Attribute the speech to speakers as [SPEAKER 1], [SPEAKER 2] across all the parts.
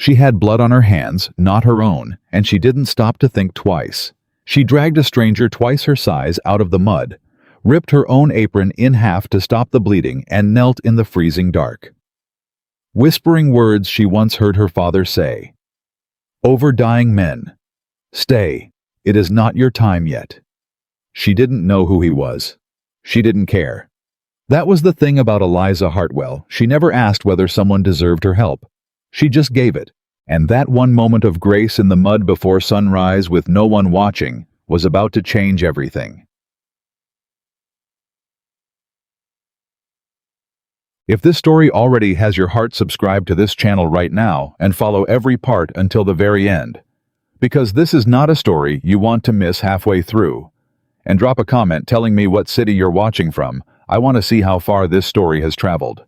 [SPEAKER 1] She had blood on her hands, not her own, and she didn't stop to think twice. She dragged a stranger twice her size out of the mud, ripped her own apron in half to stop the bleeding, and knelt in the freezing dark. Whispering words she once heard her father say, "Over dying men, stay, it is not your time yet." She didn't know who he was. She didn't care. That was the thing about Eliza Hartwell. She never asked whether someone deserved her help. She just gave it. And that one moment of grace in the mud before sunrise with no one watching was about to change everything. If this story already has your heart, subscribe to this channel right now and follow every part until the very end, because this is not a story you want to miss halfway through. And drop a comment telling me what city you're watching from. I want to see how far this story has traveled.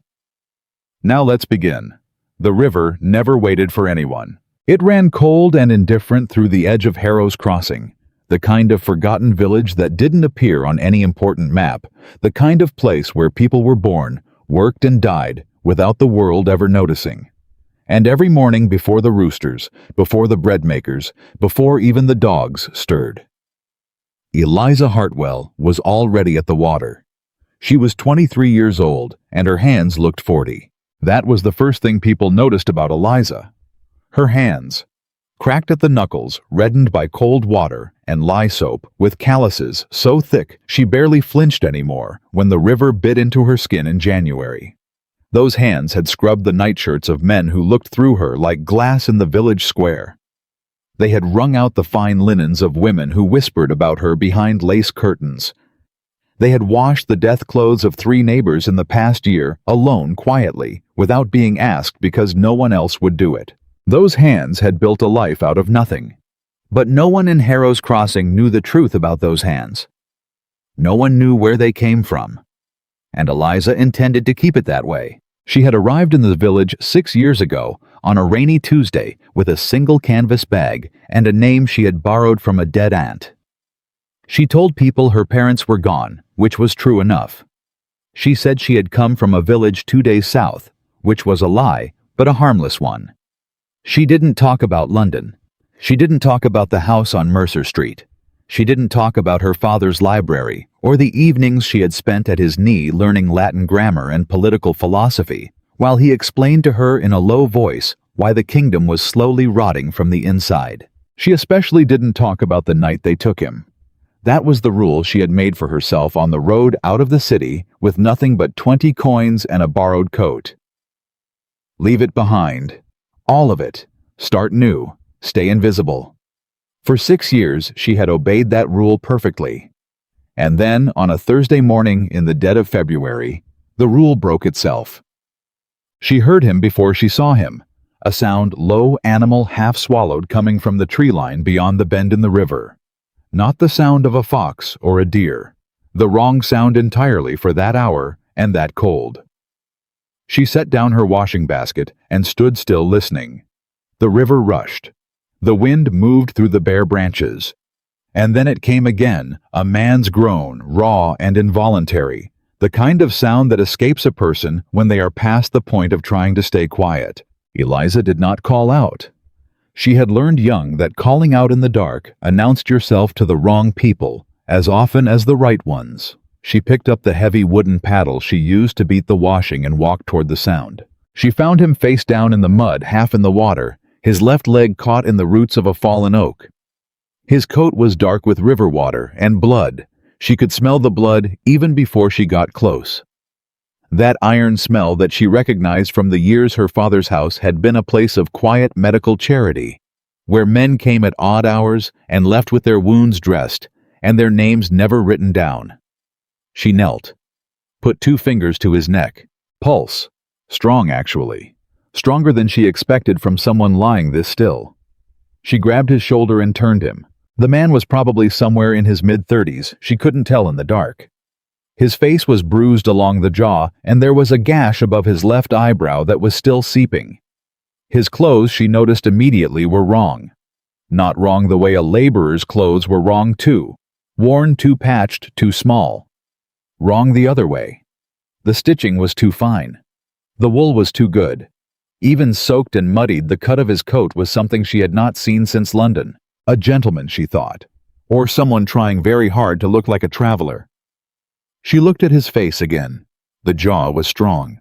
[SPEAKER 1] Now let's begin. The river never waited for anyone. It ran cold and indifferent through the edge of Harrow's Crossing, the kind of forgotten village that didn't appear on any important map, the kind of place where people were born, worked and died without the world ever noticing. And every morning before the roosters, before the bread makers, before even the dogs stirred, Eliza Hartwell was already at the water. She was 23 years old, and her hands looked 40. That was the first thing people noticed about Eliza. Her hands, cracked at the knuckles, reddened by cold water and lye soap, with calluses so thick she barely flinched anymore when the river bit into her skin in January. Those hands had scrubbed the nightshirts of men who looked through her like glass in the village square. They had wrung out the fine linens of women who whispered about her behind lace curtains. They had washed the death clothes of 3 neighbors in the past year, alone, quietly, without being asked because no one else would do it. Those hands had built a life out of nothing. But no one in Harrow's Crossing knew the truth about those hands. No one knew where they came from. And Eliza intended to keep it that way. She had arrived in the village 6 years ago, on a rainy Tuesday, with a single canvas bag and a name she had borrowed from a dead aunt. She told people her parents were gone, which was true enough. She said she had come from a village 2 days south, which was a lie, but a harmless one. She didn't talk about London. She didn't talk about the house on Mercer Street. She didn't talk about her father's library, or the evenings she had spent at his knee learning Latin grammar and political philosophy, while he explained to her in a low voice why the kingdom was slowly rotting from the inside. She especially didn't talk about the night they took him. That was the rule she had made for herself on the road out of the city with nothing but 20 coins and a borrowed coat. Leave it behind. All of it. Start new. Stay invisible. For 6 years, she had obeyed that rule perfectly. And then, on a Thursday morning in the dead of February, the rule broke itself. She heard him before she saw him, a sound low, animal, half-swallowed coming from the tree line beyond the bend in the river. Not the sound of a fox or a deer. The wrong sound entirely for that hour and that cold. She set down her washing basket and stood still listening. The river rushed. The wind moved through the bare branches. And then it came again, a man's groan, raw and involuntary, the kind of sound that escapes a person when they are past the point of trying to stay quiet. Eliza did not call out. She had learned young that calling out in the dark announced yourself to the wrong people as often as the right ones. She picked up the heavy wooden paddle she used to beat the washing and walked toward the sound. She found him face down in the mud, half in the water, his left leg caught in the roots of a fallen oak. His coat was dark with river water and blood. She could smell the blood even before she got close. That iron smell that she recognized from the years her father's house had been a place of quiet medical charity, where men came at odd hours and left with their wounds dressed and their names never written down. She knelt, put 2 fingers to his neck. Pulse. Strong, actually. Stronger than she expected from someone lying this still. She grabbed his shoulder and turned him. The man was probably somewhere in his mid-30s. She couldn't tell in the dark. His face was bruised along the jaw, and there was a gash above his left eyebrow that was still seeping. His clothes, she noticed immediately, were wrong. Not wrong the way a laborer's clothes were wrong too. Worn, too patched, too small. Wrong the other way. The stitching was too fine. The wool was too good. Even soaked and muddied, the cut of his coat was something she had not seen since London. A gentleman, she thought, or someone trying very hard to look like a traveler. She looked at his face again. The jaw was strong.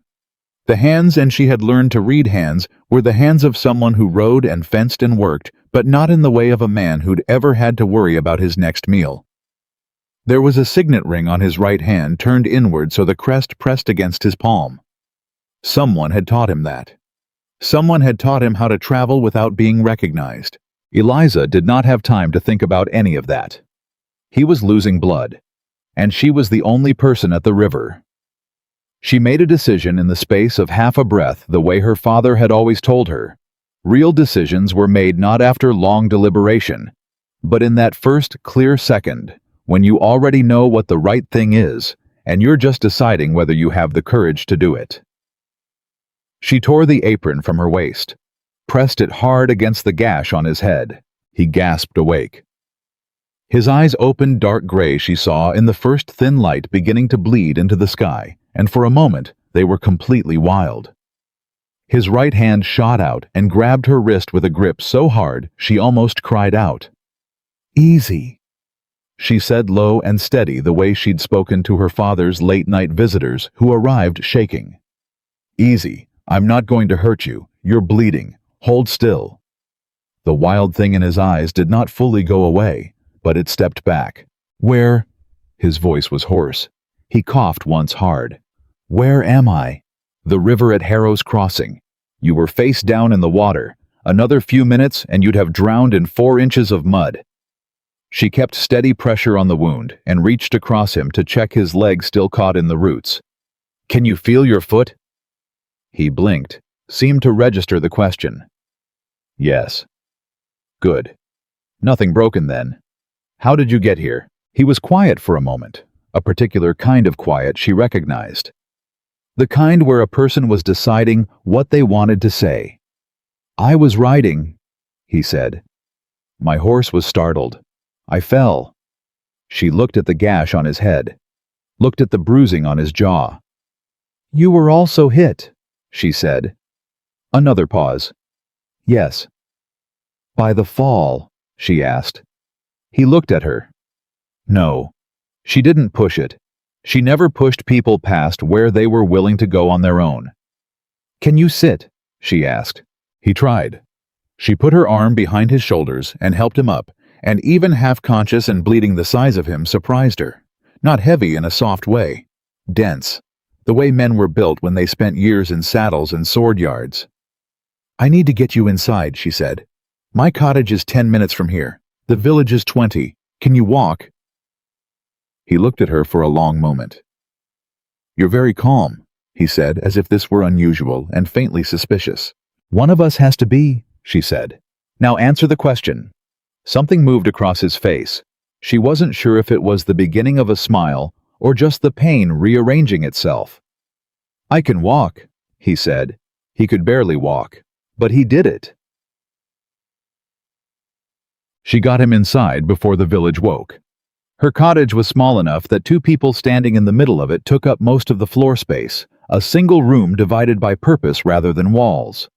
[SPEAKER 1] The hands, and she had learned to read hands, were the hands of someone who rode and fenced and worked, but not in the way of a man who'd ever had to worry about his next meal. There was a signet ring on his right hand turned inward so the crest pressed against his palm. Someone had taught him that. Someone had taught him how to travel without being recognized. Eliza did not have time to think about any of that. He was losing blood, and she was the only person at the river. She made a decision in the space of half a breath, the way her father had always told her. Real decisions were made not after long deliberation, but in that first clear second, when you already know what the right thing is, and you're just deciding whether you have the courage to do it. She tore the apron from her waist, pressed it hard against the gash on his head. He gasped awake. His eyes opened dark gray, she saw in the first thin light beginning to bleed into the sky, and for a moment they were completely wild. His right hand shot out and grabbed her wrist with a grip so hard she almost cried out. "Easy," she said, low and steady, the way she'd spoken to her father's late-night visitors who arrived shaking. "Easy. I'm not going to hurt you. You're bleeding. Hold still." The wild thing in his eyes did not fully go away, but it stepped back. "Where?" His voice was hoarse. He coughed once hard. "Where am I?" "The river at Harrow's Crossing. You were face down in the water. Another few minutes and you'd have drowned in 4 inches of mud." She kept steady pressure on the wound and reached across him to check his leg still caught in the roots. "Can you feel your foot?" He blinked, seemed to register the question. "Yes." "Good. Nothing broken then. How did you get here?" He was quiet for a moment, a particular kind of quiet she recognized. The kind where a person was deciding what they wanted to say. "I was riding," he said. "My horse was startled. I fell." She looked at the gash on his head, looked at the bruising on his jaw. "You were also hit," she said. Another pause. "Yes." "By the fall?" she asked. He looked at her. No. She didn't push it. She never pushed people past where they were willing to go on their own. "Can you sit?" she asked. He tried. She put her arm behind his shoulders and helped him up, and even half-conscious and bleeding the size of him surprised her. Not heavy in a soft way. Dense. The way men were built when they spent years in saddles and sword yards. "I need to get you inside," she said. "My cottage is 10 minutes from here. The village is 20. Can you walk?" He looked at her for a long moment. "You're very calm," he said, as if this were unusual and faintly suspicious. "One of us has to be," she said. "Now answer the question." Something moved across his face. She wasn't sure if it was the beginning of a smile or just the pain rearranging itself. "I can walk," he said. He could barely walk, but he did it. She got him inside before the village woke. Her cottage was small enough that 2 people standing in the middle of it took up most of the floor space, a single room divided by purpose rather than walls.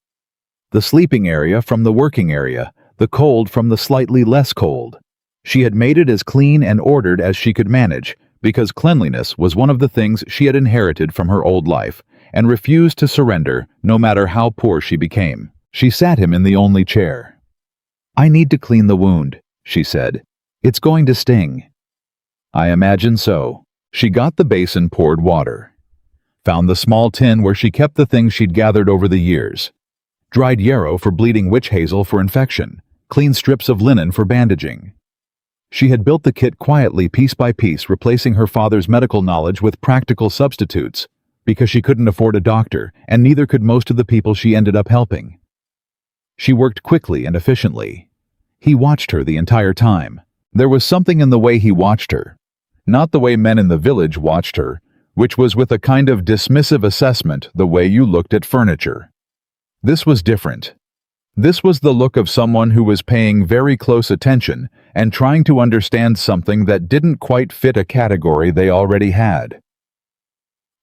[SPEAKER 1] The sleeping area from the working area, the cold from the slightly less cold. She had made it as clean and ordered as she could manage, because cleanliness was one of the things she had inherited from her old life, and refused to surrender no matter how poor she became. She sat him in the only chair. "I need to clean the wound," she said. "It's going to sting." "I imagine so." She got the basin, poured water. Found the small tin where she kept the things she'd gathered over the years. Dried yarrow for bleeding witch hazel for infection, clean strips of linen for bandaging. She had built the kit quietly, piece by piece, replacing her father's medical knowledge with practical substitutes, because she couldn't afford a doctor, and neither could most of the people she ended up helping. She worked quickly and efficiently. He watched her the entire time. There was something in the way he watched her. Not the way men in the village watched her, which was with a kind of dismissive assessment, the way you looked at furniture. This was different. This was the look of someone who was paying very close attention and trying to understand something that didn't quite fit a category they already had.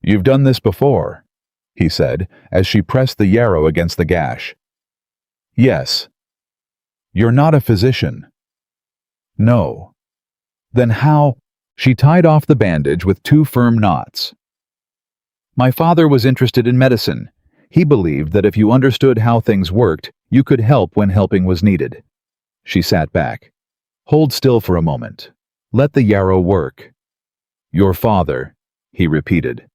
[SPEAKER 1] "You've done this before," he said, as she pressed the yarrow against the gash. Yes. You're not a physician. No. Then how? She tied off the bandage with 2 firm knots. My father was interested in medicine. He believed that if you understood how things worked, you could help when helping was needed. She sat back. Hold still for a moment. Let the yarrow work. Your father, he repeated.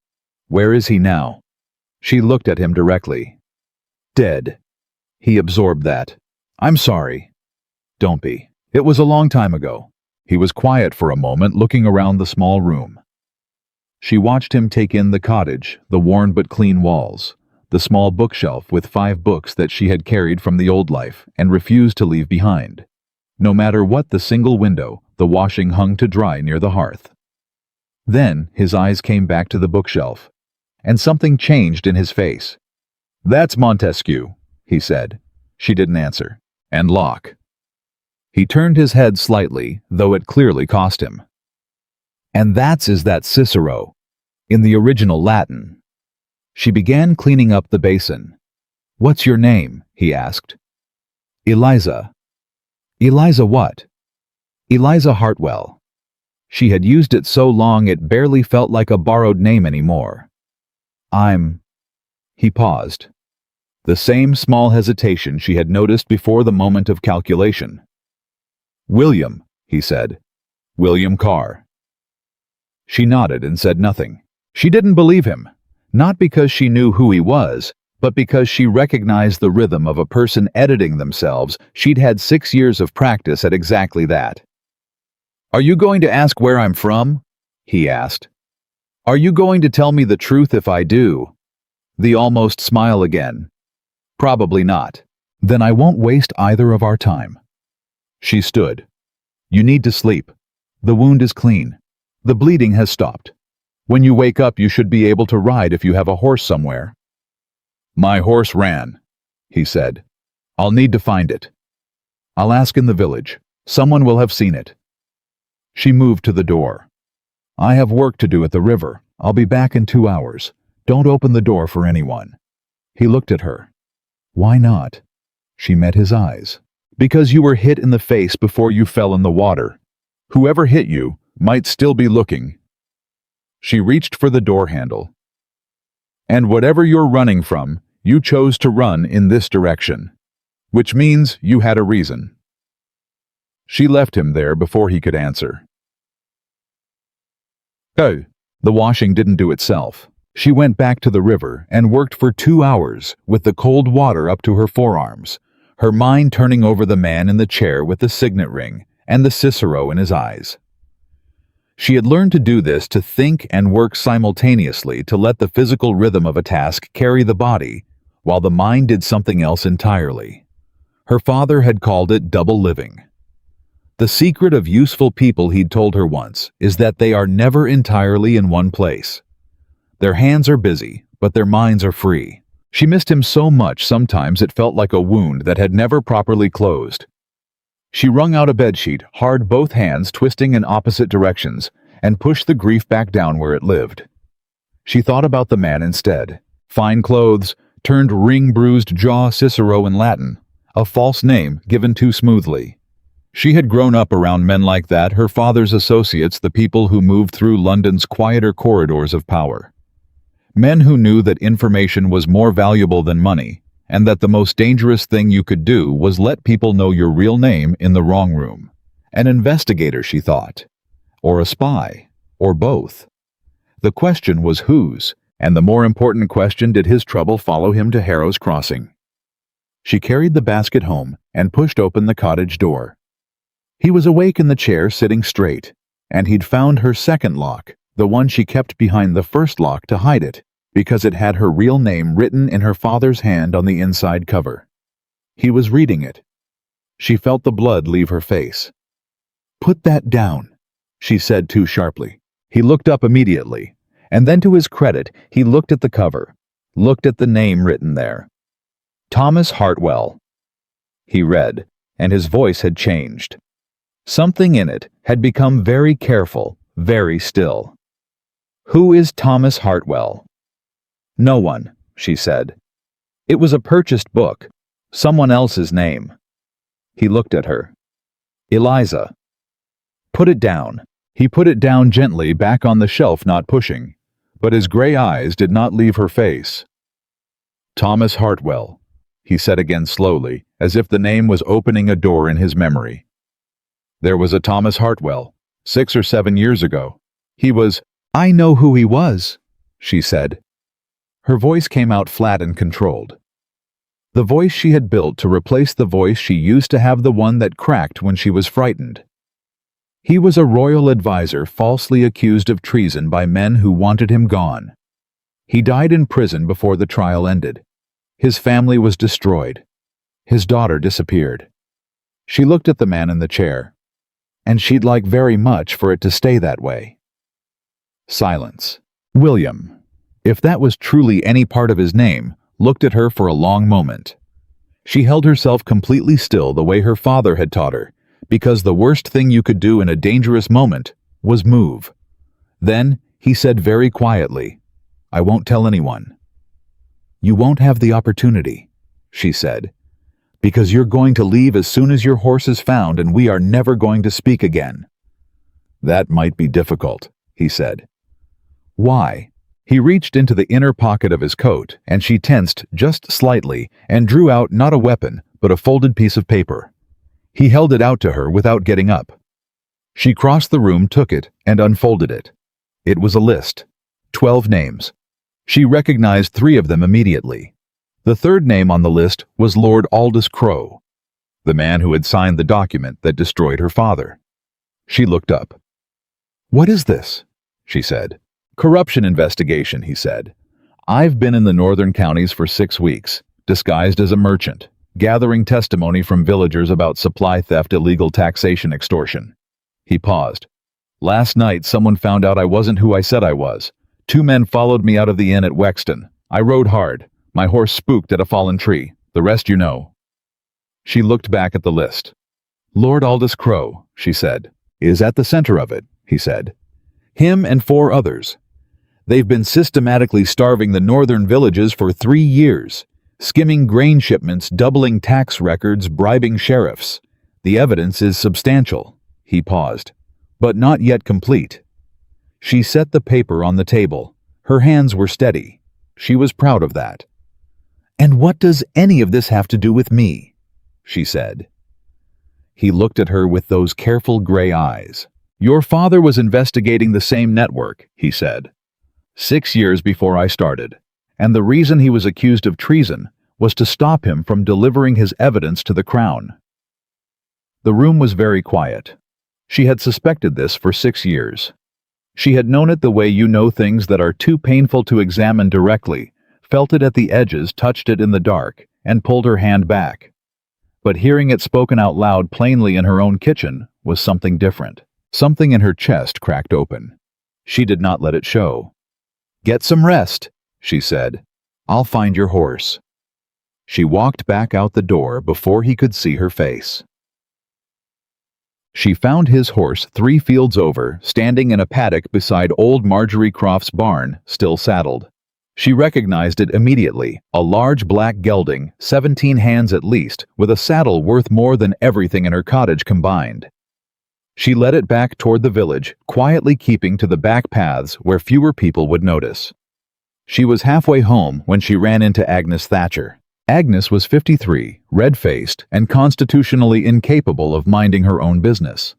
[SPEAKER 1] Where is he now? She looked at him directly. Dead. He absorbed that. I'm sorry. Don't be. It was a long time ago. He was quiet for a moment, looking around the small room. She watched him take in the cottage, the worn but clean walls, the small bookshelf with 5 books that she had carried from the old life and refused to leave behind. No matter what the single window, the washing hung to dry near the hearth. Then his eyes came back to the bookshelf, and something changed in his face. That's Montesquieu, he said. She didn't answer. And Locke. He turned his head slightly, though it clearly cost him. And that Cicero, in the original Latin. She began cleaning up the basin. What's your name? He asked. Eliza. Eliza what? Eliza Hartwell. She had used it so long it barely felt like a borrowed name anymore. He paused. The same small hesitation she had noticed before the moment of calculation. William, he said. William Carr. She nodded and said nothing. She didn't believe him, not because she knew who he was, but because she recognized the rhythm of a person editing themselves. She'd had 6 years of practice at exactly that. Are you going to ask where I'm from? He asked. Are you going to tell me the truth if I do? The almost smile again. Probably not. Then I won't waste either of our time. She stood. You need to sleep. The wound is clean. The bleeding has stopped. When you wake up, you should be able to ride if you have a horse somewhere. My horse ran, he said. I'll need to find it. I'll ask in the village. Someone will have seen it. She moved to the door. I have work to do at the river. I'll be back in 2 hours. Don't open the door for anyone. He looked at her. Why not? She met his eyes. Because you were hit in the face before you fell in the water. Whoever hit you might still be looking. She reached for the door handle. And whatever you're running from, you chose to run in this direction. Which means you had a reason. She left him there before he could answer. Oh, the washing didn't do itself. She went back to the river and worked for 2 hours with the cold water up to her forearms, her mind turning over the man in the chair with the signet ring and the Cicero in his eyes. She had learned to do this, to think and work simultaneously, to let the physical rhythm of a task carry the body, while the mind did something else entirely. Her father had called it double living. The secret of useful people, he'd told her once, is that they are never entirely in one place. Their hands are busy, but their minds are free. She missed him so much sometimes it felt like a wound that had never properly closed. She wrung out a bedsheet, hard, both hands twisting in opposite directions, and pushed the grief back down where it lived. She thought about the man instead. Fine clothes, turned ring-bruised jaw, Cicero in Latin, a false name given too smoothly. She had grown up around men like that, her father's associates, the people who moved through London's quieter corridors of power. Men who knew that information was more valuable than money, and that the most dangerous thing you could do was let people know your real name in the wrong room. An investigator, she thought. Or a spy. Or both. The question was whose, and the more important question, did his trouble follow him to Harrow's Crossing? She carried the basket home and pushed open the cottage door. He was awake in the chair, sitting straight, and he'd found her second lock, the one she kept behind the first lock to hide it, because it had her real name written in her father's hand on the inside cover. He was reading it. She felt the blood leave her face. Put that down, she said too sharply. He looked up immediately, and then to his credit, he looked at the cover, looked at the name written there. Thomas Hartwell. He read, and his voice had changed. Something in it had become very careful, very still. Who is Thomas Hartwell? No one, she said. It was a purchased book. Someone else's name. He looked at her. Eliza. Put it down. He put it down gently back on the shelf, not pushing, but his gray eyes did not leave her face. Thomas Hartwell, he said again slowly, as if the name was opening a door in his memory. There was a Thomas Hartwell, 6 or 7 years ago. He was— I know who he was, she said. Her voice came out flat and controlled. The voice she had built to replace the voice she used to have, the one that cracked when she was frightened. He was a royal advisor falsely accused of treason by men who wanted him gone. He died in prison before the trial ended. His family was destroyed. His daughter disappeared. She looked at the man in the chair. And she'd like very much for it to stay that way. Silence. William, if that was truly any part of his name, looked at her for a long moment. She held herself completely still the way her father had taught her, because the worst thing you could do in a dangerous moment was move. Then he said very quietly, I won't tell anyone. You won't have the opportunity, she said, because you're going to leave as soon as your horse is found and we are never going to speak again. That might be difficult, he said. Why? He reached into the inner pocket of his coat, and she tensed just slightly and drew out not a weapon, but a folded piece of paper. He held it out to her without getting up. She crossed the room, took it, and unfolded it. It was a list. 12 names. She recognized 3 of them immediately. The third name on the list was Lord Aldous Crowe, the man who had signed the document that destroyed her father. She looked up. What is this? She said. Corruption investigation, he said. I've been in the northern counties for 6 weeks, disguised as a merchant, gathering testimony from villagers about supply theft, illegal taxation, extortion. He paused. Last night someone found out I wasn't who I said I was. 2 men followed me out of the inn at Wexton. I rode hard. My horse spooked at a fallen tree. The rest you know. She looked back at the list. Lord Aldous Crowe, she said, is at the center of it, he said. Him and 4 others. They've been systematically starving the northern villages for 3 years, skimming grain shipments, doubling tax records, bribing sheriffs. The evidence is substantial. He paused, but not yet complete. She set the paper on the table. Her hands were steady. She was proud of that. And what does any of this have to do with me? She said. He looked at her with those careful gray eyes. Your father was investigating the same network, he said. 6 years before I started, and the reason he was accused of treason was to stop him from delivering his evidence to the crown. The room was very quiet. She had suspected this for 6 years. She had known it the way you know things that are too painful to examine directly, felt it at the edges, touched it in the dark, and pulled her hand back. But hearing it spoken out loud plainly in her own kitchen was something different. Something in her chest cracked open. She did not let it show. Get some rest, she said. I'll find your horse. She walked back out the door before he could see her face. She found his horse 3 fields over, standing in a paddock beside old Marjorie Croft's barn, still saddled. She recognized it immediately, a large black gelding, 17 hands at least, with a saddle worth more than everything in her cottage combined. She led it back toward the village, quietly keeping to the back paths where fewer people would notice. She was halfway home when she ran into Agnes Thatcher. Agnes was 53, red-faced, and constitutionally incapable of minding her own business.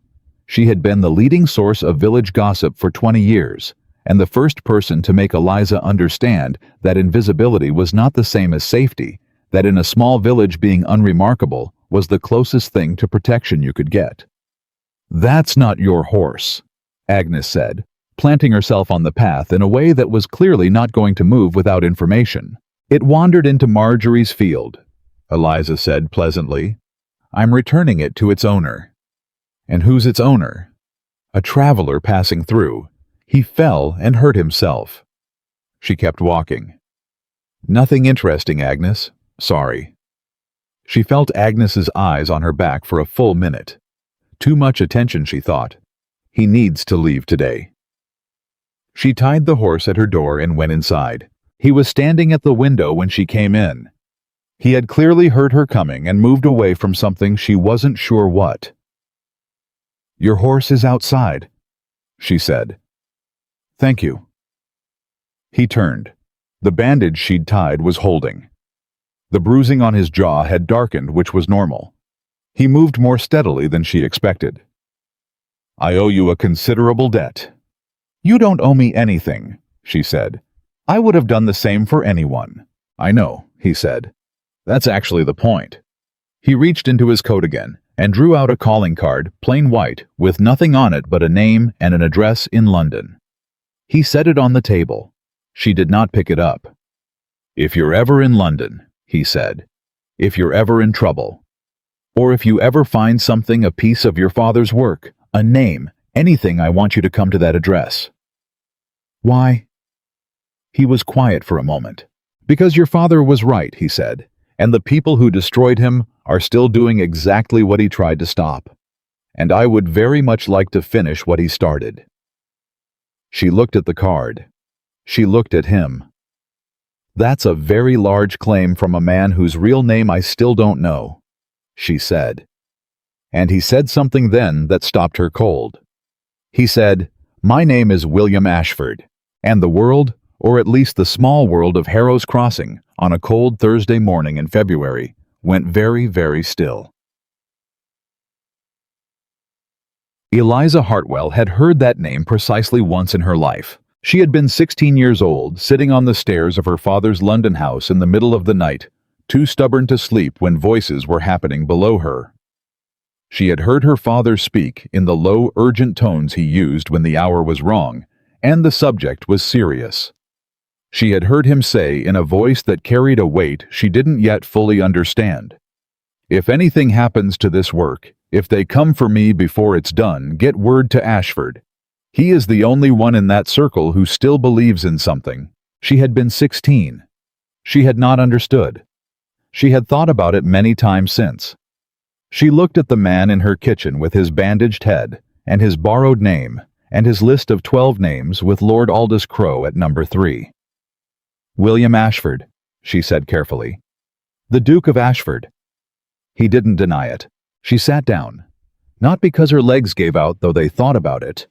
[SPEAKER 1] She had been the leading source of village gossip for 20 years, and the first person to make Eliza understand that invisibility was not the same as safety, that in a small village being unremarkable was the closest thing to protection you could get. That's not your horse, Agnes said, planting herself on the path in a way that was clearly not going to move without information. It wandered into Marjorie's field, Eliza said pleasantly. I'm returning it to its owner. And who's its owner? A traveler passing through. He fell and hurt himself. She kept walking. Nothing interesting, Agnes. Sorry. She felt Agnes's eyes on her back for a full minute. Too much attention, she thought. He needs to leave today. She tied the horse at her door and went inside. He was standing at the window when she came in. He had clearly heard her coming and moved away from something she wasn't sure what. "Your horse is outside," she said. "Thank you." He turned. The bandage she'd tied was holding. The bruising on his jaw had darkened, which was normal. He moved more steadily than she expected. "I owe you a considerable debt." "You don't owe me anything," she said. "I would have done the same for anyone." "I know," he said. "That's actually the point." He reached into his coat again and drew out a calling card, plain white, with nothing on it but a name and an address in London. He set it on the table. She did not pick it up. "If you're ever in London," he said, "if you're ever in trouble, or if you ever find something, a piece of your father's work, a name, anything, I want you to come to that address." "Why?" He was quiet for a moment. "Because your father was right," he said, "and the people who destroyed him are still doing exactly what he tried to stop. And I would very much like to finish what he started." She looked at the card. She looked at him. "That's a very large claim from a man whose real name I still don't know," she said. And he said something then that stopped her cold. He said, "My name is William Ashford, and the world, or at least the small world of Harrow's Crossing, on a cold Thursday morning in February, went very, very still." Eliza Hartwell had heard that name precisely once in her life. She had been 16 years old, sitting on the stairs of her father's London house in the middle of the night, too stubborn to sleep when voices were happening below her. She had heard her father speak in the low, urgent tones he used when the hour was wrong, and the subject was serious. She had heard him say in a voice that carried a weight she didn't yet fully understand, "If anything happens to this work, if they come for me before it's done, get word to Ashford. He is the only one in that circle who still believes in something." She had been 16. She had not understood. She had thought about it many times since. She looked at the man in her kitchen with his bandaged head, and his borrowed name, and his list of 12 names with Lord Aldous Crowe at number 3. "William Ashford," she said carefully. "The Duke of Ashford." He didn't deny it. She sat down, not because her legs gave out though they thought about it,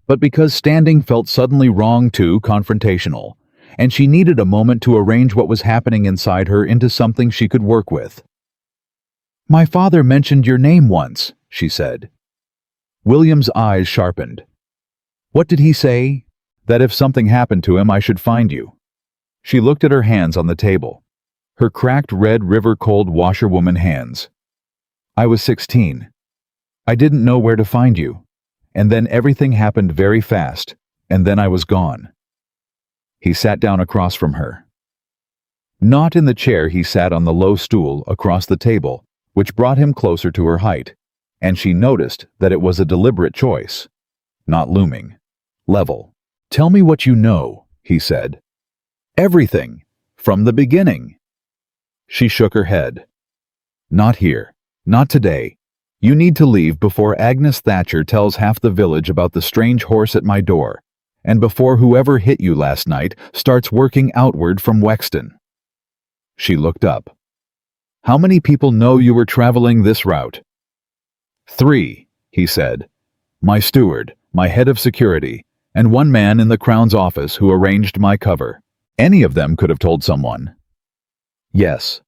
[SPEAKER 1] but because standing felt suddenly wrong, too confrontational, and she needed a moment to arrange what was happening inside her into something she could work with. "My father mentioned your name once," she said. William's eyes sharpened. "What did he say?" "That if something happened to him, I should find you." She looked at her hands on the table, her cracked red river-cold washerwoman hands. "I was 16. I didn't know where to find you. And then everything happened very fast, and then I was gone." He sat down across from her. Not in the chair he sat on the low stool across the table, which brought him closer to her height, and she noticed that it was a deliberate choice. Not looming. Level. "Tell me what you know," he said. "Everything. From the beginning." She shook her head. "Not here. Not today. You need to leave before Agnes Thatcher tells half the village about the strange horse at my door, and before whoever hit you last night starts working outward from Wexton." She looked up. "How many people know you were traveling this route?" "3, he said. "My steward, my head of security, and one man in the Crown's office who arranged my cover. Any of them could have told someone." "Yes."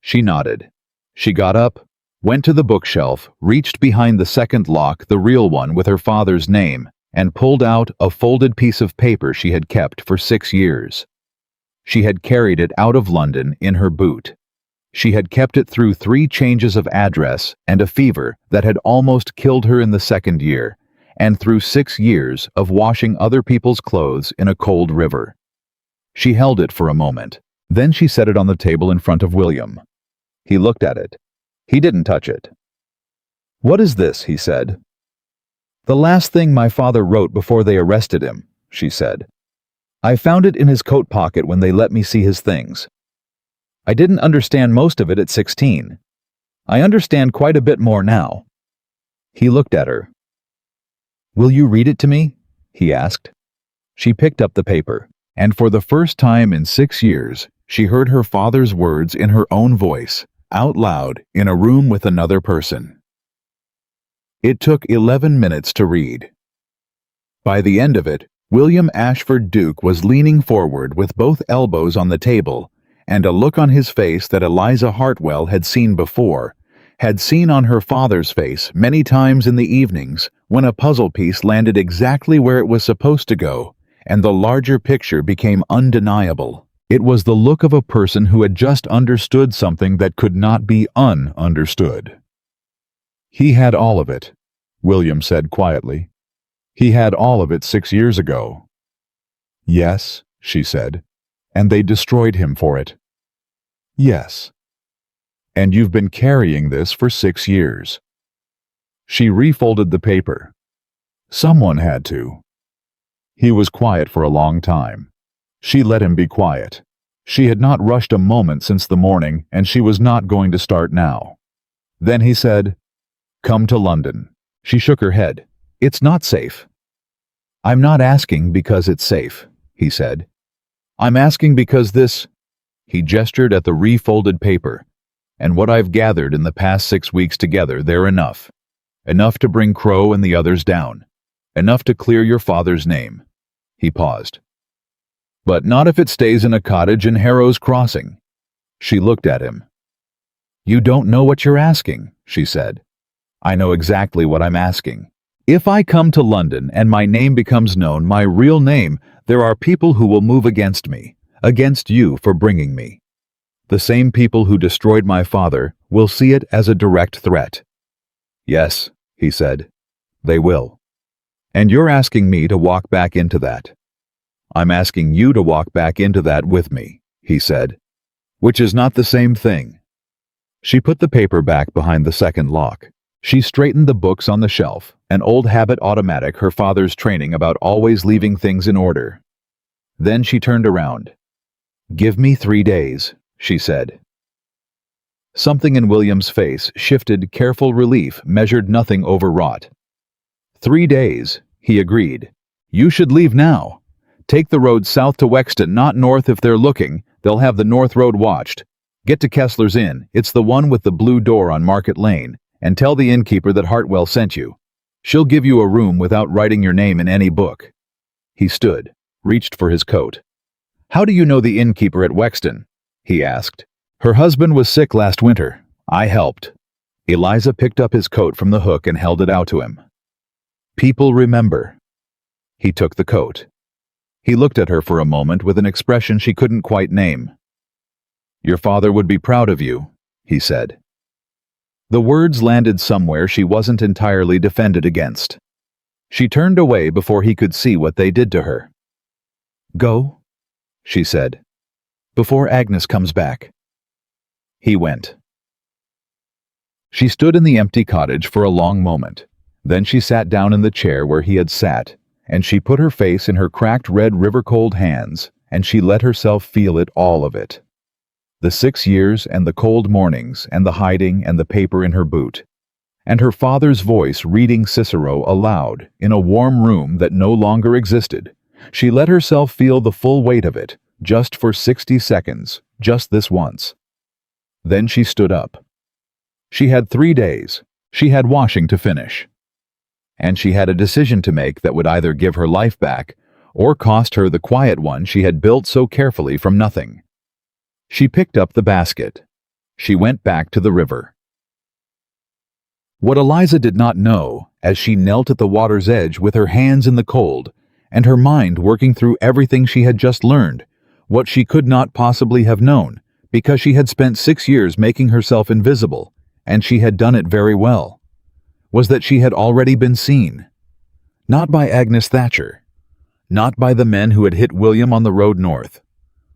[SPEAKER 1] She nodded. She got up, went to the bookshelf, reached behind the second lock, the real one with her father's name, and pulled out a folded piece of paper she had kept for 6 years. She had carried it out of London in her boot. She had kept it through 3 changes of address and a fever that had almost killed her in the 2nd year, and through 6 years of washing other people's clothes in a cold river. She held it for a moment. Then she set it on the table in front of William. He looked at it. He didn't touch it. "What is this?" he said. "The last thing my father wrote before they arrested him," she said. "I found it in his coat pocket when they let me see his things. I didn't understand most of it at 16. I understand quite a bit more now." He looked at her. "Will you read it to me?" he asked. She picked up the paper. And for the first time in 6 years, she heard her father's words in her own voice, out loud, in a room with another person. It took 11 minutes to read. By the end of it, William Ashford Duke was leaning forward with both elbows on the table, and a look on his face that Eliza Hartwell had seen before, had seen on her father's face many times in the evenings when a puzzle piece landed exactly where it was supposed to go, and the larger picture became undeniable. It was the look of a person who had just understood something that could not be ununderstood. "He had all of it," William said quietly. "He had all of it 6 years ago." "Yes," she said, "and they destroyed him for it." "Yes." "And you've been carrying this for 6 years." She refolded the paper. "Someone had to." He was quiet for a long time. She let him be quiet. She had not rushed a moment since the morning, and she was not going to start now. Then he said, "Come to London." She shook her head. "It's not safe." "I'm not asking because it's safe," he said. "I'm asking because this—" He gestured at the refolded paper. "And what I've gathered in the past 6 weeks together, they're enough. Enough to bring Crow and the others down. Enough to clear your father's name." He paused. "But not if it stays in a cottage in Harrow's Crossing." She looked at him. "You don't know what you're asking," she said. "I know exactly what I'm asking. If I come to London and my name becomes known, my real name, there are people who will move against me, against you for bringing me. The same people who destroyed my father will see it as a direct threat." "Yes," he said, "they will. And you're asking me to walk back into that." "I'm asking you to walk back into that with me," he said, "which is not the same thing." She put the paper back behind the second lock. She straightened the books on the shelf, an old habit automatic her father's training about always leaving things in order. Then she turned around. "Give me 3 days," she said. Something in William's face shifted, careful relief, measured nothing overwrought. 3 days, he agreed. "You should leave now. Take the road south to Wexton, not north if they're looking. They'll have the north road watched. Get to Kessler's Inn, it's the one with the blue door on Market Lane, and tell the innkeeper that Hartwell sent you. She'll give you a room without writing your name in any book." He stood, reached for his coat. "How do you know the innkeeper at Wexton?" he asked. "Her husband was sick last winter. I helped." Eliza picked up his coat from the hook and held it out to him. "People remember." He took the coat. He looked at her for a moment with an expression she couldn't quite name. "Your father would be proud of you," he said. The words landed somewhere she wasn't entirely defended against. She turned away before he could see what they did to her. "Go," she said, "before Agnes comes back." He went. She stood in the empty cottage for a long moment. Then she sat down in the chair where he had sat, and she put her face in her cracked red river-cold hands, and she let herself feel it, all of it. The 6 years and the cold mornings and the hiding and the paper in her boot. And her father's voice reading Cicero aloud in a warm room that no longer existed. She let herself feel the full weight of it, just for 60 seconds, just this once. Then she stood up. She had 3 days. She had washing to finish. And she had a decision to make that would either give her life back or cost her the quiet one she had built so carefully from nothing. She picked up the basket. She went back to the river. What Eliza did not know, as she knelt at the water's edge with her hands in the cold, and her mind working through everything she had just learned, what she could not possibly have known, because she had spent 6 years making herself invisible, and she had done it very well, was that she had already been seen. Not by Agnes Thatcher. Not by the men who had hit William on the road north.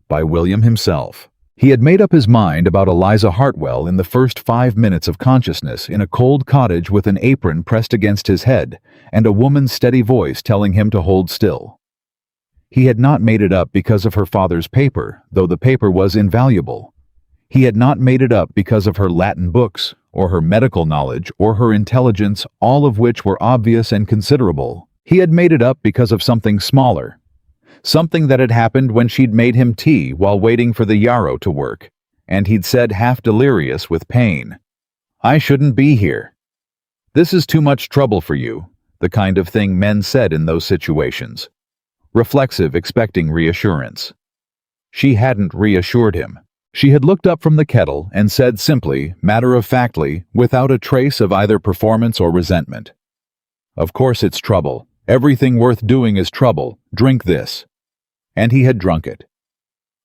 [SPEAKER 1] By William himself. He had made up his mind about Eliza Hartwell in the first 5 minutes of consciousness in a cold cottage with an apron pressed against his head and a woman's steady voice telling him to hold still. He had not made it up because of her father's paper, though the paper was invaluable. He had not made it up because of her Latin books, or her medical knowledge, or her intelligence, all of which were obvious and considerable. He had made it up because of something smaller. Something that had happened when she'd made him tea while waiting for the yarrow to work, and he'd said, half delirious with pain, "I shouldn't be here. This is too much trouble for you," the kind of thing men said in those situations. Reflexive, expecting reassurance. She hadn't reassured him. She had looked up from the kettle and said simply, matter-of-factly, without a trace of either performance or resentment, "Of course it's trouble. Everything worth doing is trouble. Drink this." And he had drunk it.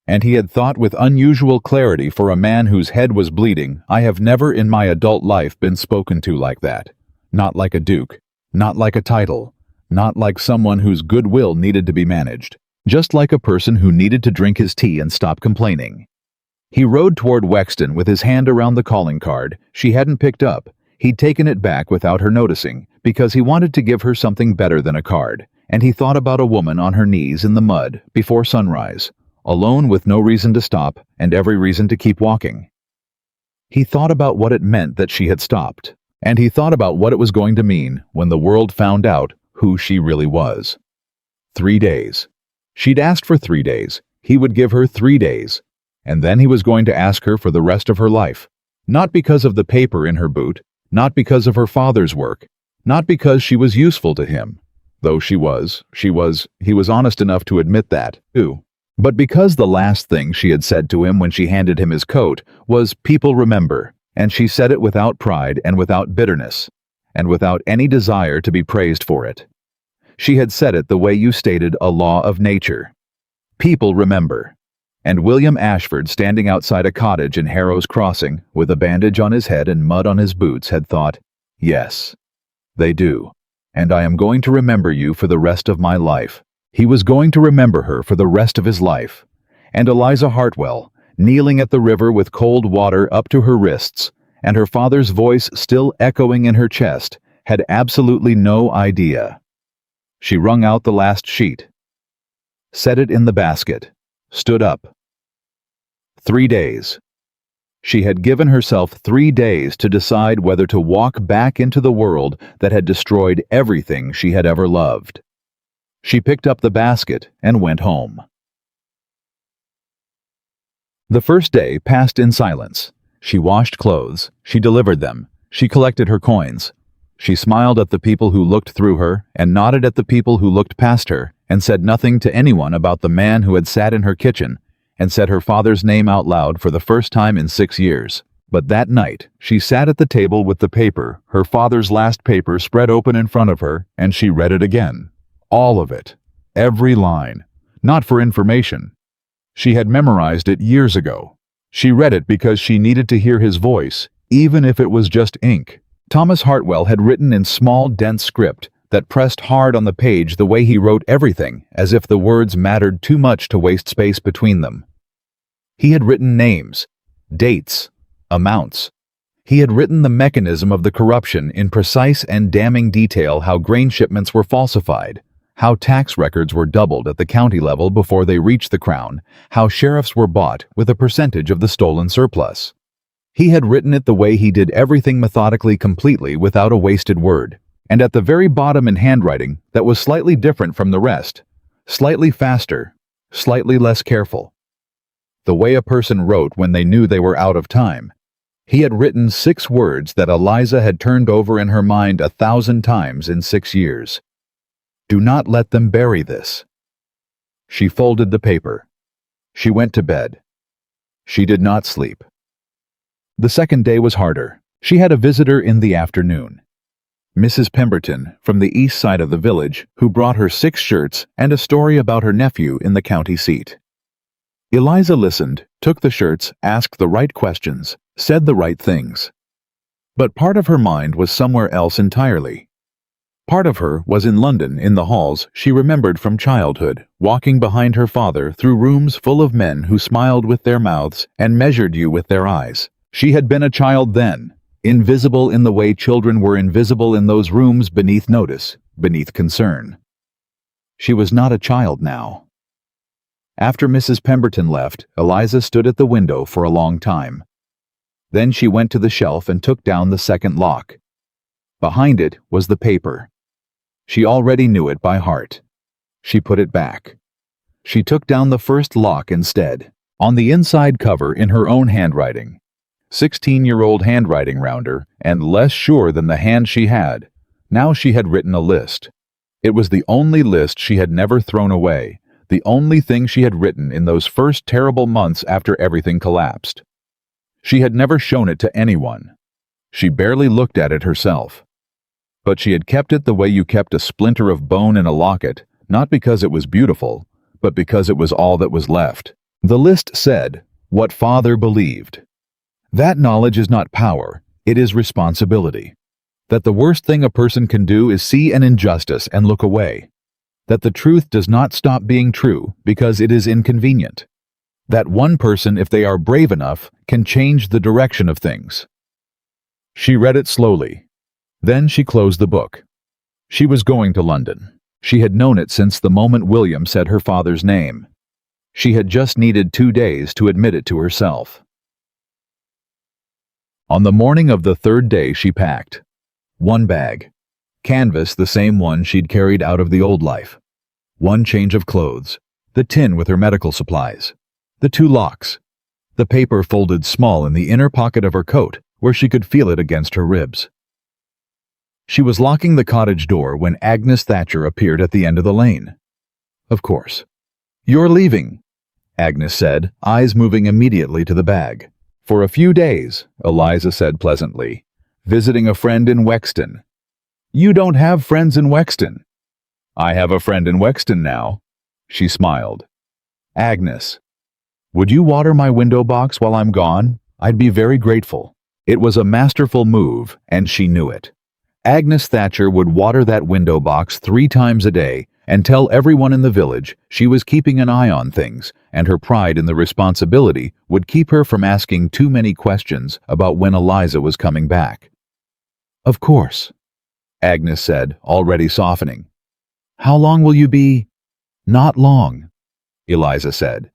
[SPEAKER 1] And he had thought with unusual clarity for a man whose head was bleeding, "I have never in my adult life been spoken to like that. Not like a duke. Not like a title. Not like someone whose goodwill needed to be managed. Just like a person who needed to drink his tea and stop complaining." He rode toward Wexton with his hand around the calling card she hadn't picked up. He'd taken it back without her noticing, because he wanted to give her something better than a card, and he thought about a woman on her knees in the mud before sunrise, alone with no reason to stop and every reason to keep walking. He thought about what it meant that she had stopped, and he thought about what it was going to mean when the world found out who she really was. 3 days. She'd asked for 3 days. He would give her 3 days. And then he was going to ask her for the rest of her life. Not because of the paper in her boot, not because of her father's work, not because she was useful to him, though he was honest enough to admit that, too, but because the last thing she had said to him when she handed him his coat was, "People remember," and she said it without pride and without bitterness, and without any desire to be praised for it. She had said it the way you stated a law of nature. People remember. And William Ashford, standing outside a cottage in Harrow's Crossing, with a bandage on his head and mud on his boots, had thought, "Yes, they do. And I am going to remember you for the rest of my life." He was going to remember her for the rest of his life. And Eliza Hartwell, kneeling at the river with cold water up to her wrists, and her father's voice still echoing in her chest, had absolutely no idea. She wrung out the last sheet, set it in the basket, stood up. 3 days. She had given herself 3 days to decide whether to walk back into the world that had destroyed everything she had ever loved. She picked up the basket and went home. The first day passed in silence. She washed clothes, she delivered them, she collected her coins. She smiled at the people who looked through her and nodded at the people who looked past her, and said nothing to anyone about the man who had sat in her kitchen and said her father's name out loud for the first time in 6 years. But that night, she sat at the table with the paper, her father's last paper, spread open in front of her, and she read it again. All of it. Every line. Not for information. She had memorized it years ago. She read it because she needed to hear his voice, even if it was just ink. Thomas Hartwell had written in small, dense script that pressed hard on the page the way he wrote everything, as if the words mattered too much to waste space between them. He had written names, dates, amounts. He had written the mechanism of the corruption in precise and damning detail, how grain shipments were falsified, how tax records were doubled at the county level before they reached the crown, how sheriffs were bought with a percentage of the stolen surplus. He had written it the way he did everything methodically, completely, without a wasted word. And at the very bottom in handwriting that was slightly different from the rest, slightly faster, slightly less careful. The way a person wrote when they knew they were out of time. He had written 6 words that Eliza had turned over in her mind 1,000 times in 6 years. "Do not let them bury this." She folded the paper. She went to bed. She did not sleep. The second day was harder. She had a visitor in the afternoon. Mrs. Pemberton, from the east side of the village, who brought her 6 shirts and a story about her nephew in the county seat. Eliza listened, took the shirts, asked the right questions, said the right things. But part of her mind was somewhere else entirely. Part of her was in London, in the halls she remembered from childhood, walking behind her father through rooms full of men who smiled with their mouths and measured you with their eyes. She had been a child then, invisible in the way children were invisible in those rooms, beneath notice, beneath concern. She was not a child now. After Mrs. Pemberton left, Eliza stood at the window for a long time. Then she went to the shelf and took down the second lock. Behind it was the paper. She already knew it by heart. She put it back. She took down the first lock instead. On the inside cover, in her own handwriting. 16-year-old handwriting rounder, and less sure than the hand she had. Now she had written a list. It was the only list she had never thrown away, the only thing she had written in those first terrible months after everything collapsed. She had never shown it to anyone. She barely looked at it herself. But she had kept it the way you kept a splinter of bone in a locket, not because it was beautiful, but because it was all that was left. The list said, "What Father believed." That knowledge is not power, it is responsibility. That the worst thing a person can do is see an injustice and look away. That the truth does not stop being true because it is inconvenient. That one person, if they are brave enough, can change the direction of things. She read it slowly. Then she closed the book. She was going to London. She had known it since the moment William said her father's name. She had just needed 2 days to admit it to herself. On the morning of the third day she packed. 1 bag. Canvas, the same one she'd carried out of the old life. 1 change of clothes. The tin with her medical supplies. The 2 locks. The paper folded small in the inner pocket of her coat, where she could feel it against her ribs. She was locking the cottage door when Agnes Thatcher appeared at the end of the lane. Of course. "You're leaving," Agnes said, eyes moving immediately to the bag. "For a few days," Eliza said pleasantly. "Visiting a friend in Wexton." "You don't have friends in Wexton." "I have a friend in Wexton now." She smiled. "Agnes, would you water my window box while I'm gone? I'd be very grateful." It was a masterful move, and she knew it. Agnes Thatcher would water that window box 3 times a day and tell everyone in the village she was keeping an eye on things, and her pride in the responsibility would keep her from asking too many questions about when Eliza was coming back. "Of course," Agnes said, already softening. "How long will you be?" "Not long," Eliza said.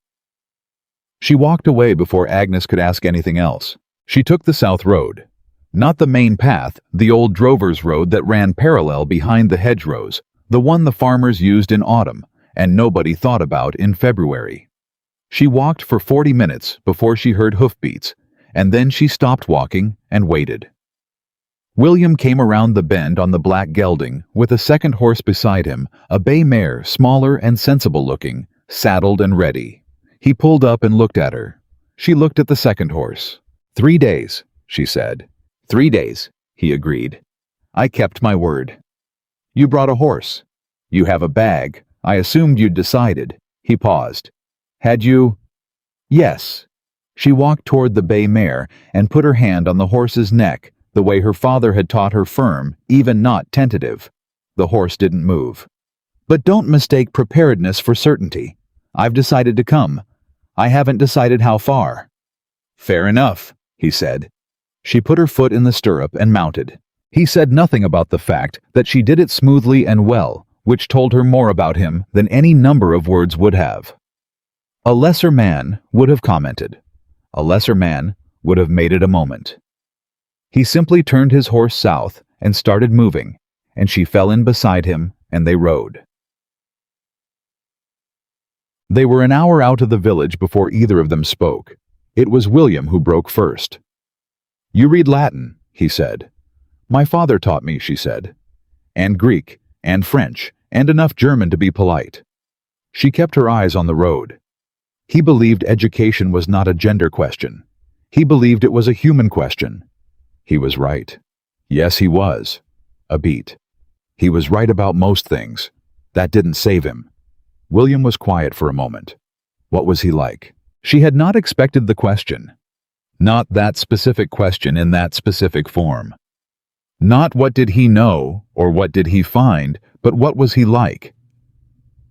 [SPEAKER 1] She walked away before Agnes could ask anything else. She took the south road. Not the main path, the old drover's road that ran parallel behind the hedgerows, the one the farmers used in autumn, and nobody thought about in February. She walked for 40 minutes before she heard hoofbeats, and then she stopped walking and waited. William came around the bend on the black gelding, with a second horse beside him, a bay mare, smaller and sensible-looking, saddled and ready. He pulled up and looked at her. She looked at the second horse. 3 days, she said. 3 days, he agreed. I kept my word. You brought a horse. You have a bag. I assumed you'd decided. He paused. Had you? Yes. She walked toward the bay mare and put her hand on the horse's neck, the way her father had taught her, firm, even not tentative. The horse didn't move. But don't mistake preparedness for certainty. I've decided to come. I haven't decided how far. Fair enough, he said. She put her foot in the stirrup and mounted. He said nothing about the fact that she did it smoothly and well, which told her more about him than any number of words would have. A lesser man would have commented. A lesser man would have made it a moment. He simply turned his horse south and started moving, and she fell in beside him, and they rode. They were an hour out of the village before either of them spoke. It was William who broke first. You read Latin, he said. My father taught me, she said. And Greek, and French, and enough German to be polite. She kept her eyes on the road. He believed education was not a gender question. He believed it was a human question. He was right. Yes, he was. A beat. He was right about most things. That didn't save him. William was quiet for a moment. What was he like? She had not expected the question. Not that specific question in that specific form. Not what did he know, or what did he find, but what was he like?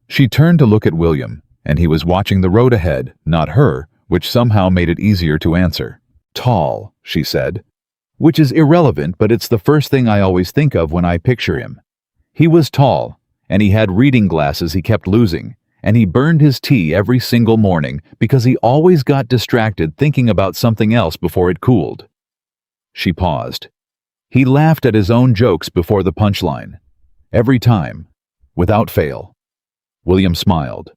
[SPEAKER 1] She turned to look at William, and he was watching the road ahead, not her, which somehow made it easier to answer. Tall, she said. Which is irrelevant, but it's the first thing I always think of when I picture him. He was tall, and he had reading glasses he kept losing, and he burned his tea every single morning because he always got distracted thinking about something else before it cooled. She paused. He laughed at his own jokes before the punchline. Every time, without fail. William smiled.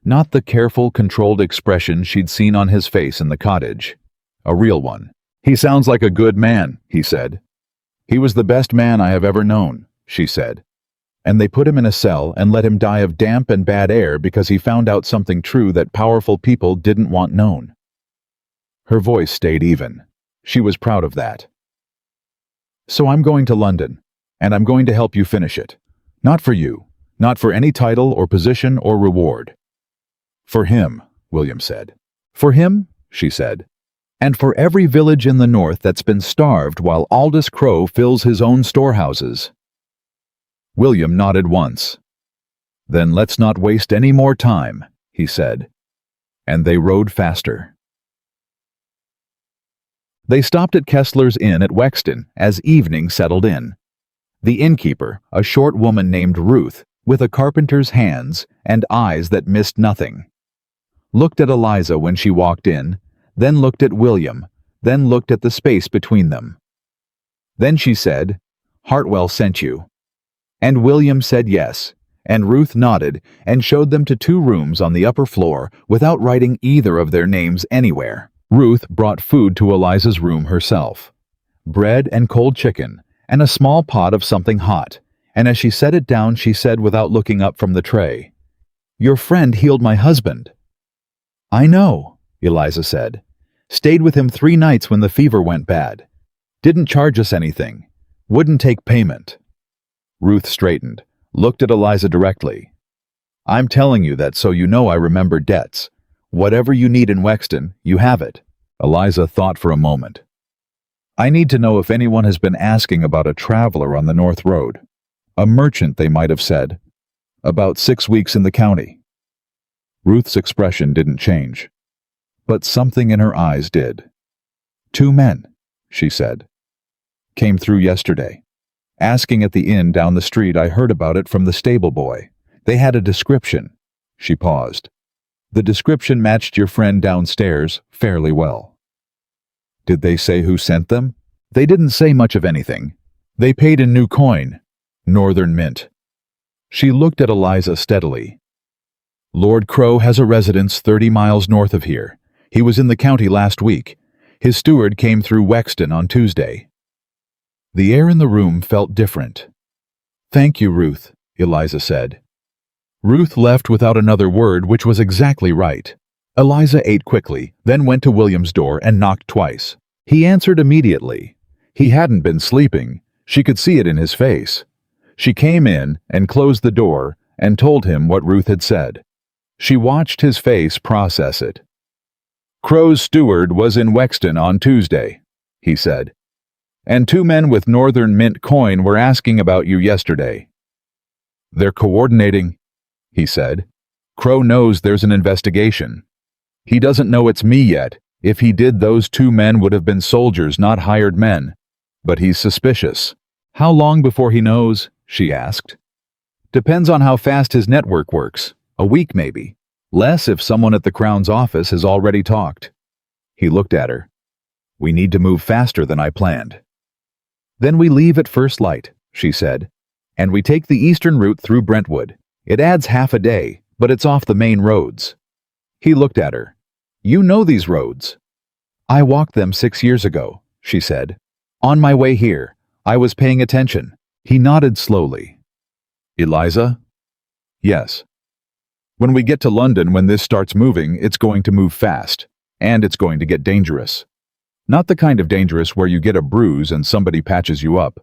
[SPEAKER 1] Not the careful, controlled expression she'd seen on his face in the cottage. A real one. "He sounds like a good man," he said. "He was the best man I have ever known," she said. "And they put him in a cell and let him die of damp and bad air because he found out something true that powerful people didn't want known." Her voice stayed even. She was proud of that. "So I'm going to London, and I'm going to help you finish it. Not for you, not for any title or position or reward. For him," William said. "For him," she said. "And for every village in the north that's been starved while Aldous Crow fills his own storehouses." William nodded once. "Then let's not waste any more time," he said. And they rode faster. They stopped at Kessler's Inn at Wexton as evening settled in. The innkeeper, a short woman named Ruth, with a carpenter's hands and eyes that missed nothing, looked at Eliza when she walked in, then looked at William, then looked at the space between them. Then she said, "Hartwell sent you." And William said yes, and Ruth nodded and showed them to 2 rooms on the upper floor without writing either of their names anywhere. Ruth brought food to Eliza's room herself. Bread and cold chicken, and a small pot of something hot, and as she set it down she said without looking up from the tray, "Your friend healed my husband." "I know," Eliza said. "Stayed with him 3 nights when the fever went bad. Didn't charge us anything. Wouldn't take payment." Ruth straightened, looked at Eliza directly. "I'm telling you that so you know I remember debts. Whatever you need in Wexton, you have it." Eliza thought for a moment. "I need to know if anyone has been asking about a traveler on the North Road. A merchant, they might have said. About 6 weeks in the county." Ruth's expression didn't change, but something in her eyes did. "2 men," she said. "Came through yesterday. Asking at the inn down the street. I heard about it from the stable boy. They had a description." She paused. "The description matched your friend downstairs fairly well." "Did they say who sent them?" "They didn't say much of anything. They paid in new coin. Northern Mint." She looked at Eliza steadily. "Lord Crow has a residence 30 miles north of here. He was in the county last week. His steward came through Wexton on Tuesday." The air in the room felt different. "Thank you, Ruth," Eliza said. Ruth left without another word, which was exactly right. Eliza ate quickly, then went to William's door and knocked twice. He answered immediately. He hadn't been sleeping. She could see it in his face. She came in and closed the door and told him what Ruth had said. She watched his face process it. "Crow's steward was in Wexton on Tuesday," he said. "And 2 men with Northern Mint coin were asking about you yesterday." "They're coordinating," he said. "Crow knows there's an investigation. He doesn't know it's me yet. If he did, those 2 men would have been soldiers, not hired men. But he's suspicious." "How long before he knows?" she asked. "Depends on how fast his network works. A week maybe. Less if someone at the Crown's office has already talked." He looked at her. "We need to move faster than I planned." "Then we leave at first light," she said, "and we take the eastern route through Brentwood. It adds half a day, but it's off the main roads." He looked at her. "You know these roads." "I walked them 6 years ago," she said. "On my way here. I was paying attention." He nodded slowly. "Eliza?" "Yes." "When we get to London, when this starts moving, it's going to move fast. And it's going to get dangerous. Not the kind of dangerous where you get a bruise and somebody patches you up."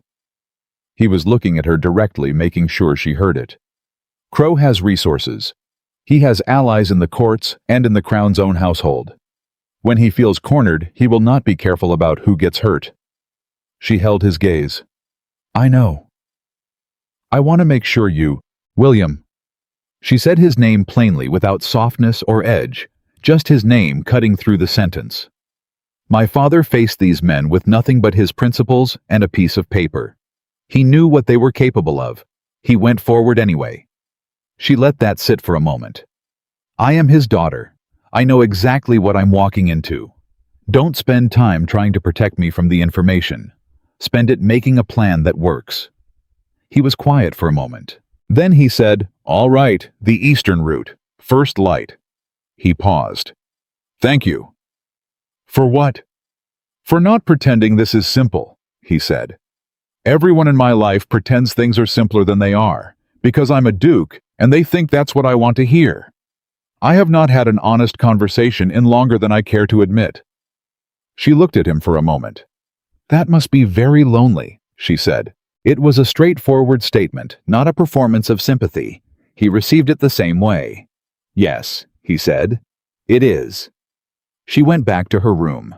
[SPEAKER 1] He was looking at her directly, making sure she heard it. "Crow has resources. He has allies in the courts and in the Crown's own household. When he feels cornered, he will not be careful about who gets hurt." She held his gaze. "I know. I want to make sure you, William." She said his name plainly without softness or edge, just his name cutting through the sentence. "My father faced these men with nothing but his principles and a piece of paper. He knew what they were capable of. He went forward anyway." She let that sit for a moment. "I am his daughter. I know exactly what I'm walking into. Don't spend time trying to protect me from the information. Spend it making a plan that works." He was quiet for a moment. Then he said, "All right, the eastern route. First light. He paused. Thank you. For what? For not pretending this is simple, he said. Everyone in my life pretends things are simpler than they are, because I'm a duke, and they think that's what I want to hear. I have not had an honest conversation in longer than I care to admit. She looked at him for a moment. That must be very lonely, she said. It was a straightforward statement, not a performance of sympathy. He received it the same way. Yes, he said. It is. She went back to her room.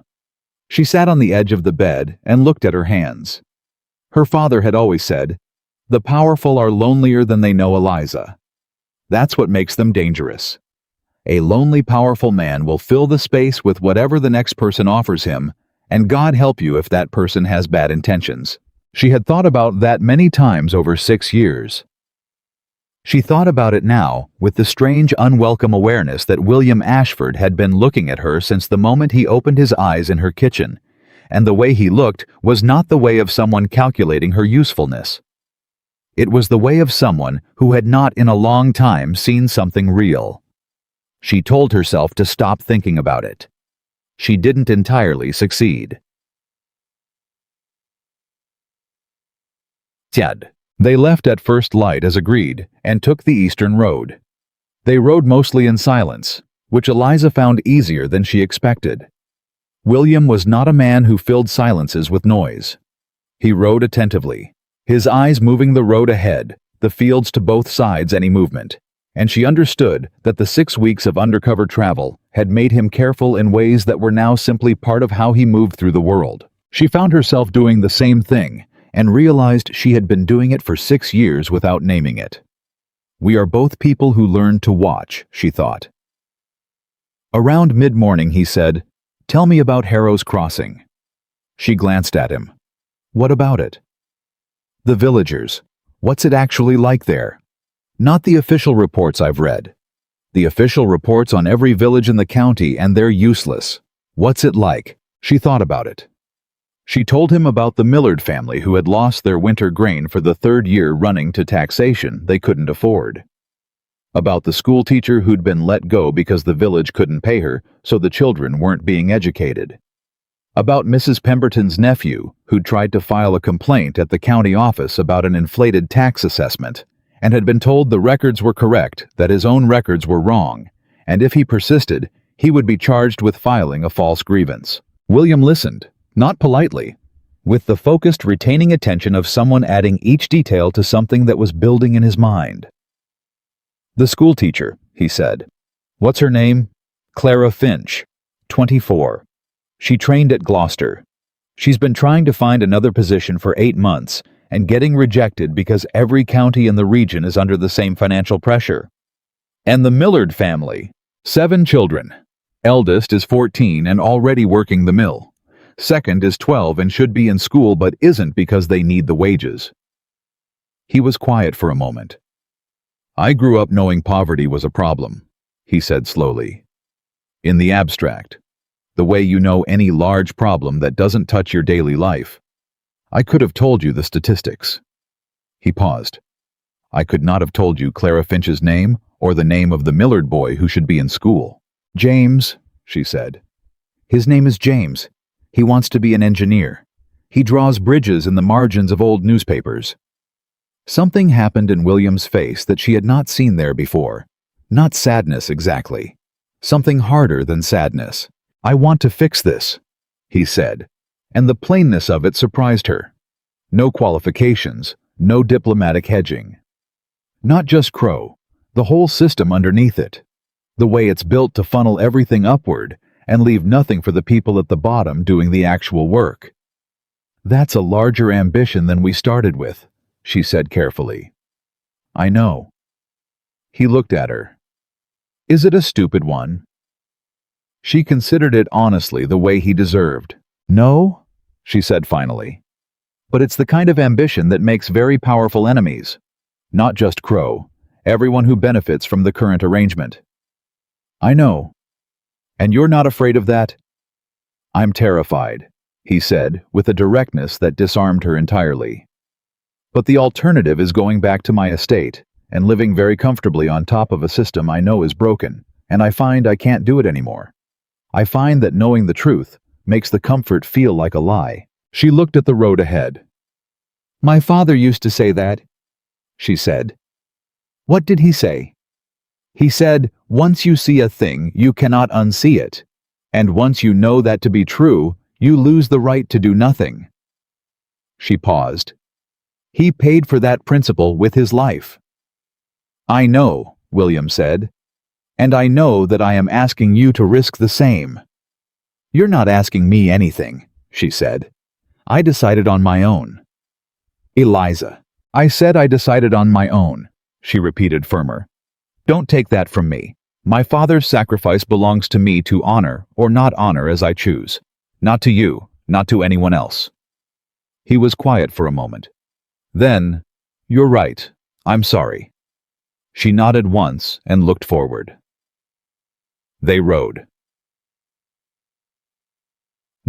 [SPEAKER 1] She sat on the edge of the bed and looked at her hands. Her father had always said, "The powerful are lonelier than they know Eliza." That's what makes them dangerous. A lonely, powerful man will fill the space with whatever the next person offers him, and God help you if that person has bad intentions. She had thought about that many times over 6 years. She thought about it now with the strange, unwelcome awareness that William Ashford had been looking at her since the moment he opened his eyes in her kitchen, and the way he looked was not the way of someone calculating her usefulness. It was the way of someone who had not in a long time seen something real. She told herself to stop thinking about it. She didn't entirely succeed. They left at first light as agreed and took the eastern road. They rode mostly in silence, which Eliza found easier than she expected. William was not a man who filled silences with noise. He rode attentively, his eyes moving the road ahead, the fields to both sides any movement, and she understood that the 6 weeks of undercover travel had made him careful in ways that were now simply part of how he moved through the world. She found herself doing the same thing, and realized she had been doing it for 6 years without naming it. We are both people who learn to watch, she thought. Around mid-morning he said, "Tell me about Harrow's Crossing." She glanced at him. "What about it?" "The villagers. What's it actually like there? Not the official reports I've read. The official reports on every village in the county, and they're useless. What's it like?" She thought about it. She told him about the Millard family who had lost their winter grain for the 3rd year running to taxation they couldn't afford. About the school teacher who'd been let go because the village couldn't pay her, so the children weren't being educated. About Mrs. Pemberton's nephew who'd tried to file a complaint at the county office about an inflated tax assessment, and had been told the records were correct, that his own records were wrong, and if he persisted, he would be charged with filing a false grievance. William listened. Not politely, with the focused, retaining attention of someone adding each detail to something that was building in his mind. "The school teacher," he said. "What's her name?" "Clara Finch, 24. She trained at Gloucester. She's been trying to find another position for 8 months and getting rejected because every county in the region is under the same financial pressure. And the Millard family, 7 children. Eldest is 14 and already working the mill. Second is 12 and should be in school but isn't because they need the wages." He was quiet for a moment. "I grew up knowing poverty was a problem," he said slowly. "In the abstract, the way you know any large problem that doesn't touch your daily life. I could have told you the statistics." He paused. "I could not have told you Clara Finch's name or the name of the Millard boy who should be in school." "James," she said. "His name is James. He wants to be an engineer. He draws bridges in the margins of old newspapers." Something happened in William's face that she had not seen there before. Not sadness exactly. Something harder than sadness. "I want to fix this," he said, and the plainness of it surprised her. No qualifications, no diplomatic hedging. Not just Crow, the whole system underneath it. The way it's built to funnel everything upward and leave nothing for the people at the bottom doing the actual work. "That's a larger ambition than we started with," she said carefully. "I know." He looked at her. "Is it a stupid one?" She considered it honestly the way he deserved. "No," she said finally. "But it's the kind of ambition that makes very powerful enemies. Not just Crow, everyone who benefits from the current arrangement." "I know. And you're not afraid of that?" "I'm terrified," he said, with a directness that disarmed her entirely. "But the alternative is going back to my estate, and living very comfortably on top of a system I know is broken, and I find I can't do it anymore. I find that knowing the truth makes the comfort feel like a lie. She looked at the road ahead. My father used to say that, she said. What did he say? He said, once you see a thing, you cannot unsee it. And once you know that to be true, you lose the right to do nothing. She paused. He paid for that principle with his life. I know, William said. And I know that I am asking you to risk the same. You're not asking me anything, she said. I decided on my own. Eliza, I said I decided on my own, she repeated firmer. Don't take that from me. My father's sacrifice belongs to me to honor or not honor as I choose. Not to you, not to anyone else. He was quiet for a moment. Then, you're right, I'm sorry. She nodded once and looked forward. They rode.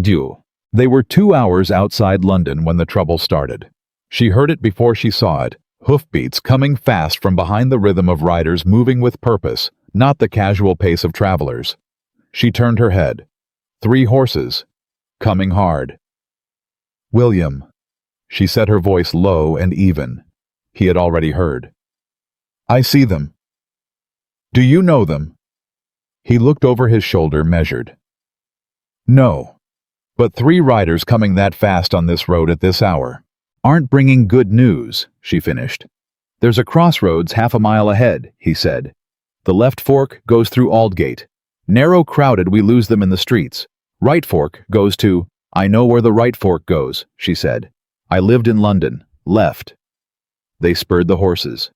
[SPEAKER 1] Duke. They were 2 hours outside London when the trouble started. She heard it before she saw it, hoofbeats coming fast from behind the rhythm of riders moving with purpose, not the casual pace of travelers. She turned her head. 3 horses, coming hard. William, she said, her voice low and even. He had already heard. I see them. Do you know them? He looked over his shoulder, measured. No. But 3 riders coming that fast on this road at this hour aren't bringing good news, she finished. There's a crossroads half a mile ahead, he said. The left fork goes through Aldgate. Narrow crowded, we lose them in the streets. Right fork goes to, I know where the right fork goes, she said. I lived in London. Left. They spurred the horses.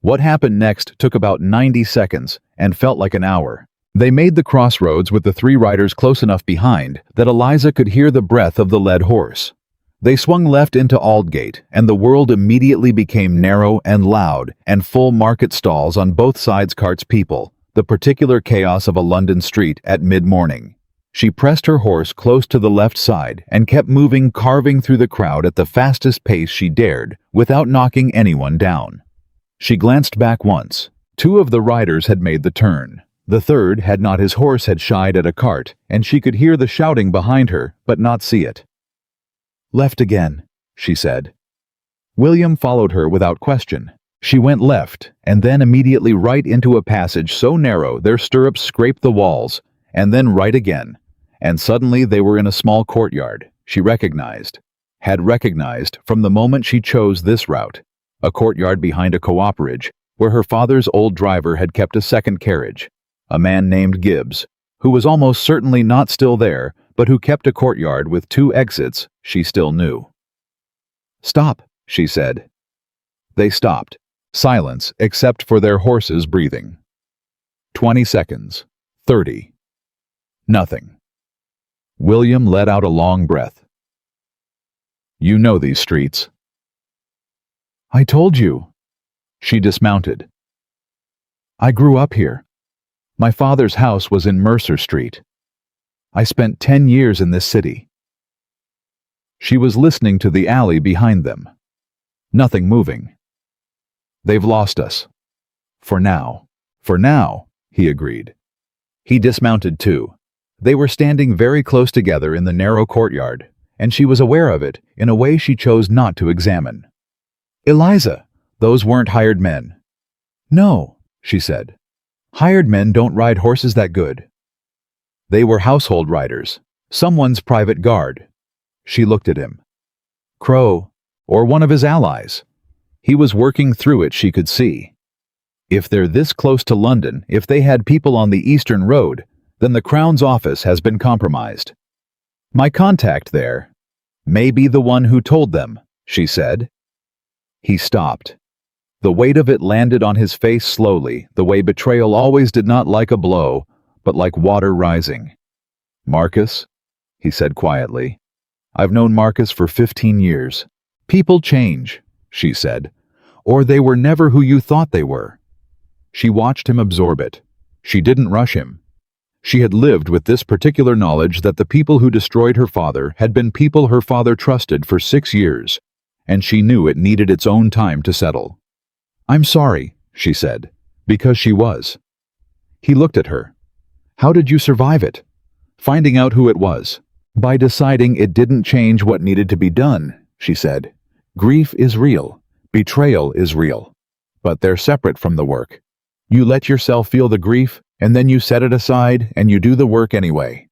[SPEAKER 1] What happened next took about 90 seconds and felt like an hour. They made the crossroads with the 3 riders close enough behind that Eliza could hear the breath of the led horse. They swung left into Aldgate, and the world immediately became narrow and loud and full market stalls on both sides. Carts, people, the particular chaos of a London street at mid-morning. She pressed her horse close to the left side and kept moving, carving through the crowd at the fastest pace she dared, without knocking anyone down. She glanced back once. 2 of the riders had made the turn. The third had not. His horse had shied at a cart, and she could hear the shouting behind her, but not see it. Left again, she said. William followed her without question. She went left, and then immediately right into a passage so narrow their stirrups scraped the walls, and then right again, and suddenly they were in a small courtyard she had recognized from the moment she chose this route, a courtyard behind a cooperage where her father's old driver had kept a second carriage. A man named Gibbs, who was almost certainly not still there, but who kept a courtyard with 2 exits she still knew. Stop, she said. They stopped. Silence, except for their horses' breathing. 20 seconds. 30. Nothing. William let out a long breath. You know these streets. I told you. She dismounted. I grew up here. My father's house was in Mercer Street. I spent 10 years in this city. She was listening to the alley behind them. Nothing moving. They've lost us. For now. For now, he agreed. He dismounted too. They were standing very close together in the narrow courtyard, and she was aware of it in a way she chose not to examine. Eliza, those weren't hired men. No, she said. Hired men don't ride horses that good. They were household riders, someone's private guard. She looked at him. Crow, or one of his allies. He was working through it, she could see. If they're this close to London, if they had people on the Eastern Road, then the Crown's office has been compromised. My contact there may be the one who told them, she said. He stopped. The weight of it landed on his face slowly, the way betrayal always did, not like a blow, but like water rising. Marcus, he said quietly. I've known Marcus for 15 years. People change, she said, or they were never who you thought they were. She watched him absorb it. She didn't rush him. She had lived with this particular knowledge that the people who destroyed her father had been people her father trusted for 6 years, and she knew it needed its own time to settle. "I'm sorry," she said, because she was. He looked at her. "How did you survive it?" "Finding out who it was. By deciding it didn't change what needed to be done," she said. "Grief is real. Betrayal is real. But they're separate from the work. You let yourself feel the grief, and then you set it aside and you do the work anyway."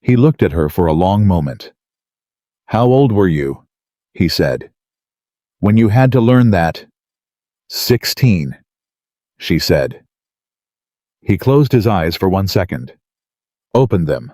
[SPEAKER 1] He looked at her for a long moment. "How old were you?" he said. "When you had to learn that?" 16, she said. He closed his eyes for 1 second. Opened them.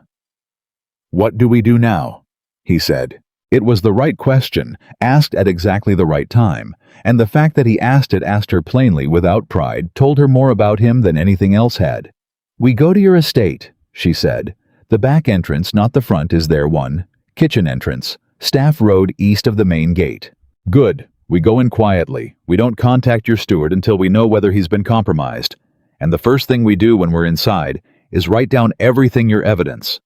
[SPEAKER 1] "What do we do now?" he said. It was the right question, asked at exactly the right time, and the fact that he asked her plainly without pride told her more about him than anything else had. "We go to your estate," she said. "The back entrance, not the front, is there one. Kitchen entrance, Staff Road east of the main gate." "Good. We go in quietly. We don't contact your steward until we know whether he's been compromised. And the first thing we do when we're inside is write down everything your evidence.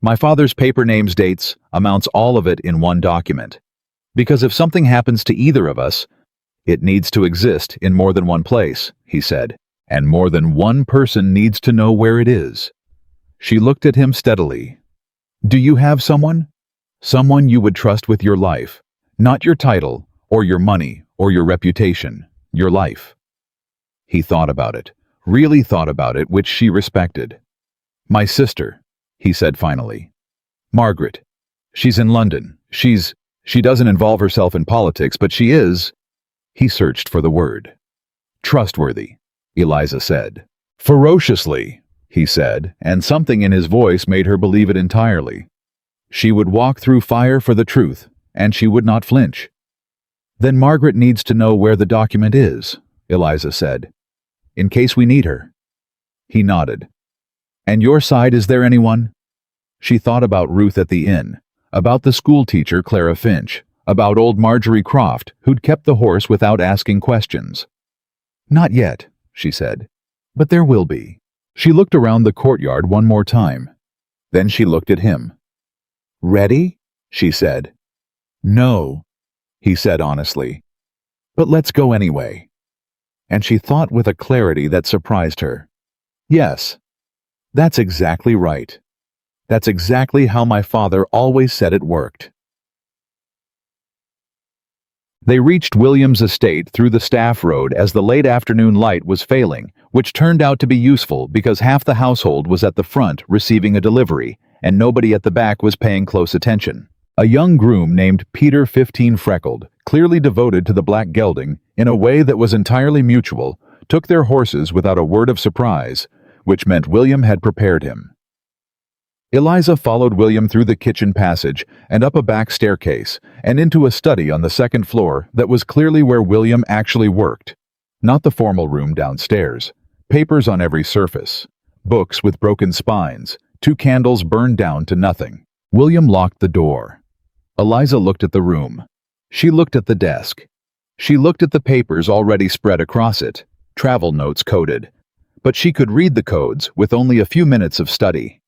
[SPEAKER 1] My father's paper names, dates, amounts, all of it in one document. Because if something happens to either of us, it needs to exist in more than one place," he said, "and more than one person needs to know where it is." She looked at him steadily. "Do you have someone? Someone you would trust with your life, not your title, or your money, or your reputation, your life." He thought about it, really thought about it, which she respected. "My sister," he said finally. "Margaret. She's in London. She doesn't involve herself in politics, but she is—" He searched for the word. "Trustworthy," Eliza said. "Ferociously," he said, and something in his voice made her believe it entirely. "She would walk through fire for the truth, and she would not flinch." "Then Margaret needs to know where the document is," Eliza said, "in case we need her." He nodded. "And your side, is there anyone?" She thought about Ruth at the inn, about the school teacher Clara Finch, about old Marjorie Croft, who'd kept the horse without asking questions. "Not yet," she said, "but there will be." She looked around the courtyard one more time. Then she looked at him. "Ready?" she said. "No," he said honestly. "But let's go anyway." And she thought with a clarity that surprised her. "Yes, that's exactly right. That's exactly how my father always said it worked." They reached William's estate through the Staff Road as the late afternoon light was failing, which turned out to be useful because half the household was at the front receiving a delivery, and nobody at the back was paying close attention. A young groom named Peter 15 Freckled, clearly devoted to the black gelding in a way that was entirely mutual, took their horses without a word of surprise, which meant William had prepared him. Eliza followed William through the kitchen passage and up a back staircase and into a study on the second floor that was clearly where William actually worked. Not the formal room downstairs. Papers on every surface. Books with broken spines. 2 candles burned down to nothing. William locked the door. Eliza looked at the room. She looked at the desk. She looked at the papers already spread across it, travel notes coded. But she could read the codes with only a few minutes of study.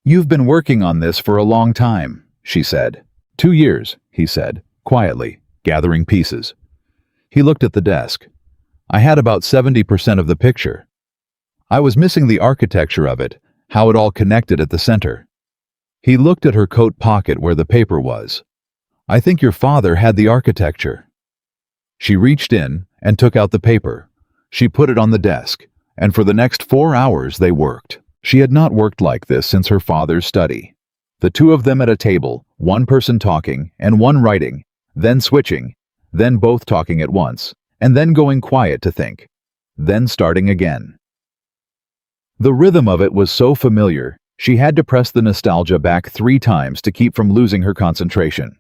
[SPEAKER 1] "You've been working on this for a long time," she said. 2 years, he said, quietly, gathering pieces. He looked at the desk. "I had about 70% of the picture. I was missing the architecture of it, how it all connected at the center." He looked at her coat pocket where the paper was. "I think your father had the architecture." She reached in and took out the paper. She put it on the desk, and for the next 4 hours they worked. She had not worked like this since her father's study. The 2 of them at a table, one person talking and one writing, then switching, then both talking at once, and then going quiet to think, then starting again. The rhythm of it was so familiar, she had to press the nostalgia back 3 times to keep from losing her concentration.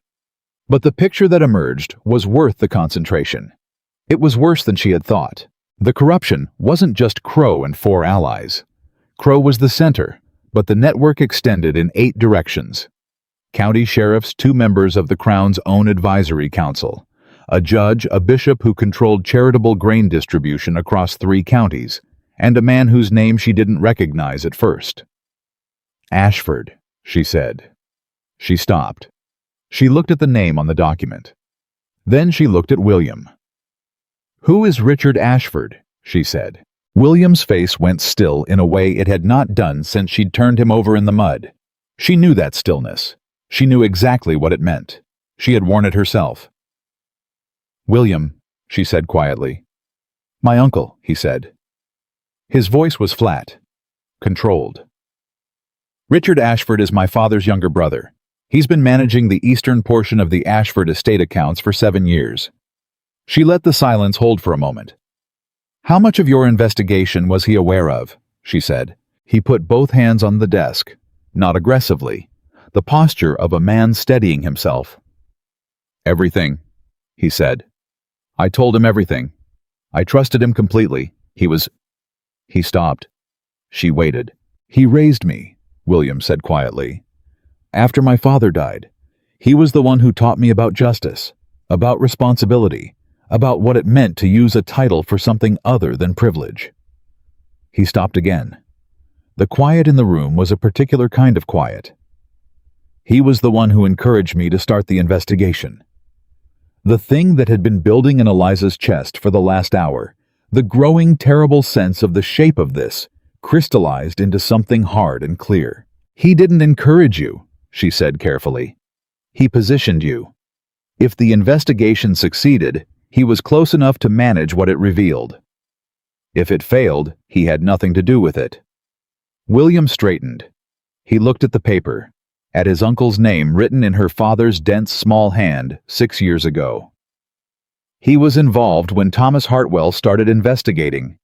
[SPEAKER 1] But the picture that emerged was worth the concentration. It was worse than she had thought. The corruption wasn't just Crow and 4 allies. Crow was the center, but the network extended in 8 directions. County sheriffs, 2 members of the Crown's own advisory council, a judge, a bishop who controlled charitable grain distribution across 3 counties, and a man whose name she didn't recognize at first. "Ashford," she said. She stopped. She looked at the name on the document. Then she looked at William. "Who is Richard Ashford?" she said. William's face went still in a way it had not done since she'd turned him over in the mud. She knew that stillness. She knew exactly what it meant. She had worn it herself. "William," she said quietly. "My uncle," he said. His voice was flat, controlled. "Richard Ashford is my father's younger brother. He's been managing the eastern portion of the Ashford estate accounts for 7 years. She let the silence hold for a moment. "How much of your investigation was he aware of?" she said. He put both hands on the desk, not aggressively, the posture of a man steadying himself. "Everything," he said. "I told him everything. I trusted him completely. He stopped. She waited. "He raised me," William said quietly. "After my father died, he was the one who taught me about justice, about responsibility, about what it meant to use a title for something other than privilege." He stopped again. The quiet in the room was a particular kind of quiet. "He was the one who encouraged me to start the investigation." The thing that had been building in Eliza's chest for the last hour, the growing terrible sense of the shape of this, crystallized into something hard and clear. "He didn't encourage you," she said carefully. "He positioned you. If the investigation succeeded, he was close enough to manage what it revealed. If it failed, he had nothing to do with it." William straightened. He looked at the paper, at his uncle's name written in her father's dense small hand 6 years ago. "He was involved when Thomas Hartwell started investigating,"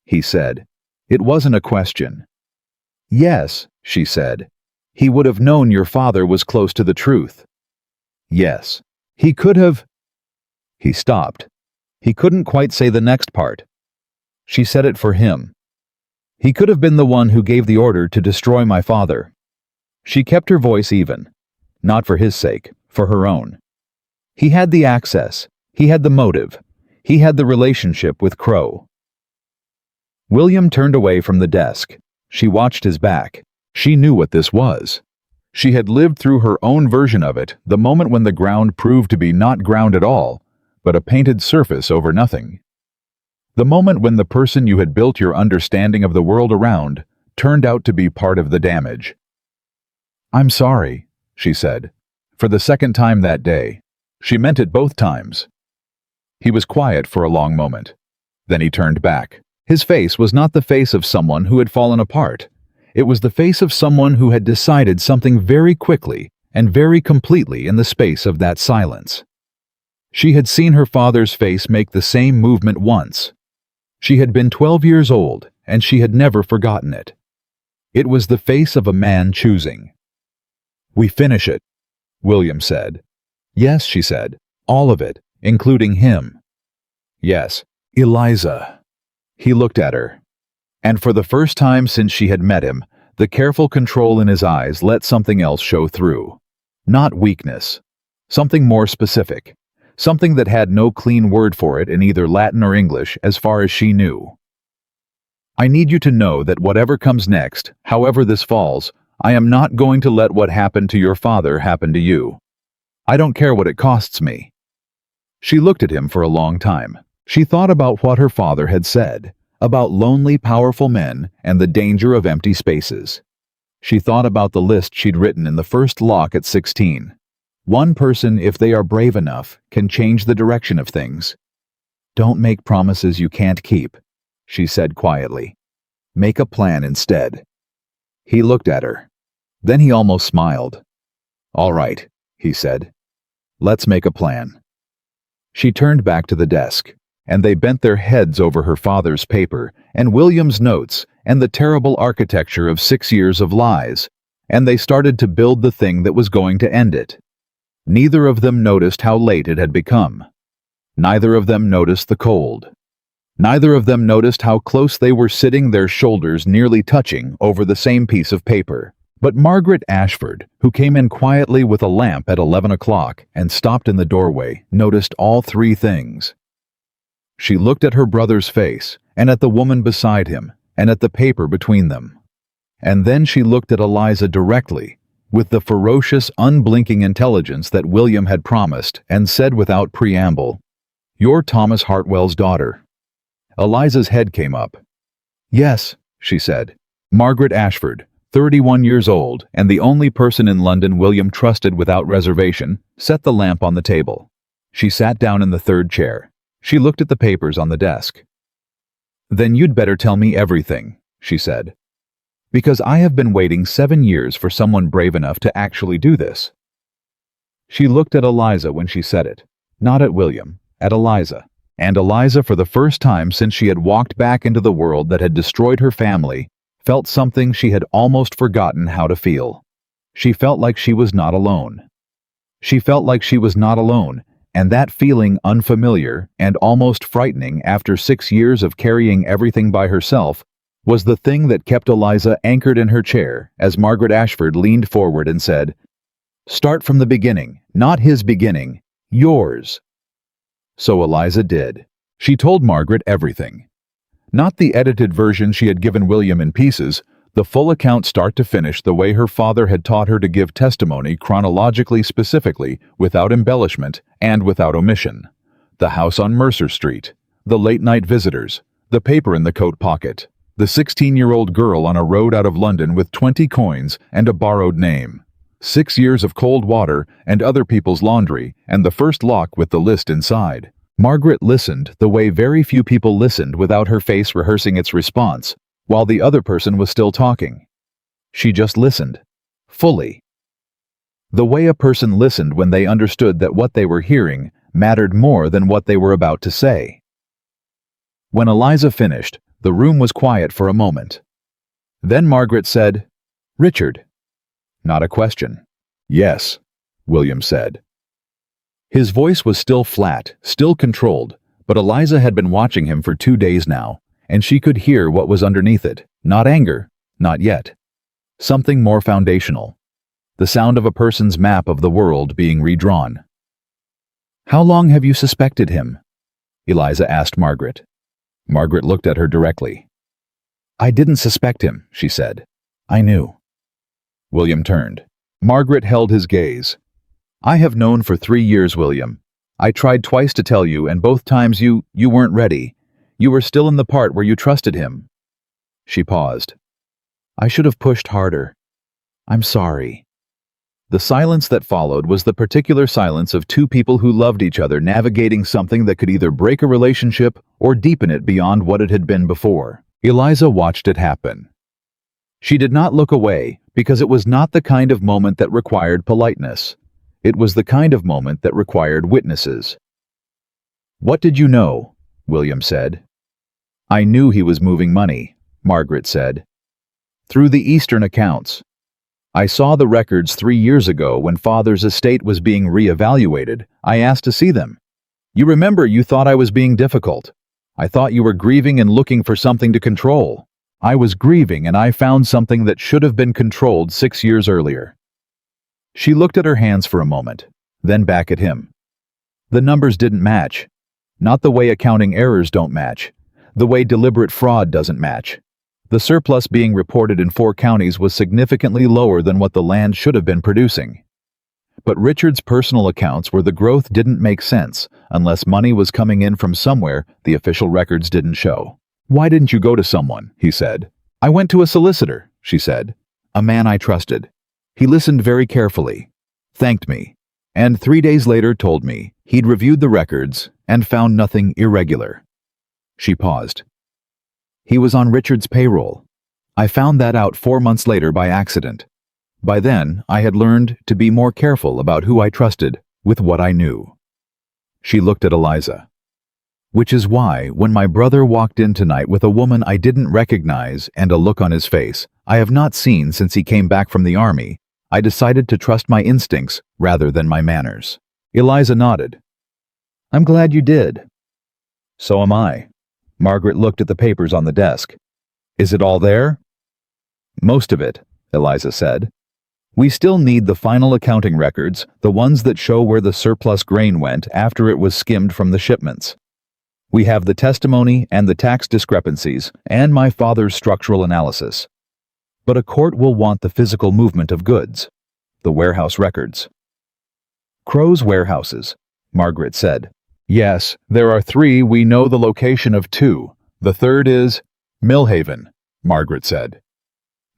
[SPEAKER 1] he said. It wasn't a question. "Yes," she said. "He would have known your father was close to the truth." "Yes. He could have—" He stopped. He couldn't quite say the next part. She said it for him. "He could have been the one who gave the order to destroy my father." She kept her voice even. Not for his sake, for her own. He had the access. He had the motive. He had the relationship with Crow. William turned away from the desk. She watched his back. She knew what this was. She had lived through her own version of it, the moment when the ground proved to be not ground at all, but a painted surface over nothing. The moment when the person you had built your understanding of the world around turned out to be part of the damage. "I'm sorry," she said, for the second time that day. She meant it both times. He was quiet for a long moment. Then he turned back. His face was not the face of someone who had fallen apart. It was the face of someone who had decided something very quickly and very completely in the space of that silence. She had seen her father's face make the same movement once. She had been 12 years old, and she had never forgotten it. It was the face of a man choosing. "We finish it," William said. "Yes," she said. "All of it, including him." "Yes, Eliza." He looked at her. And for the first time since she had met him, the careful control in his eyes let something else show through. Not weakness. Something more specific. Something that had no clean word for it in either Latin or English as far as she knew. "I need you to know that whatever comes next, however this falls, I am not going to let what happened to your father happen to you. I don't care what it costs me." She looked at him for a long time. She thought about what her father had said, about lonely, powerful men and the danger of empty spaces. She thought about the list she'd written in the first lock at 16. One person, if they are brave enough, can change the direction of things. "Don't make promises you can't keep," she said quietly. "Make a plan instead." He looked at her. Then he almost smiled. "All right," he said. "Let's make a plan." She turned back to the desk, and they bent their heads over her father's paper and William's notes and the terrible architecture of 6 years of lies, and they started to build the thing that was going to end it. Neither of them noticed how late it had become. Neither of them noticed the cold. Neither of them noticed how close they were sitting, their shoulders nearly touching over the same piece of paper. But Margaret Ashford, who came in quietly with a lamp at 11 o'clock and stopped in the doorway, noticed all three things. She looked at her brother's face, and at the woman beside him, and at the paper between them. And then she looked at Eliza directly, with the ferocious, unblinking intelligence that William had promised, and said without preamble, "You're Thomas Hartwell's daughter." Eliza's head came up. "Yes," she said. "Margaret Ashford, 31 years old, and the only person in London William trusted without reservation, set the lamp on the table. She sat down in the third chair. She looked at the papers on the desk. "Then you'd better tell me everything," she said. "Because I have been waiting 7 years for someone brave enough to actually do this." She looked at Eliza when she said it, not at William, at Eliza. And Eliza, for the first time since she had walked back into the world that had destroyed her family, felt something she had almost forgotten how to feel. She felt like she was not alone. She felt like she was not alone, and that feeling, unfamiliar and almost frightening after 6 years of carrying everything by herself, was the thing that kept Eliza anchored in her chair as Margaret Ashford leaned forward and said, "Start from the beginning, not his beginning, yours." So Eliza did. She told Margaret everything. Not the edited version she had given William in pieces, the full account start to finish the way her father had taught her to give testimony chronologically specifically, without embellishment and without omission. The house on Mercer Street, the late-night visitors, the paper in the coat pocket, the 16-year-old girl on a road out of London with 20 coins and a borrowed name, 6 years of cold water and other people's laundry, and the first lock with the list inside. Margaret listened the way very few people listened, without her face rehearsing its response, while the other person was still talking. She just listened, fully. The way a person listened when they understood that what they were hearing mattered more than what they were about to say. When Eliza finished, the room was quiet for a moment. Then Margaret said, "Richard." Not a question. "Yes," William said. His voice was still flat, still controlled, but Eliza had been watching him for 2 days now, and she could hear what was underneath it. Not anger, not yet. Something more foundational. The sound of a person's map of the world being redrawn. "How long have you suspected him?" Eliza asked Margaret. Margaret looked at her directly. "I didn't suspect him," she said. "I knew." William turned. Margaret held his gaze. "I have known for 3 years, William. I tried twice to tell you, and both times you weren't ready. You were still in the part where you trusted him." She paused. "I should have pushed harder. I'm sorry." The silence that followed was the particular silence of two people who loved each other navigating something that could either break a relationship or deepen it beyond what it had been before. Eliza watched it happen. She did not look away, because it was not the kind of moment that required politeness. It was the kind of moment that required witnesses. "What did you know?" William said. "I knew he was moving money," Margaret said. "Through the Eastern accounts. I saw the records 3 years ago when Father's estate was being re-evaluated. I asked to see them. You remember, you thought I was being difficult. I thought you were grieving and looking for something to control. I was grieving, and I found something that should have been controlled 6 years earlier." She looked at her hands for a moment, then back at him. The numbers didn't match. Not the way accounting errors don't match. The way deliberate fraud doesn't match. The surplus being reported in 4 counties was significantly lower than what the land should have been producing. But Richard's personal accounts where the growth didn't make sense unless money was coming in from somewhere the official records didn't show. "Why didn't you go to someone?" he said. "I went to a solicitor," she said. "A man I trusted. He listened very carefully, thanked me, and 3 days later told me he'd reviewed the records and found nothing irregular." She paused. "He was on Richard's payroll. I found that out 4 months later by accident. By then, I had learned to be more careful about who I trusted with what I knew." She looked at Eliza. "Which is why, when my brother walked in tonight with a woman I didn't recognize and a look on his face I have not seen since he came back from the army, I decided to trust my instincts rather than my manners." Eliza nodded. "I'm glad you did." "So am I." Margaret looked at the papers on the desk. "Is it all there?" "Most of it," Eliza said. "We still need the final accounting records, the ones that show where the surplus grain went after it was skimmed from the shipments. We have the testimony and the tax discrepancies and my father's structural analysis. But a court will want the physical movement of goods, the warehouse records." "Crow's warehouses," Margaret said. Yes, there are 3. We know the location of 2. The third is Millhaven, Margaret said.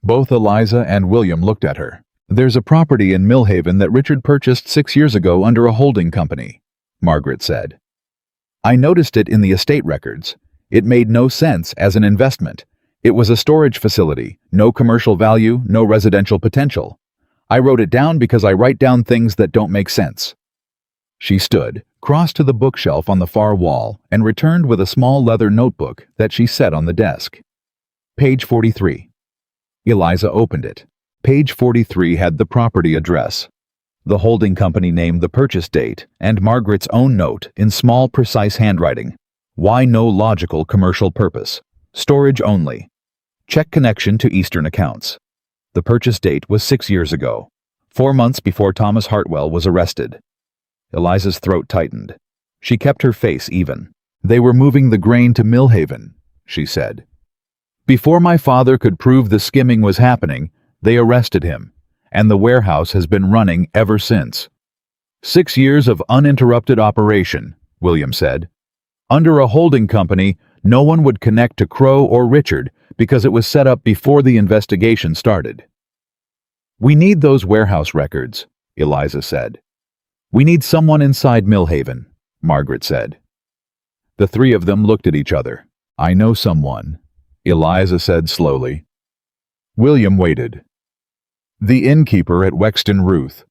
[SPEAKER 1] Both Eliza and William looked at her. There's a property in Millhaven that Richard purchased 6 years ago under a holding company, Margaret said. I noticed it in the estate records. It made no sense as an investment. It was a storage facility, no commercial value, no residential potential. I wrote it down because I write down things that don't make sense. She stood, crossed to the bookshelf on the far wall, and returned with a small leather notebook that she set on the desk. Page 43. Eliza opened it. Page 43 had the property address, the holding company name, the purchase date, and Margaret's own note in small, precise handwriting. Why no logical commercial purpose? Storage only. Check connection to Eastern accounts. The purchase date was 6 years ago, 4 months before Thomas Hartwell was arrested. Eliza's throat tightened. She kept her face even. They were moving the grain to Millhaven, she said. Before my father could prove the skimming was happening, they arrested him, and the warehouse has been running ever since. 6 years of uninterrupted operation, William said. Under a holding company, no one would connect to Crow or Richard because it was set up before the investigation started. We need those warehouse records, Eliza said. We need someone inside Millhaven, Margaret said. The 3 of them looked at each other. I know someone, Eliza said slowly. William waited. The innkeeper at Wexton Ruth.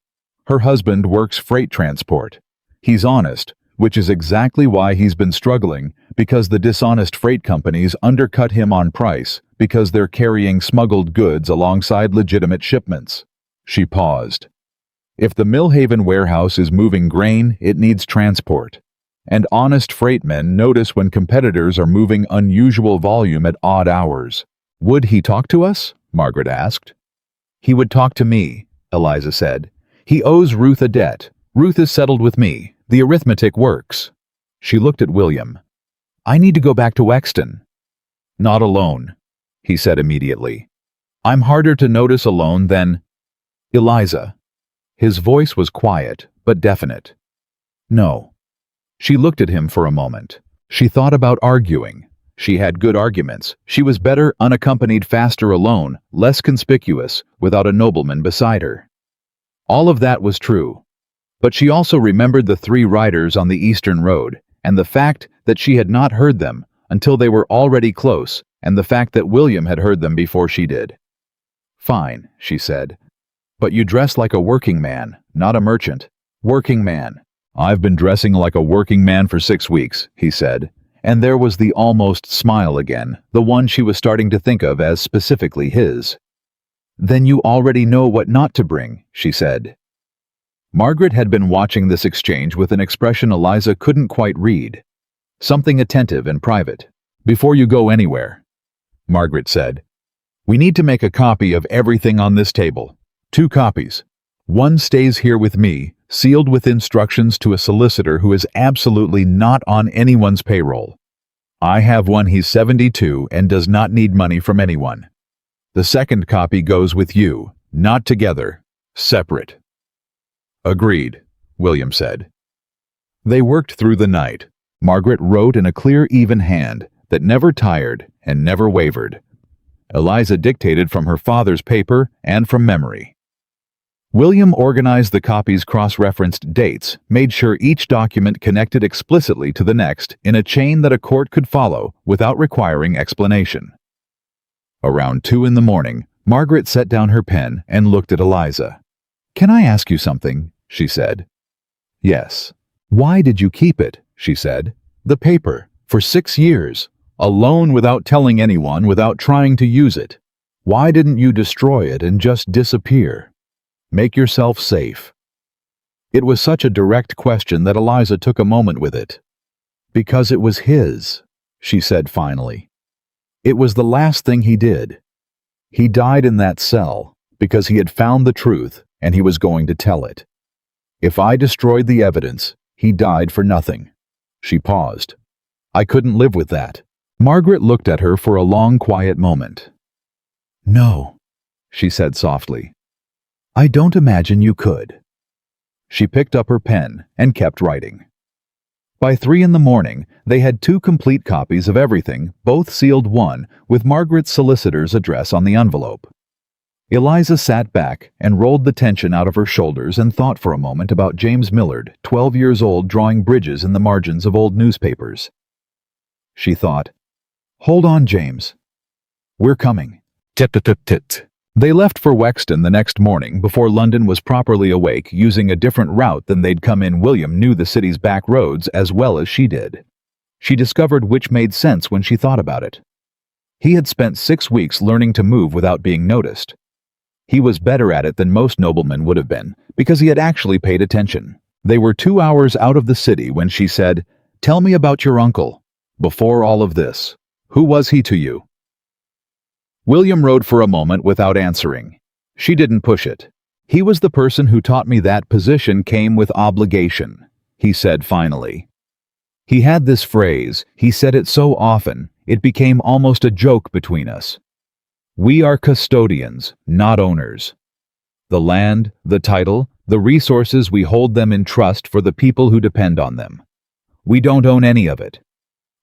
[SPEAKER 1] Her husband works freight transport. He's honest, which is exactly why he's been struggling, because the dishonest freight companies undercut him on price because they're carrying smuggled goods alongside legitimate shipments. She paused. If the Millhaven warehouse is moving grain, it needs transport. And honest freight men notice when competitors are moving unusual volume at odd hours. Would he talk to us? Margaret asked. He would talk to me, Eliza said. He owes Ruth a debt. Ruth is settled with me. The arithmetic works. She looked at William. I need to go back to Wexton. Not alone, he said immediately. I'm harder to notice alone than Eliza. His voice was quiet, but definite. No. She looked at him for a moment. She thought about arguing. She had good arguments. She was better unaccompanied, faster alone, less conspicuous, without a nobleman beside her. All of that was true. But she also remembered the 3 riders on the Eastern Road, and the fact that she had not heard them until they were already close, and the fact that William had heard them before she did. Fine, she said. But you dress like a working man, not a merchant. Working man. I've been dressing like a working man for 6 weeks, he said, and there was the almost smile again, the one she was starting to think of as specifically his. Then you already know what not to bring, she said. Margaret had been watching this exchange with an expression Eliza couldn't quite read. Something attentive and private. Before you go anywhere, Margaret said, we need to make a copy of everything on this table. 2 copies. One stays here with me, sealed with instructions to a solicitor who is absolutely not on anyone's payroll. I have one. He's 72 and does not need money from anyone. The second copy goes with you, not together, separate. Agreed, William said. They worked through the night. Margaret wrote in a clear, even hand that never tired and never wavered. Eliza dictated from her father's paper and from memory. William organized the copies, cross-referenced dates, made sure each document connected explicitly to the next in a chain that a court could follow without requiring explanation. Around 2 in the morning, Margaret set down her pen and looked at Eliza. Can I ask you something? She said. Yes. Why did you keep it? She said. The paper, for 6 years, alone without telling anyone, without trying to use it. Why didn't you destroy it and just disappear? Make yourself safe. It was such a direct question that Eliza took a moment with it. Because it was his, she said finally. It was the last thing he did. He died in that cell because he had found the truth and he was going to tell it. If I destroyed the evidence, he died for nothing. She paused. I couldn't live with that. Margaret looked at her for a long, quiet moment. No, she said softly. I don't imagine you could. She picked up her pen and kept writing. By 3 in the morning, they had 2 complete copies of everything, both sealed, one with Margaret's solicitor's address on the envelope. Eliza sat back and rolled the tension out of her shoulders and thought for a moment about James Millard, 12 years old, drawing bridges in the margins of old newspapers. She thought, "Hold on, James. We're coming." Tit-tit-tit-tit. They left for Wexton the next morning before London was properly awake, using a different route than they'd come in. William knew the city's back roads as well as she did. She discovered which made sense when she thought about it. He had spent 6 weeks learning to move without being noticed. He was better at it than most noblemen would have been, because he had actually paid attention. They were 2 hours out of the city when she said, "Tell me about your uncle. Before all of this, who was he to you?" William rode for a moment without answering. She didn't push it. "He was the person who taught me that position came with obligation," he said finally. He had this phrase, he said it so often, it became almost a joke between us. "We are custodians, not owners. The land, the title, the resources, we hold them in trust for the people who depend on them. We don't own any of it.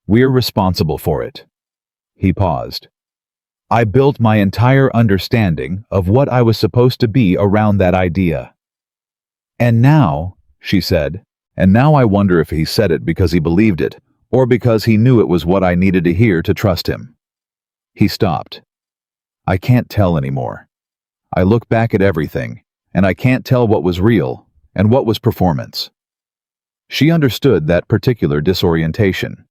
[SPEAKER 1] We're responsible for it." He paused. "I built my entire understanding of what I was supposed to be around that idea." "And now," she said, "and now I wonder if he said it because he believed it, or because he knew it was what I needed to hear to trust him." He stopped. "I can't tell anymore. I look back at everything, and I can't tell what was real and what was performance." She understood that particular disorientation.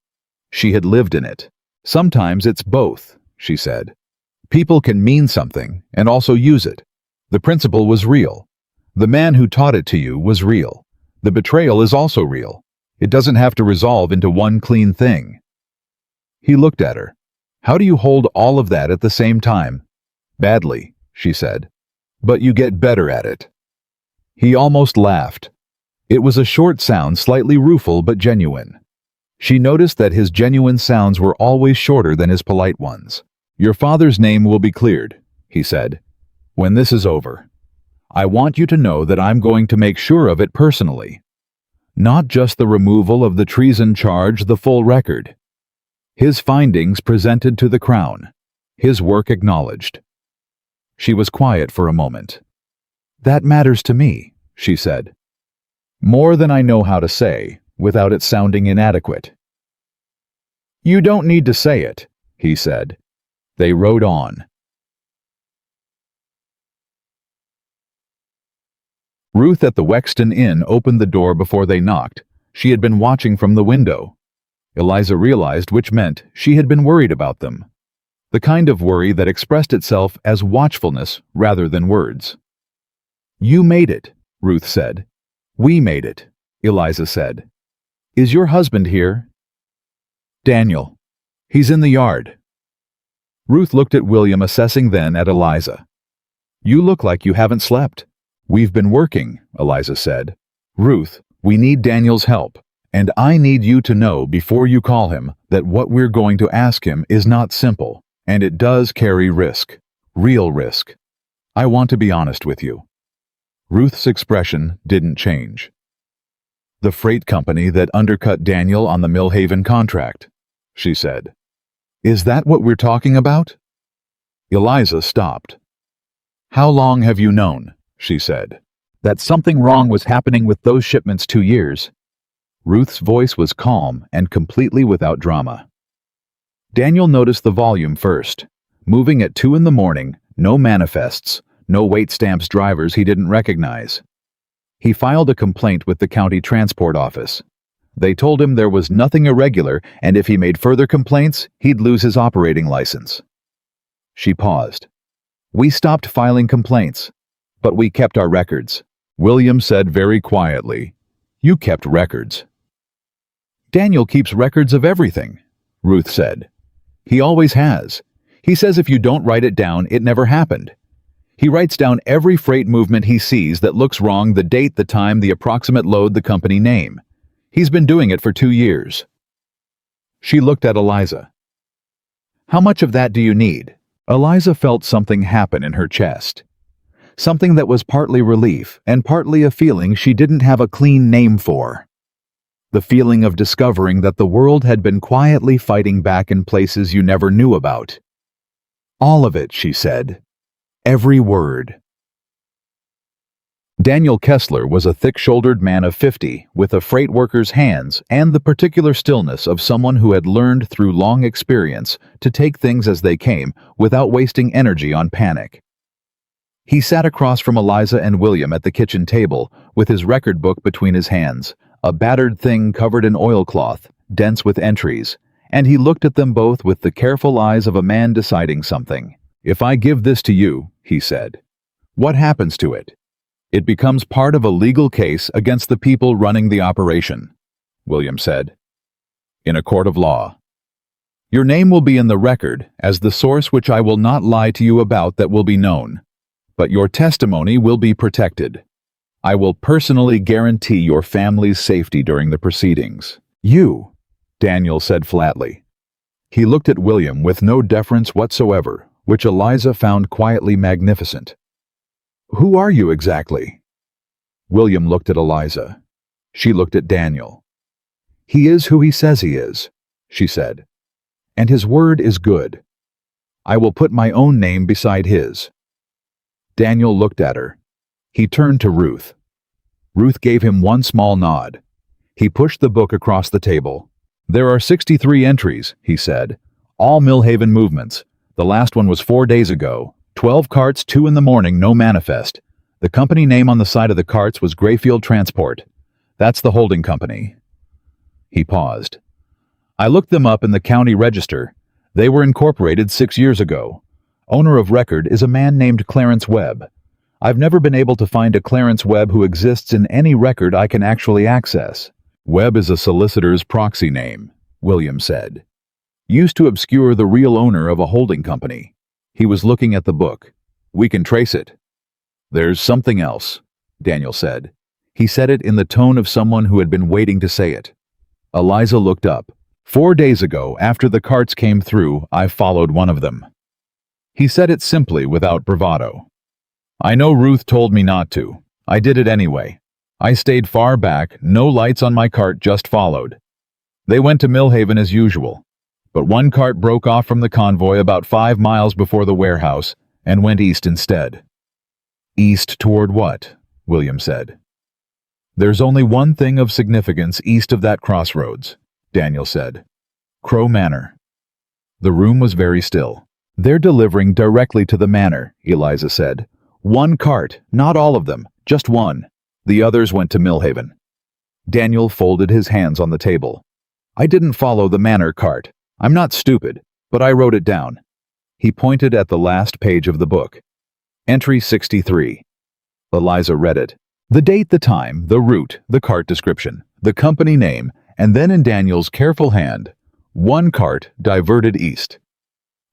[SPEAKER 1] She had lived in it. "Sometimes it's both," she said. "People can mean something and also use it. The principle was real. The man who taught it to you was real. The betrayal is also real. It doesn't have to resolve into one clean thing." He looked at her. "How do you hold all of that at the same time?" "Badly," she said. "But you get better at it." He almost laughed. It was a short sound, slightly rueful but genuine. She noticed that his genuine sounds were always shorter than his polite ones. "Your father's name will be cleared," he said, "when this is over. I want you to know that I'm going to make sure of it personally. Not just the removal of the treason charge, the full record. His findings presented to the Crown. His work acknowledged." She was quiet for a moment. "That matters to me," she said. "More than I know how to say, without it sounding inadequate." "You don't need to say it," he said. They rode on. Ruth at the Wexton Inn opened the door before they knocked. She had been watching from the window. Eliza realized which meant she had been worried about them. The kind of worry that expressed itself as watchfulness rather than words. "You made it," Ruth said. "We made it," Eliza said. "Is your husband here?" "Daniel. He's in the yard." Ruth looked at William, assessing, then at Eliza. "You look like you haven't slept." "We've been working," Eliza said. "Ruth, we need Daniel's help, and I need you to know before you call him that what we're going to ask him is not simple, and it does carry risk, real risk. I want to be honest with you." Ruth's expression didn't change. "The freight company that undercut Daniel on the Millhaven contract," she said. "Is that what we're talking about?" Eliza stopped. "How long have you known," she said, "that something wrong was happening with those shipments? 2 years. Ruth's voice was calm and completely without drama. Daniel noticed the volume first. Moving at 2 in the morning, no manifests, no weight stamps, drivers he didn't recognize. He filed a complaint with the county transport office. They told him there was nothing irregular, and if he made further complaints, he'd lose his operating license. She paused. "We stopped filing complaints, but we kept our records," William said very quietly. "You kept records." "Daniel keeps records of everything," Ruth said. "He always has. He says if you don't write it down, it never happened. He writes down every freight movement he sees that looks wrong, the date, the time, the approximate load, the company name. He's been doing it for 2 years. She looked at Eliza. "How much of that do you need?" Eliza felt something happen in her chest. Something that was partly relief and partly a feeling she didn't have a clean name for. The feeling of discovering that the world had been quietly fighting back in places you never knew about. All of it, she said. Every word. Daniel Kessler was a thick-shouldered man of 50, with a freight worker's hands and the particular stillness of someone who had learned through long experience to take things as they came without wasting energy on panic. He sat across from Eliza and William at the kitchen table, with his record book between his hands, a battered thing covered in oilcloth, dense with entries, and he looked at them both with the careful eyes of a man deciding something. "If I give this to you," he said, "what happens to it?" "It becomes part of a legal case against the people running the operation," William said, "in a court of law. Your name will be in the record as the source which I will not lie to you about that will be known, but your testimony will be protected. I will personally guarantee your family's safety during the proceedings." "You," Daniel said flatly. He looked at William with no deference whatsoever, which Eliza found quietly magnificent. "Who are you exactly?" William looked at Eliza. She looked at Daniel. "He is who he says he is," she said, "and his word is good. I will put my own name beside his." Daniel looked at her. He turned to Ruth. Ruth gave him one small nod. He pushed the book across the table. "There are 63 entries," he said, "all Millhaven movements. The last one was 4 days ago. 12 carts, 2 in the morning, no manifest. The company name on the side of the carts was Grayfield Transport. That's the holding company." He paused. "I looked them up in the county register. They were incorporated 6 years ago. Owner of record is a man named Clarence Webb. I've never been able to find a Clarence Webb who exists in any record I can actually access." "Webb is a solicitor's proxy name," William said. "Used to obscure the real owner of a holding company." He was looking at the book. "We can trace it." "There's something else," Daniel said. He said it in the tone of someone who had been waiting to say it. Eliza looked up. 4 days ago, after the carts came through, I followed one of them." He said it simply, without bravado. "I know Ruth told me not to. I did it anyway. I stayed far back, no lights on my cart, just followed. They went to Millhaven as usual. But one cart broke off from the convoy about 5 miles before the warehouse and went east instead." "East toward what?" William said. "There's only one thing of significance east of that crossroads," Daniel said. "Crow Manor." The room was very still. "They're delivering directly to the manor," Eliza said. "One cart, not all of them, just one. The others went to Millhaven." Daniel folded his hands on the table. "I didn't follow the manor cart. I'm not stupid, but I wrote it down." He pointed at the last page of the book. "Entry 63. Eliza read it. The date, the time, the route, the cart description, the company name, and then in Daniel's careful hand, one cart diverted east.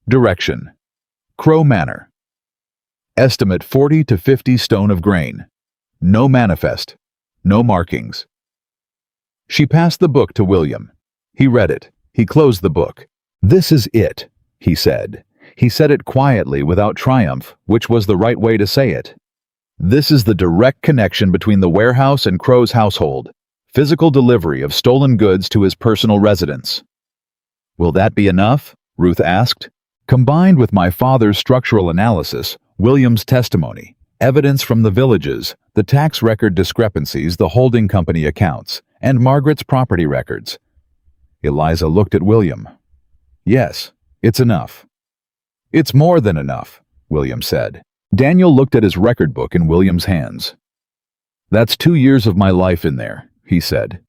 [SPEAKER 1] Direction: Crow Manor. Estimate 40 to 50 stone of grain. No manifest. No markings." She passed the book to William. He read it. He closed the book. "This is it," he said. He said it quietly, without triumph, which was the right way to say it. "This is the direct connection between the warehouse and Crow's household. Physical delivery of stolen goods to his personal residence." "Will that be enough?" Ruth asked. "Combined with my father's structural analysis, William's testimony, evidence from the villages, the tax record discrepancies, the holding company accounts, and Margaret's property records." Eliza looked at William. "Yes, it's enough." "It's more than enough," William said. Daniel looked at his record book in William's hands. "That's 2 years of my life in there," he said.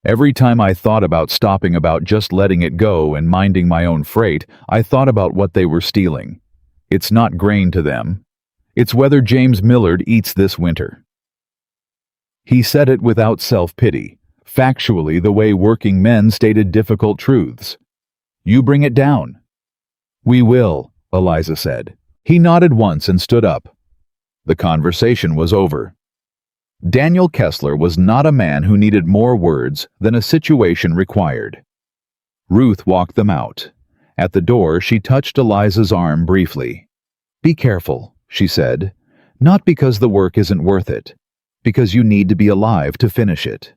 [SPEAKER 1] "Every time I thought about stopping, about just letting it go and minding my own freight, I thought about what they were stealing. It's not grain to them. It's whether James Millard eats this winter." He said it without self-pity, factually, the way working men stated difficult truths. "You bring it down." "We will," Eliza said. He nodded once and stood up. The conversation was over. Daniel Kessler was not a man who needed more words than a situation required. Ruth walked them out. At the door, she touched Eliza's arm briefly. "Be careful," she said. "Not because the work isn't worth it. Because you need to be alive to finish it."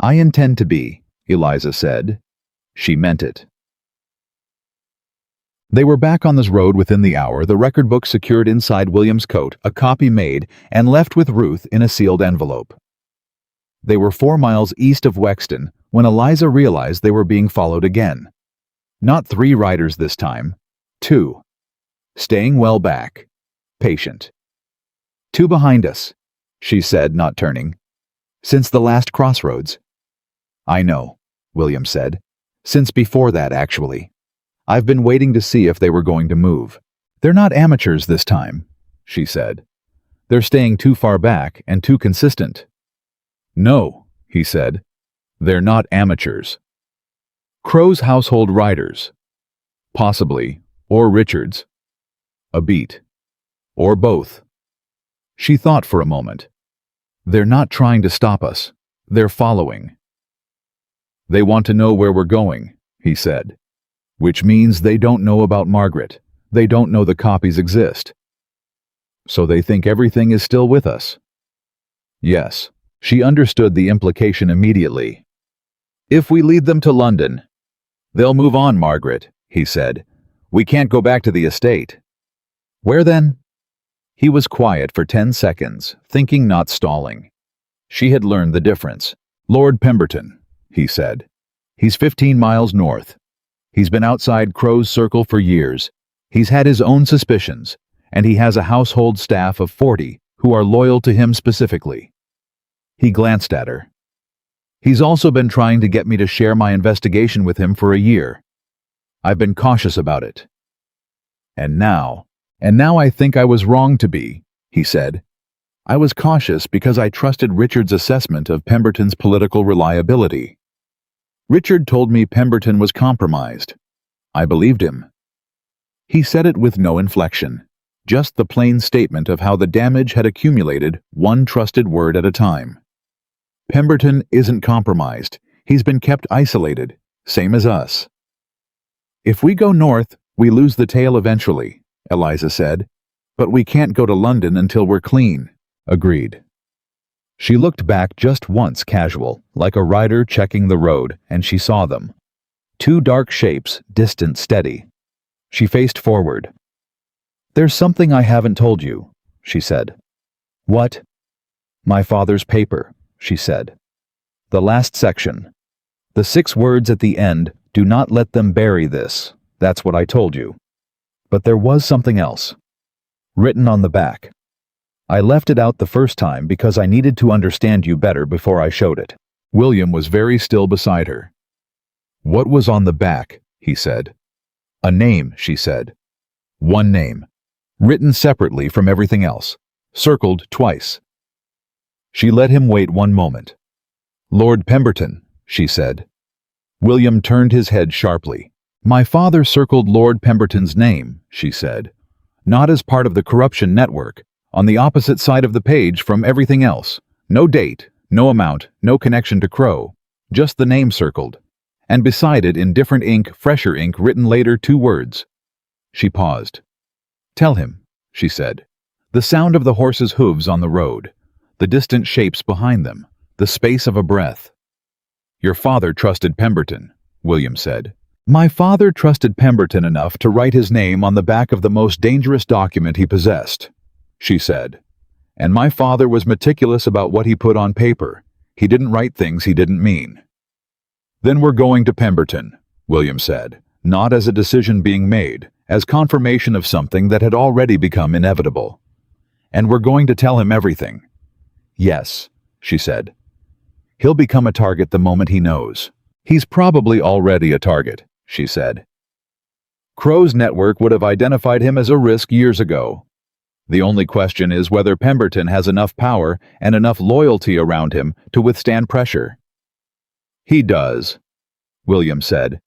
[SPEAKER 1] I intend to be, Eliza said. She meant it. They were back on this road within the hour, the record book secured inside William's coat, a copy made, and left with Ruth in a sealed envelope. They were 4 miles east of Wexton when Eliza realized they were being followed again. Not 3 riders this time, 2. Staying well back, patient. 2 behind us, she said, not turning. Since the last crossroads. I know, William said. Since before that, actually. I've been waiting to see if they were going to move. They're not amateurs this time, she said. They're staying too far back and too consistent. No, he said. They're not amateurs. Crow's household riders. Possibly, or Richard's. A beat. Or both. She thought for a moment. They're not trying to stop us. They're following. They want to know where we're going, he said. Which means they don't know about Margaret. They don't know the copies exist. So they think everything is still with us. Yes, she understood the implication immediately. If we lead them to London, they'll move on, Margaret, he said. We can't go back to the estate. Where then? He was quiet for 10 seconds, thinking, not stalling. She had learned the difference. Lord Pemberton, he said. He's 15 miles north. He's been outside Crow's circle for years. He's had his own suspicions, and he has a household staff of 40 who are loyal to him specifically. He glanced at her. He's also been trying to get me to share my investigation with him for a year. I've been cautious about it. And now I think I was wrong to be, he said. I was cautious because I trusted Richard's assessment of Pemberton's political reliability. Richard told me Pemberton was compromised. I believed him. He said it with no inflection, just the plain statement of how the damage had accumulated, one trusted word at a time. Pemberton isn't compromised. He's been kept isolated, same as us. If we go north, we lose the tail eventually, Eliza said. But we can't go to London until we're clean. Agreed. She looked back just once, casual, like a rider checking the road, and she saw them. 2 dark shapes, distant, steady. She faced forward. There's something I haven't told you, she said. What? My father's paper, she said. The last section. The 6 words at the end, do not let them bury this. That's what I told you. But there was something else. Written on the back. I left it out the first time because I needed to understand you better before I showed it. William was very still beside her. What was on the back? He said. A name, she said. 1 name. Written separately from everything else. Circled twice. She let him wait 1 moment. Lord Pemberton, she said. William turned his head sharply. My father circled Lord Pemberton's name, she said. Not as part of the corruption network. On the opposite side of the page from everything else. No date, no amount, no connection to Crow. Just the name circled. And beside it in different ink, fresher ink, written later 2 words. She paused. Tell him, she said. The sound of the horses' hooves on the road. The distant shapes behind them. The space of a breath. Your father trusted Pemberton, William said. My father trusted Pemberton enough to write his name on the back of the most dangerous document he possessed, she said. And my father was meticulous about what he put on paper. He didn't write things he didn't mean. Then we're going to Pemberton, William said, not as a decision being made, as confirmation of something that had already become inevitable. And we're going to tell him everything. Yes, she said. He'll become a target the moment he knows. He's probably already a target, she said. Crow's network would have identified him as a risk years ago. The only question is whether Pemberton has enough power and enough loyalty around him to withstand pressure. He does, William said.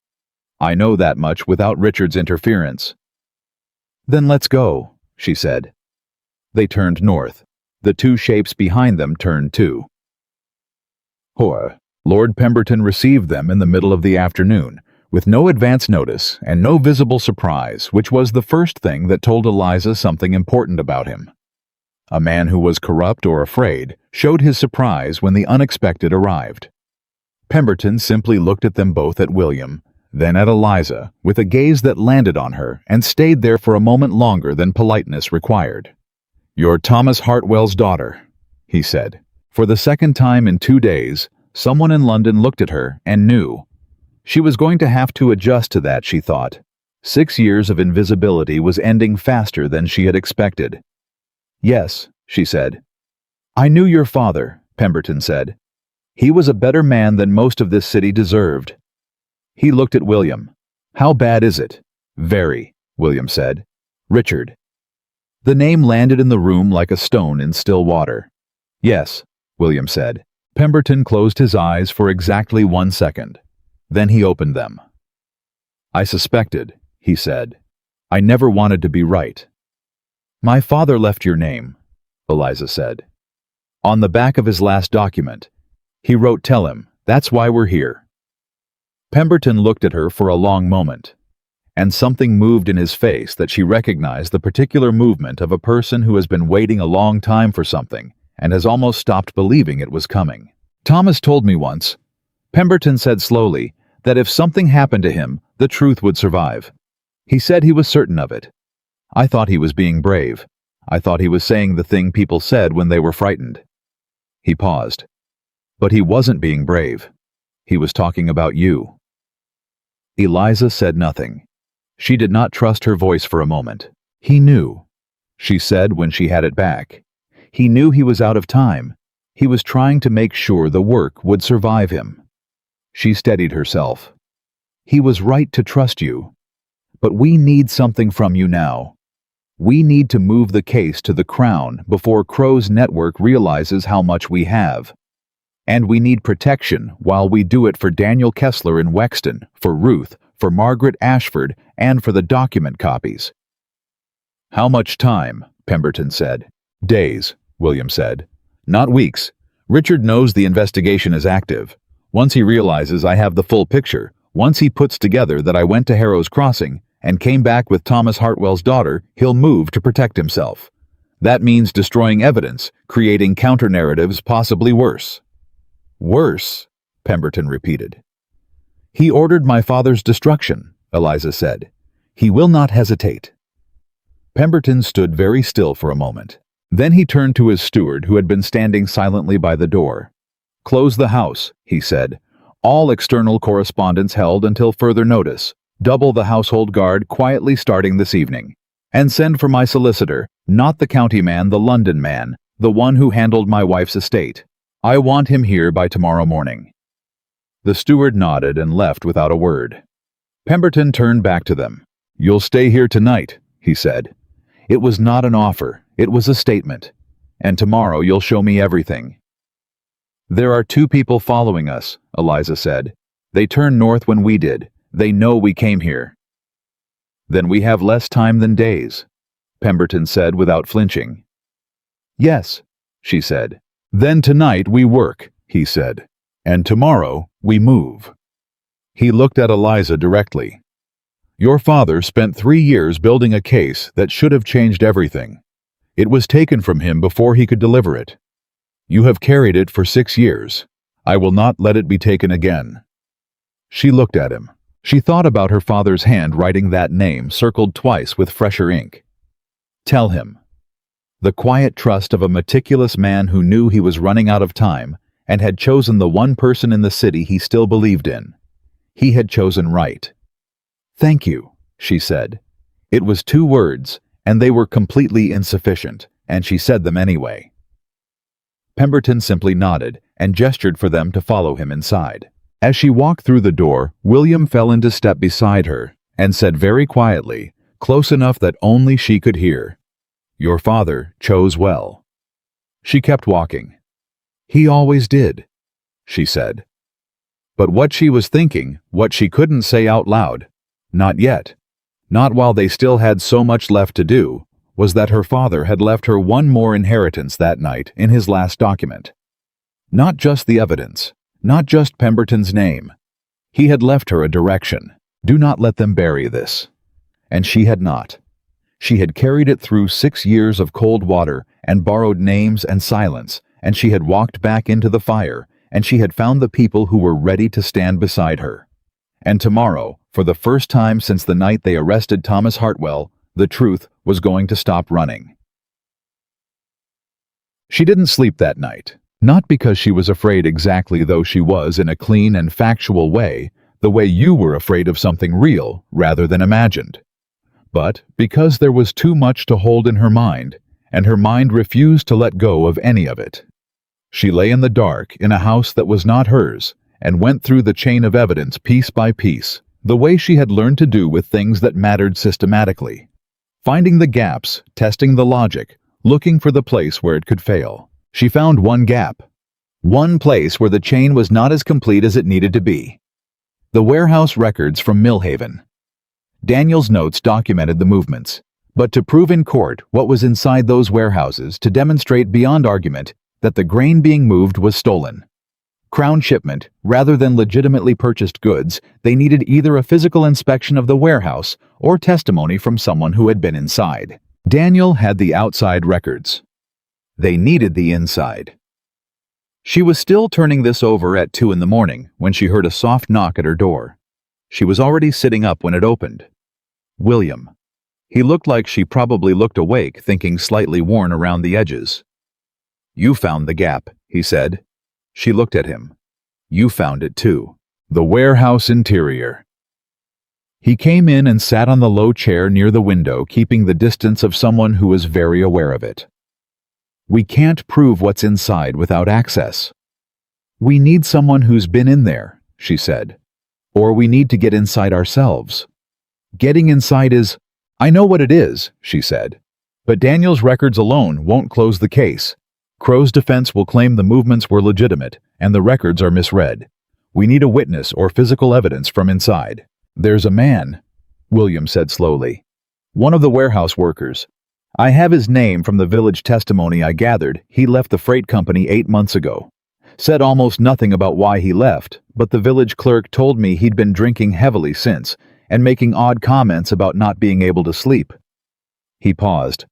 [SPEAKER 1] I know that much without Richard's interference. Then let's go, she said. They turned north. The 2 shapes behind them turned too. Lord Pemberton received them in the middle of the afternoon, with no advance notice and no visible surprise, which was the first thing that told Eliza something important about him. A man who was corrupt or afraid showed his surprise when the unexpected arrived. Pemberton simply looked at them both, at William, then at Eliza, with a gaze that landed on her and stayed there for a moment longer than politeness required. "You're Thomas Hartwell's daughter," he said. For the second time in 2 days, someone in London looked at her and knew. She was going to have to adjust to that, she thought. 6 years of invisibility was ending faster than she had expected. "Yes," she said. "I knew your father," Pemberton said. "He was a better man than most of this city deserved." He looked at William. "How bad is it?" "Very," William said. "Richard." The name landed in the room like a stone in still water. "Yes," William said. Pemberton closed his eyes for exactly 1 second. Then he opened them. "I suspected," he said. "I never wanted to be right." "My father left your name," Eliza said. "On the back of his last document. He wrote, 'Tell him, that's why we're here.'" Pemberton looked at her for a long moment, and something moved in his face that she recognized, the particular movement of a person who has been waiting a long time for something and has almost stopped believing it was coming. "Thomas told me once," Pemberton said slowly, "that if something happened to him, the truth would survive. He said he was certain of it. I thought he was being brave. I thought he was saying the thing people said when they were frightened." He paused. "But he wasn't being brave. He was talking about you." Eliza said nothing. She did not trust her voice for a moment. "He knew," she said when she had it back. "He knew he was out of time. He was trying to make sure the work would survive him." She steadied herself. "He was right to trust you. But we need something from you now. We need to move the case to the Crown before Crow's network realizes how much we have. And we need protection while we do it for Daniel Kessler in Wexton, for Ruth, for Margaret Ashford, and for the document copies." "How much time?" Pemberton said. "Days," William said. "Not weeks. Richard knows the investigation is active. Once he realizes I have the full picture, once he puts together that I went to Harrow's Crossing and came back with Thomas Hartwell's daughter, he'll move to protect himself. That means destroying evidence, creating counter-narratives, possibly worse." "Worse," Pemberton repeated. "He ordered my father's destruction," Eliza said. "He will not hesitate." Pemberton stood very still for a moment. Then he turned to his steward, who had been standing silently by the door. "Close the house," he said. "All external correspondence held until further notice. Double the household guard quietly starting this evening. And send for my solicitor, not the county man, the London man, the one who handled my wife's estate. I want him here by tomorrow morning." The steward nodded and left without a word. Pemberton turned back to them. "You'll stay here tonight," he said. "It was not an offer, it was a statement. And tomorrow you'll show me everything." "There are 2 people following us," Eliza said. "They turned north when we did. They know we came here." "Then we have less time than days," Pemberton said without flinching. "Yes," she said. "Then tonight we work," he said. "And tomorrow we move." He looked at Eliza directly. "Your father spent 3 years building a case that should have changed everything. It was taken from him before he could deliver it. You have carried it for 6 years. I will not let it be taken again." She looked at him. She thought about her father's hand writing that name, circled twice with fresher ink. "Tell him." The quiet trust of a meticulous man who knew he was running out of time and had chosen the one person in the city he still believed in. He had chosen right. "Thank you," she said. It was 2 words, and they were completely insufficient, and she said them anyway. Pemberton simply nodded and gestured for them to follow him inside. As she walked through the door, William fell into step beside her and said very quietly, close enough that only she could hear, "Your father chose well." She kept walking. "He always did," she said. But what she was thinking, what she couldn't say out loud, not yet, not while they still had so much left to do, was that her father had left her one more inheritance that night in his last document. Not just the evidence, not just Pemberton's name. He had left her a direction. Do not let them bury this. And she had not. She had carried it through 6 years of cold water and borrowed names and silence, and she had walked back into the fire, and she had found the people who were ready to stand beside her. And tomorrow, for the first time since the night they arrested Thomas Hartwell, the truth was going to stop running. She didn't sleep that night, not because she was afraid exactly though she was in a clean and factual way, the way you were afraid of something real rather than imagined, but because there was too much to hold in her mind, and her mind refused to let go of any of it. She lay in the dark in a house that was not hers, and went through the chain of evidence piece by piece, the way she had learned to do with things that mattered systematically. Finding the gaps, testing the logic, looking for the place where it could fail. She found one gap. One place where the chain was not as complete as it needed to be. The warehouse records from Millhaven. Daniel's notes documented the movements, but to prove in court what was inside those warehouses to demonstrate beyond argument that the grain being moved was stolen. Crown shipment, rather than legitimately purchased goods, they needed either a physical inspection of the warehouse or testimony from someone who had been inside. Daniel had the outside records. They needed the inside. She was still turning this over at 2 a.m. when she heard a soft knock at her door. She was already sitting up when it opened. William. He looked like she probably looked awake, thinking slightly worn around the edges. "You found the gap," he said. She looked at him. "You found it too." The warehouse interior. He came in and sat on the low chair near the window, keeping the distance of someone who was very aware of it. "We can't prove what's inside without access. We need someone who's been in there," she said. "Or we need to get inside ourselves. Getting inside is—" "I know what it is," she said. "But Daniel's records alone won't close the case. Crow's defense will claim the movements were legitimate, and the records are misread. We need a witness or physical evidence from inside." "There's a man," William said slowly. "One of the warehouse workers. I have his name from the village testimony I gathered. He left the freight company 8 months ago. Said almost nothing about why he left, but the village clerk told me he'd been drinking heavily since, and making odd comments about not being able to sleep." He paused.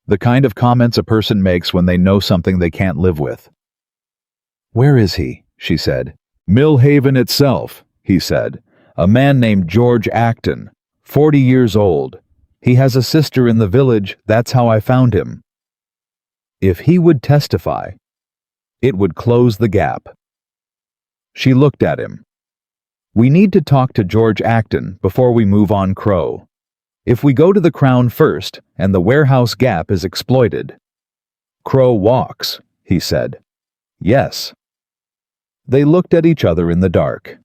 [SPEAKER 1] "The kind of comments a person makes when they know something they can't live with." "Where is he?" she said. "Millhaven itself," he said. "A man named George Acton, 40 years old. He has a sister in the village, that's how I found him." If he would testify, it would close the gap. She looked at him. "We need to talk to George Acton before we move on Crow. If we go to the Crown first, and the warehouse gap is exploited." "Crow walks," he said. "Yes." They looked at each other in the dark.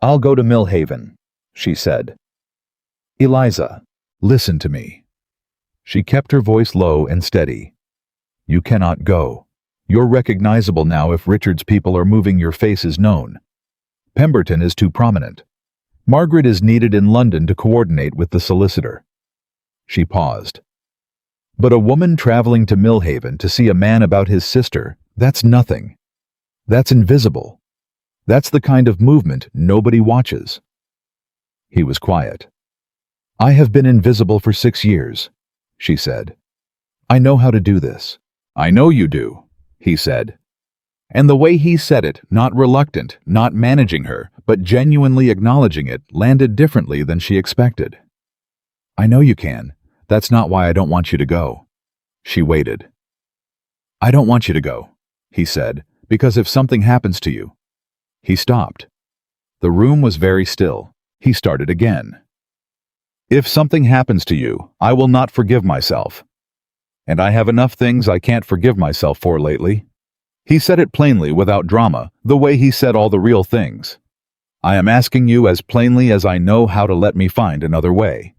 [SPEAKER 1] "I'll go to Millhaven," she said. "Eliza, listen to me." She kept her voice low and steady. "You cannot go. You're recognizable now if Richard's people are moving, your face is known. Pemberton is too prominent. Margaret is needed in London to coordinate with the solicitor." She paused. "But a woman traveling to Millhaven to see a man about his sister, that's nothing. That's invisible. That's the kind of movement nobody watches." He was quiet. "I have been invisible for 6 years," she said. "I know how to do this." "I know you do," he said. And the way he said it, not reluctant, not managing her, but genuinely acknowledging it, landed differently than she expected. "I know you can. That's not why I don't want you to go." She waited. "I don't want you to go," he said, "because if something happens to you—" He stopped. The room was very still. He started again. "If something happens to you, I will not forgive myself. And I have enough things I can't forgive myself for lately." He said it plainly, without drama, the way he said all the real things. "I am asking you as plainly as I know how to let me find another way."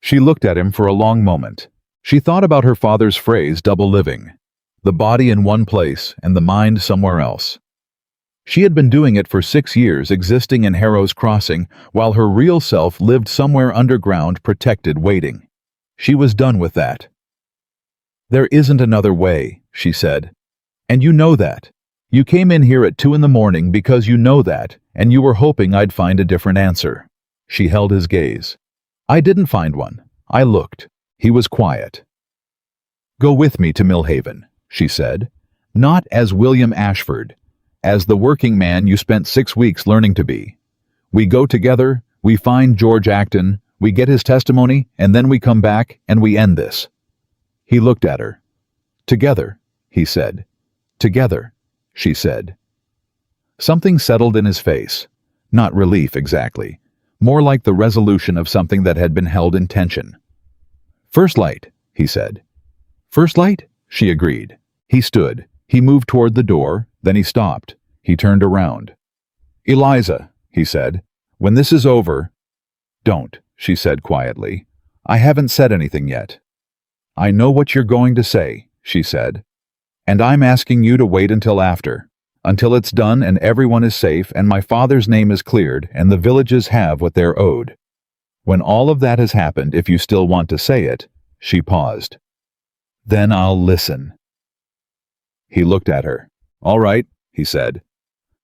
[SPEAKER 1] She looked at him for a long moment. She thought about her father's phrase, double living. The body in one place and the mind somewhere else. She had been doing it for 6 years, existing in Harrow's Crossing, while her real self lived somewhere underground, protected, waiting. She was done with that. "There isn't another way," she said. "And you know that. You came in here at 2 a.m. because you know that, and you were hoping I'd find a different answer." She held his gaze. "I didn't find one. I looked." He was quiet. "Go with me to Millhaven," she said. Not as William Ashford, as the working man you spent 6 weeks learning to be. We go together, we find George Acton, we get his testimony, and then we come back and we end this." He looked at her. "Together," he said. "Together," she said. Something settled in his face. Not relief exactly, more like the resolution of something that had been held in tension. "First light," he said. "First light?" she agreed. He stood. He moved toward the door, then he stopped. He turned around. "Eliza," he said, "when this is over—" "Don't," she said quietly. "I haven't said anything yet." "I know what you're going to say," she said. "And I'm asking you to wait until after. Until it's done and everyone is safe and my father's name is cleared and the villages have what they're owed. When all of that has happened, if you still want to say it," she paused. "Then I'll listen." He looked at her. "All right," he said.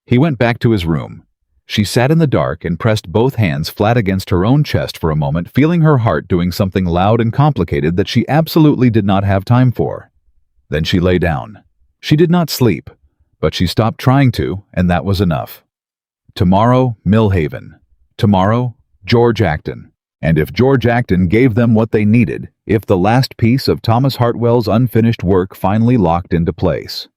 [SPEAKER 1] He went back to his room. She sat in the dark and pressed both hands flat against her own chest for a moment, feeling her heart doing something loud and complicated that she absolutely did not have time for. Then she lay down. She did not sleep, but she stopped trying to, and that was enough. Tomorrow, Millhaven. Tomorrow, George Acton. And if George Acton gave them what they needed, if the last piece of Thomas Hartwell's unfinished work finally locked into place.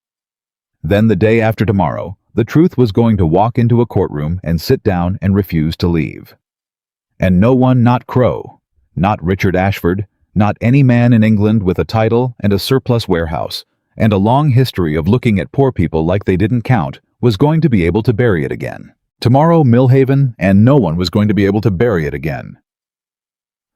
[SPEAKER 1] Then the day after tomorrow, the truth was going to walk into a courtroom and sit down and refuse to leave. And no one, not Crow, not Richard Ashford, not any man in England with a title and a surplus warehouse, and a long history of looking at poor people like they didn't count, was going to be able to bury it again. Tomorrow, Millhaven, and no one was going to be able to bury it again.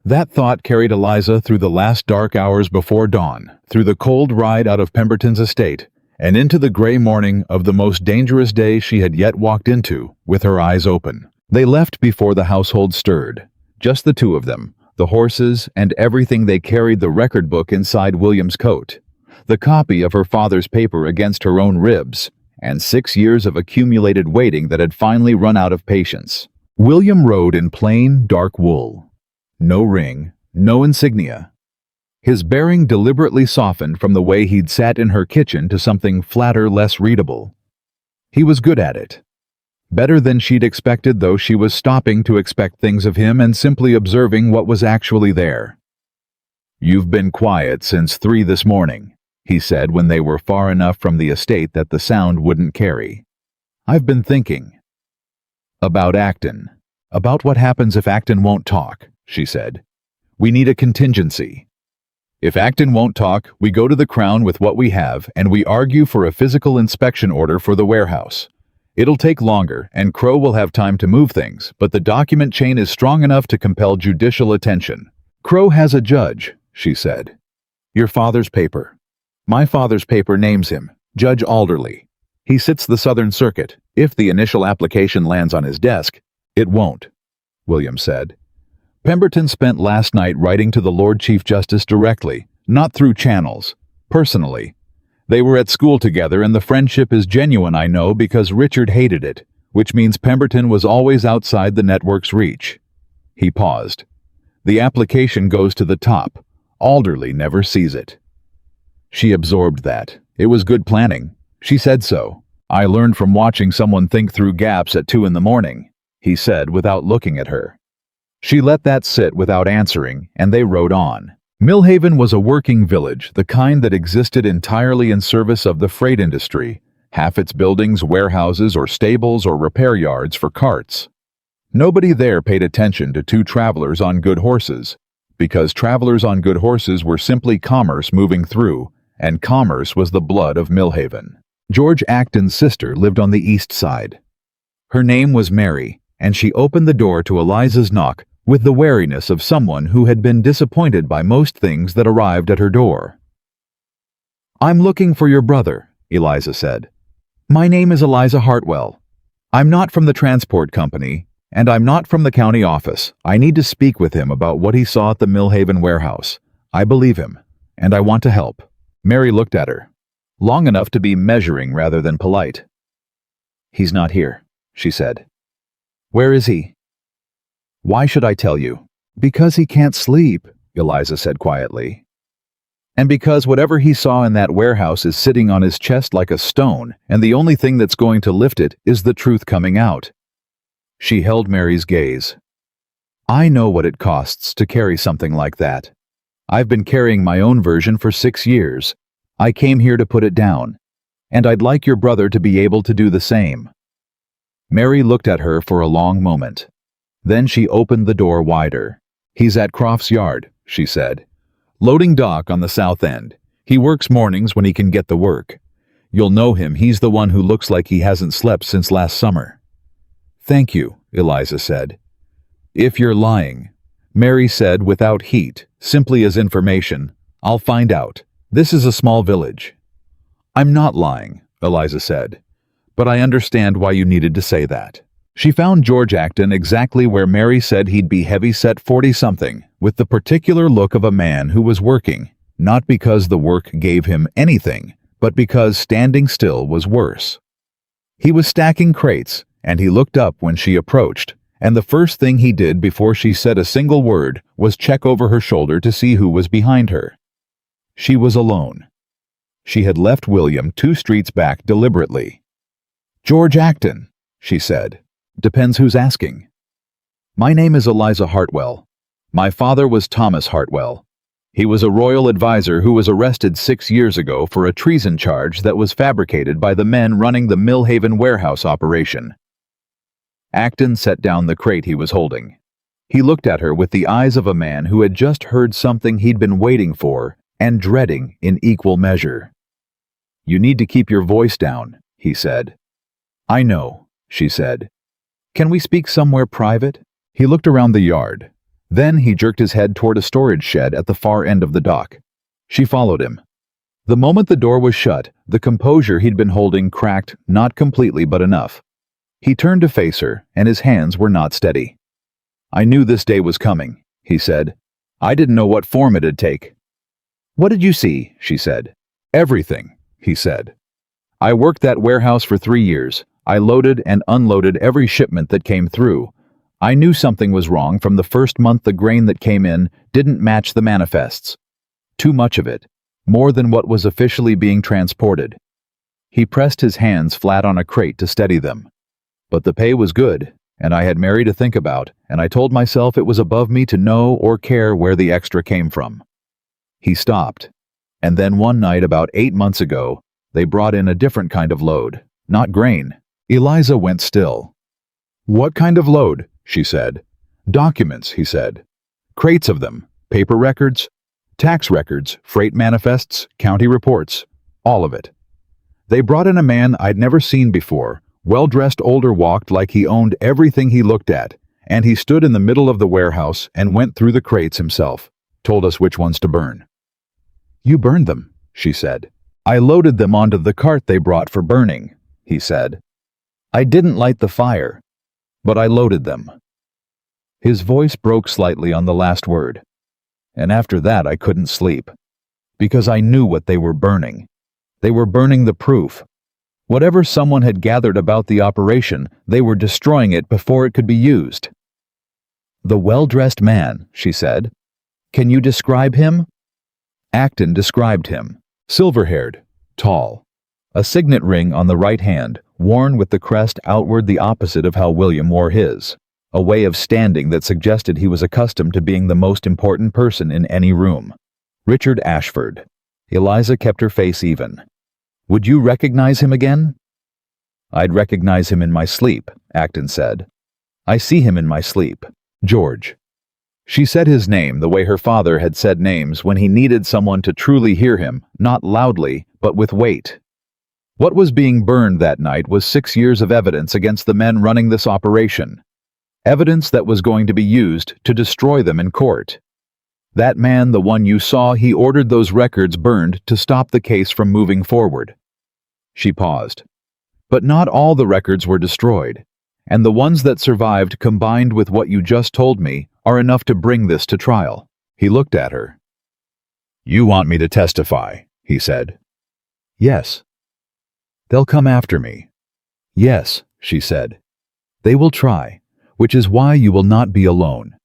[SPEAKER 1] That thought carried Eliza through the last dark hours before dawn, through the cold ride out of Pemberton's estate, and into the gray morning of the most dangerous day she had yet walked into, with her eyes open. They left before the household stirred, just the two of them, the horses, and everything. They carried the record book inside William's coat, the copy of her father's paper against her own ribs, and 6 years of accumulated waiting that had finally run out of patience. William rode in plain, dark wool. No ring, no insignia. His bearing deliberately softened from the way he'd sat in her kitchen to something flatter, less readable. He was good at it. Better than she'd expected, though she was stopping to expect things of him and simply observing what was actually there. "You've been quiet since 3 this morning," he said when they were far enough from the estate that the sound wouldn't carry. "I've been thinking." "About Acton. About what happens if Acton won't talk," she said. "We need a contingency. If Acton won't talk, we go to the Crown with what we have and we argue for a physical inspection order for the warehouse. It'll take longer and Crow will have time to move things, but the document chain is strong enough to compel judicial attention. Crow has a judge," she said. "Your father's paper. My father's paper names him, Judge Alderley. He sits the Southern Circuit. If the initial application lands on his desk—" "It won't," William said. "Pemberton spent last night writing to the Lord Chief Justice directly, not through channels, personally. They were at school together and the friendship is genuine, I know, because Richard hated it, which means Pemberton was always outside the network's reach." He paused. "The application goes to the top. Alderley never sees it." She absorbed that. It was good planning. She said so. "I learned from watching someone think through gaps at 2 in the morning, he said without looking at her. She let that sit without answering, and they rode on. Millhaven was a working village, the kind that existed entirely in service of the freight industry, half its buildings warehouses or stables or repair yards for carts. Nobody there paid attention to 2 travelers on good horses, because travelers on good horses were simply commerce moving through, and commerce was the blood of Millhaven. George Acton's sister lived on the east side. Her name was Mary, and she opened the door to Eliza's knock with the wariness of someone who had been disappointed by most things that arrived at her door. "I'm looking for your brother," Eliza said. "My name is Eliza Hartwell. I'm not from the transport company, and I'm not from the county office. I need to speak with him about what he saw at the Millhaven warehouse. I believe him, and I want to help." Mary looked at her, long enough to be measuring rather than polite. "He's not here," she said. "Where is he?" "Why should I tell you?" "Because he can't sleep," Eliza said quietly. And because whatever he saw in that warehouse is sitting on his chest like a stone, and the only thing that's going to lift it is the truth coming out. She held Mary's gaze. I know what it costs to carry something like that. I've been carrying my own version for 6 years. I came here to put it down, and I'd like your brother to be able to do the same. Mary looked at her for a long moment. Then she opened the door wider. He's at Croft's yard, she said. Loading dock on the south end. He works mornings when he can get the work. You'll know him, he's the one who looks like he hasn't slept since last summer. Thank you, Eliza said. If you're lying, Mary said without heat, simply as information, I'll find out. This is a small village. I'm not lying, Eliza said, but I understand why you needed to say that. She found George Acton exactly where Mary said he'd be heavy-set 40-something, with the particular look of a man who was working, not because the work gave him anything, but because standing still was worse. He was stacking crates, and he looked up when she approached, and the first thing he did before she said a single word was check over her shoulder to see who was behind her. She was alone. She had left William 2 streets back deliberately. George Acton, she said. Depends who's asking. My name is Eliza Hartwell. My father was Thomas Hartwell. He was a royal advisor who was arrested 6 years ago for a treason charge that was fabricated by the men running the Millhaven warehouse operation. Acton set down the crate he was holding. He looked at her with the eyes of a man who had just heard something he'd been waiting for and dreading in equal measure. You need to keep your voice down, he said. I know, she said. Can we speak somewhere private? He looked around the yard. Then he jerked his head toward a storage shed at the far end of the dock. She followed him. The moment the door was shut, the composure he'd been holding cracked, not completely but enough. He turned to face her, and his hands were not steady. I knew this day was coming, he said. I didn't know what form it'd take. What did you see? She said. Everything, he said. I worked that warehouse for 3 years. I loaded and unloaded every shipment that came through. I knew something was wrong from the first month the grain that came in didn't match the manifests. Too much of it, more than what was officially being transported. He pressed his hands flat on a crate to steady them. But the pay was good, and I had Mary to think about, and I told myself it was above me to know or care where the extra came from. He stopped, and then one night about 8 months ago, they brought in a different kind of load, not grain. Eliza went still. What kind of load? She said. Documents, he said. Crates of them, paper records, tax records, freight manifests, county reports, all of it. They brought in a man I'd never seen before, well-dressed older, walked like he owned everything he looked at, and he stood in the middle of the warehouse and went through the crates himself, told us which ones to burn. You burned them, she said. I loaded them onto the cart they brought for burning, he said. I didn't light the fire, but I loaded them. His voice broke slightly on the last word, and after that I couldn't sleep, because I knew what they were burning. They were burning the proof. Whatever someone had gathered about the operation, they were destroying it before it could be used. The well-dressed man, she said. Can you describe him? Acton described him. Silver-haired, tall. A signet ring on the right hand, worn with the crest outward the opposite of how William wore his. A way of standing that suggested he was accustomed to being the most important person in any room. Richard Ashford. Eliza kept her face even. Would you recognize him again? I'd recognize him in my sleep, Acton said. I see him in my sleep. George. She said his name the way her father had said names when he needed someone to truly hear him, not loudly, but with weight. What was being burned that night was 6 years of evidence against the men running this operation. Evidence that was going to be used to destroy them in court. That man, the one you saw, he ordered those records burned to stop the case from moving forward. She paused. But not all the records were destroyed, and the ones that survived combined with what you just told me are enough to bring this to trial. He looked at her. You want me to testify, he said. Yes. They'll come after me. Yes, she said. They will try, which is why you will not be alone.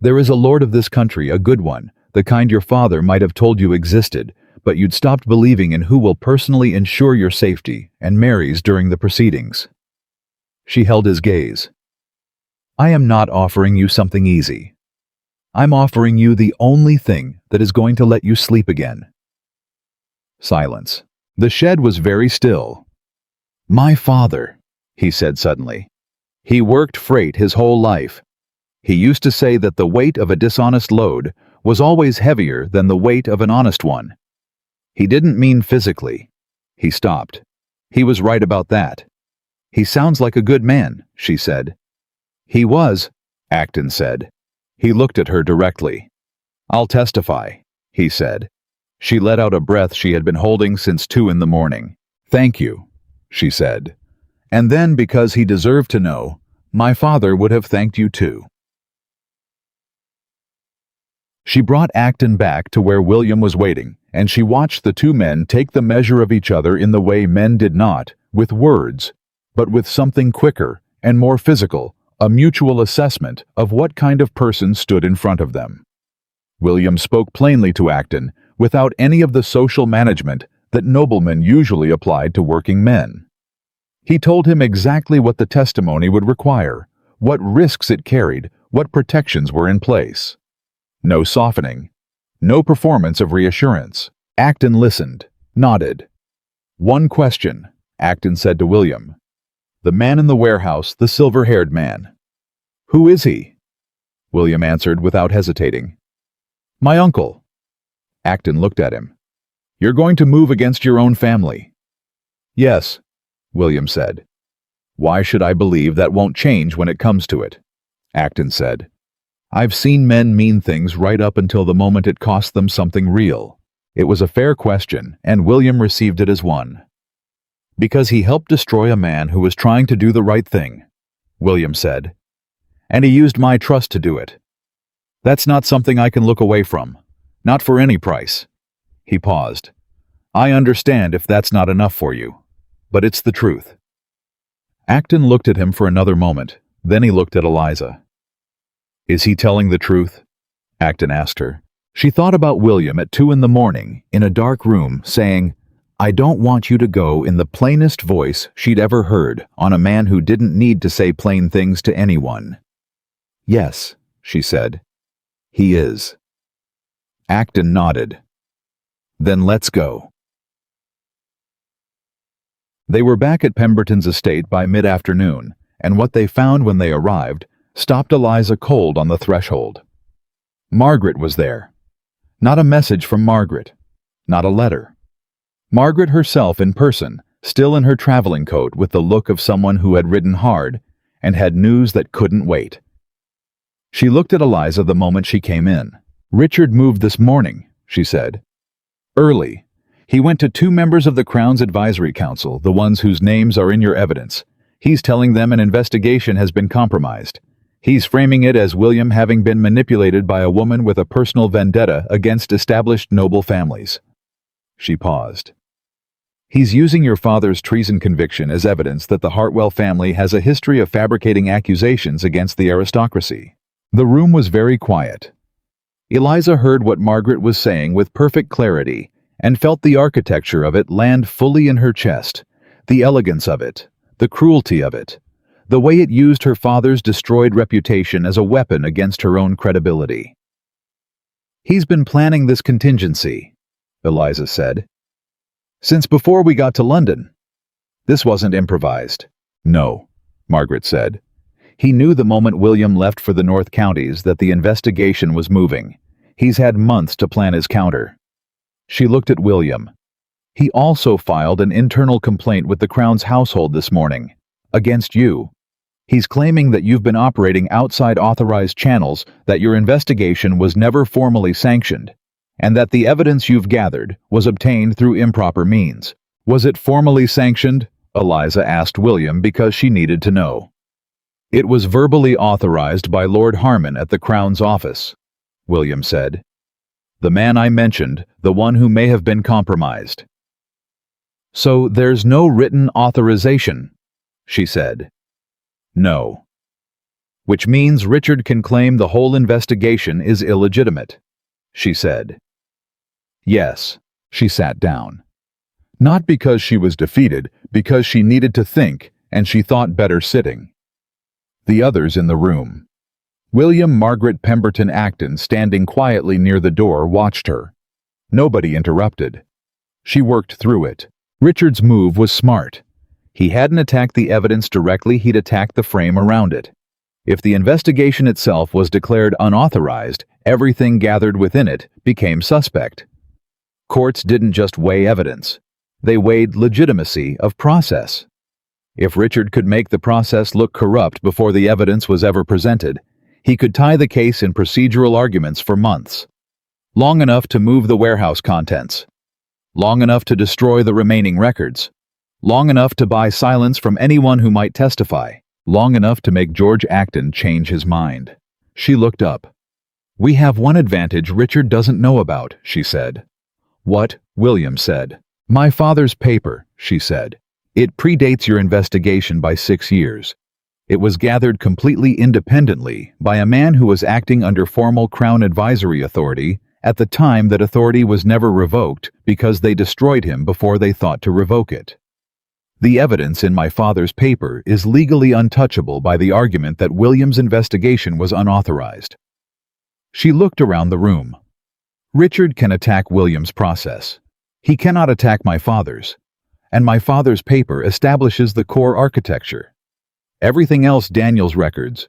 [SPEAKER 1] There is a lord of this country, a good one, the kind your father might have told you existed, but you'd stopped believing in who will personally ensure your safety and Mary's during the proceedings. She held his gaze. I am not offering you something easy. I'm offering you the only thing that is going to let you sleep again. Silence. The shed was very still. My father, he said suddenly. He worked freight his whole life. He used to say that the weight of a dishonest load was always heavier than the weight of an honest one. He didn't mean physically. He stopped. He was right about that. He sounds like a good man, she said. He was, Acton said. He looked at her directly. I'll testify, he said. She let out a breath she had been holding since 2 a.m. Thank you, she said. And then, because he deserved to know, my father would have thanked you too. She brought Acton back to where William was waiting, and she watched the two men take the measure of each other in the way men did not, with words, but with something quicker and more physical, a mutual assessment of what kind of person stood in front of them. William spoke plainly to Acton, without any of the social management that noblemen usually applied to working men. He told him exactly what the testimony would require, what risks it carried, what protections were in place. No softening. No performance of reassurance. Acton listened, nodded. One question, Acton said to William. The man in the warehouse, the silver-haired man. Who is he? William answered without hesitating. My uncle. Acton looked at him. You're going to move against your own family. Yes, William said. Why should I believe that won't change when it comes to it? Acton said. I've seen men mean things right up until the moment it cost them something real. It was a fair question, and William received it as one. Because he helped destroy a man who was trying to do the right thing, William said. And he used my trust to do it. That's not something I can look away from. Not for any price. He paused. I understand if that's not enough for you, but it's the truth. Acton looked at him for another moment, then he looked at Eliza. Is he telling the truth? Acton asked her. She thought about William at 2 a.m. in a dark room, saying, I don't want you to go in the plainest voice she'd ever heard on a man who didn't need to say plain things to anyone. Yes, she said. He is. Acton nodded. Then let's go. They were back at Pemberton's estate by mid-afternoon, and what they found when they arrived stopped Eliza cold on the threshold. Margaret was there. Not a message from Margaret. Not a letter. Margaret herself in person, still in her traveling coat with the look of someone who had ridden hard and had news that couldn't wait. She looked at Eliza the moment she came in. Richard moved this morning, she said. Early. He went to 2 members of the Crown's Advisory Council, the ones whose names are in your evidence. He's telling them an investigation has been compromised. He's framing it as William having been manipulated by a woman with a personal vendetta against established noble families. She paused. He's using your father's treason conviction as evidence that the Hartwell family has a history of fabricating accusations against the aristocracy. The room was very quiet. Eliza heard what Margaret was saying with perfect clarity and felt the architecture of it land fully in her chest, the elegance of it, the cruelty of it, the way it used her father's destroyed reputation as a weapon against her own credibility. He's been planning this contingency, Eliza said, since before we got to London. This wasn't improvised. No, Margaret said. He knew the moment William left for the North Counties that the investigation was moving. He's had months to plan his counter. She looked at William. He also filed an internal complaint with the Crown's household this morning. Against you. He's claiming that you've been operating outside authorized channels, that your investigation was never formally sanctioned, and that the evidence you've gathered was obtained through improper means. Was it formally sanctioned? Eliza asked William because she needed to know. It was verbally authorized by Lord Harmon at the Crown's office, William said. The man I mentioned, the one who may have been compromised. So there's no written authorization, she said. No. Which means Richard can claim the whole investigation is illegitimate. she said. Yes. She sat down. Not because she was defeated, because she needed to think, and she thought better sitting. The others in the room. William Margaret Pemberton Acton, standing quietly near the door, watched her. Nobody interrupted. She worked through it. Richard's move was smart. He hadn't attacked the evidence directly, he'd attacked the frame around it. If the investigation itself was declared unauthorized, everything gathered within it became suspect. Courts didn't just weigh evidence. They weighed legitimacy of process. If Richard could make the process look corrupt before the evidence was ever presented, he could tie the case in procedural arguments for months. Long enough to move the warehouse contents. Long enough to destroy the remaining records. Long enough to buy silence from anyone who might testify. Long enough to make George Acton change his mind. She looked up. "We have one advantage Richard doesn't know about," she said. "What?" William said. "My father's paper," she said. "It predates your investigation by 6 years. It was gathered completely independently by a man who was acting under formal Crown advisory authority at the time that authority was never revoked because they destroyed him before they thought to revoke it. The evidence in my father's paper is legally untouchable by the argument that William's investigation was unauthorized." She looked around the room. "Richard can attack William's process. He cannot attack my father's. And my father's paper establishes the core architecture. Everything else, Daniel's records,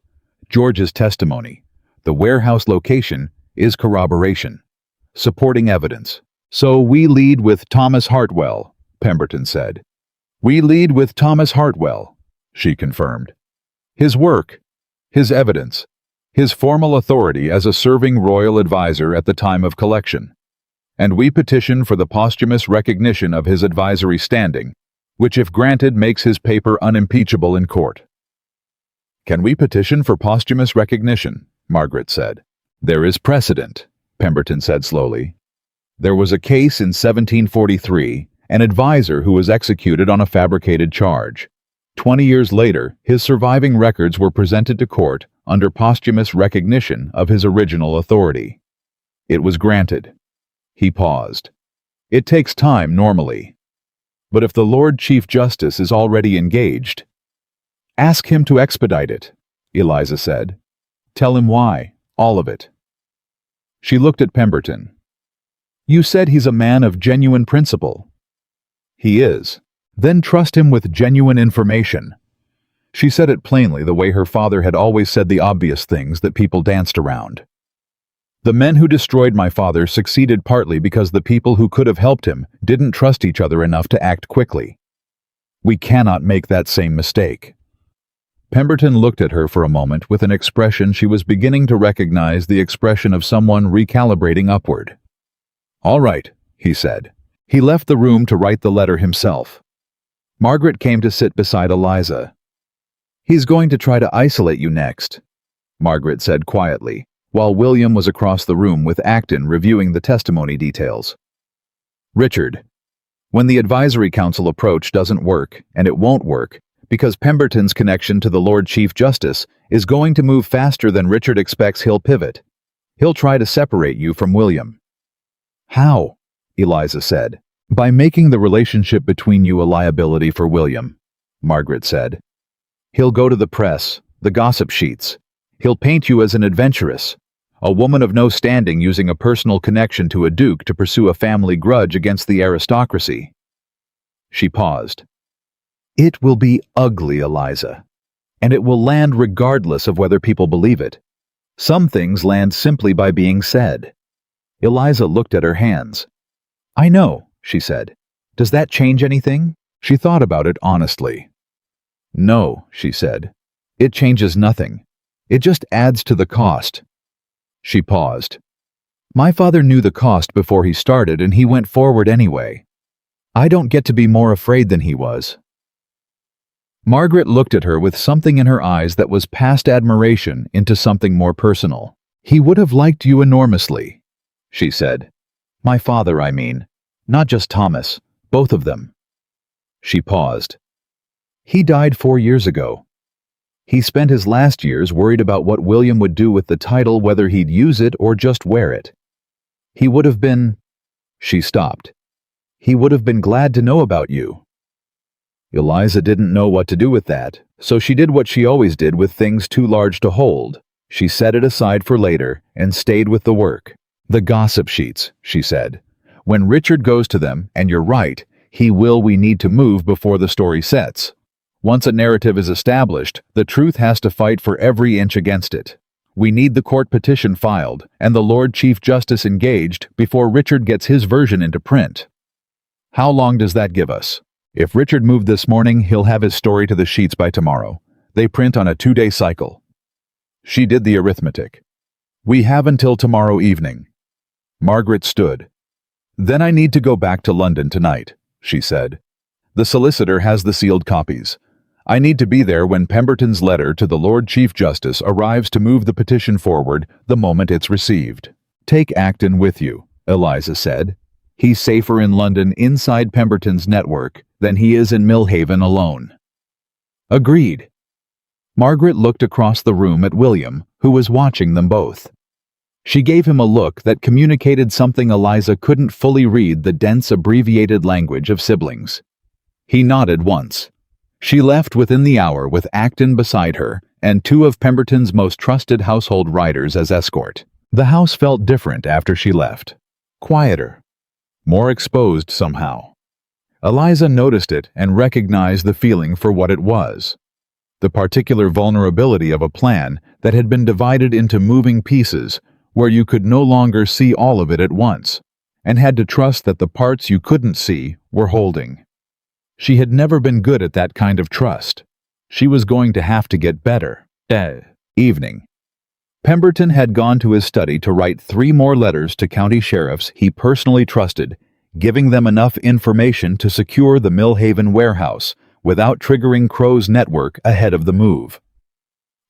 [SPEAKER 1] George's testimony, the warehouse location, is corroboration, supporting evidence. So we lead with Thomas Hartwell," Pemberton said. "We lead with Thomas Hartwell," she confirmed. "His work, his evidence, his formal authority as a serving royal advisor at the time of collection. And we petition for the posthumous recognition of his advisory standing, which if granted makes his paper unimpeachable in court." "Can we petition for posthumous recognition?" Margaret said. "There is precedent," Pemberton said slowly. "There was a case in 1743, an advisor who was executed on a fabricated charge. 20 years later, his surviving records were presented to court under posthumous recognition of his original authority. It was granted." He paused. "It takes time normally. But if the Lord Chief Justice is already engaged, ask him to expedite it," Eliza said. "Tell him why, all of it." She looked at Pemberton. "You said he's a man of genuine principle." "He is. Then trust him with genuine information." She said it plainly, the way her father had always said the obvious things that people danced around. "The men who destroyed my father succeeded partly because the people who could have helped him didn't trust each other enough to act quickly. We cannot make that same mistake." Pemberton looked at her for a moment with an expression she was beginning to recognize, the expression of someone recalibrating upward. "All right," he said. He left the room to write the letter himself. Margaret came to sit beside Eliza. "He's going to try to isolate you next," Margaret said quietly, while William was across the room with Acton reviewing the testimony details. "Richard, when the advisory council approach doesn't work, and it won't work, because Pemberton's connection to the Lord Chief Justice is going to move faster than Richard expects, he'll pivot. He'll try to separate you from William." "How?" Eliza said. "By making the relationship between you a liability for William," Margaret said. "He'll go to the press, the gossip sheets. He'll paint you as an adventuress, a woman of no standing using a personal connection to a duke to pursue a family grudge against the aristocracy." She paused. "It will be ugly, Eliza. And it will land regardless of whether people believe it. Some things land simply by being said." Eliza looked at her hands. "I know," she said. "Does that change anything?" She thought about it honestly. "No," she said. "It changes nothing. It just adds to the cost." She paused. "My father knew the cost before he started, and he went forward anyway. I don't get to be more afraid than he was." Margaret looked at her with something in her eyes that was past admiration into something more personal. "He would have liked you enormously," she said. "My father, I mean. Not just Thomas, both of them." She paused. "He died 4 years ago. He spent his last years worried about what William would do with the title, whether he'd use it or just wear it. He would have been... She stopped. He would have been glad to know about you. Eliza didn't know what to do with that, so she did what she always did with things too large to hold. She set it aside for later and stayed with the work. The gossip sheets, she said. When Richard goes to them, and you're right, we need to move before the story sets. Once a narrative is established, the truth has to fight for every inch against it. We need the court petition filed and the Lord Chief Justice engaged before Richard gets his version into print. How long does that give us? If Richard moved this morning, he'll have his story to the sheets by tomorrow. They print on a 2-day cycle. She did the arithmetic. We have until tomorrow evening. Margaret stood. Then I need to go back to London tonight, she said. The solicitor has the sealed copies. I need to be there when Pemberton's letter to the Lord Chief Justice arrives to move the petition forward the moment it's received. Take Acton with you, Eliza said. He's safer in London inside Pemberton's network than he is in Millhaven alone. Agreed. Margaret looked across the room at William, who was watching them both. She gave him a look that communicated something Eliza couldn't fully read, the dense abbreviated language of siblings. He nodded once. She left within the hour with Acton beside her and 2 of Pemberton's most trusted household riders as escort. The house felt different after she left. Quieter. More exposed somehow. Eliza noticed it and recognized the feeling for what it was. The particular vulnerability of a plan that had been divided into moving pieces where you could no longer see all of it at once, and had to trust that the parts you couldn't see were holding. She had never been good at that kind of trust. She was going to have to get better. Evening. Pemberton had gone to his study to write 3 more letters to county sheriffs he personally trusted, giving them enough information to secure the Millhaven warehouse without triggering Crow's network ahead of the move.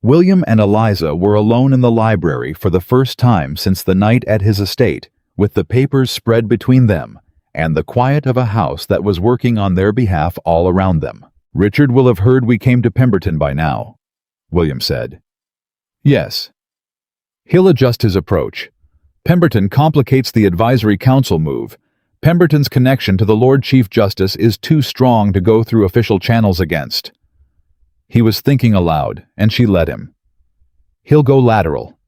[SPEAKER 1] William and Eliza were alone in the library for the first time since the night at his estate, with the papers spread between them and the quiet of a house that was working on their behalf all around them. Richard will have heard we came to Pemberton by now, William said. Yes. He'll adjust his approach. Pemberton complicates the advisory council move. Pemberton's connection to the Lord Chief Justice is too strong to go through official channels against. He was thinking aloud, and she let him. He'll go lateral.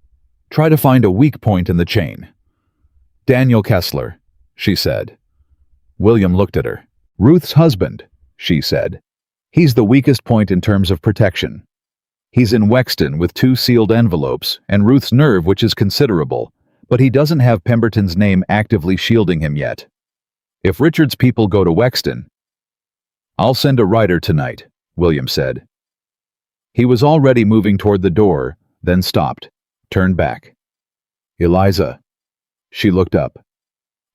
[SPEAKER 1] Try to find a weak point in the chain. Daniel Kessler, she said. William looked at her. Ruth's husband, she said. He's the weakest point in terms of protection. He's in Wexton with 2 sealed envelopes and Ruth's nerve, which is considerable, but he doesn't have Pemberton's name actively shielding him yet. If Richard's people go to Wexton... I'll send a rider tonight, William said. He was already moving toward the door, then stopped, turned back. Eliza. She looked up.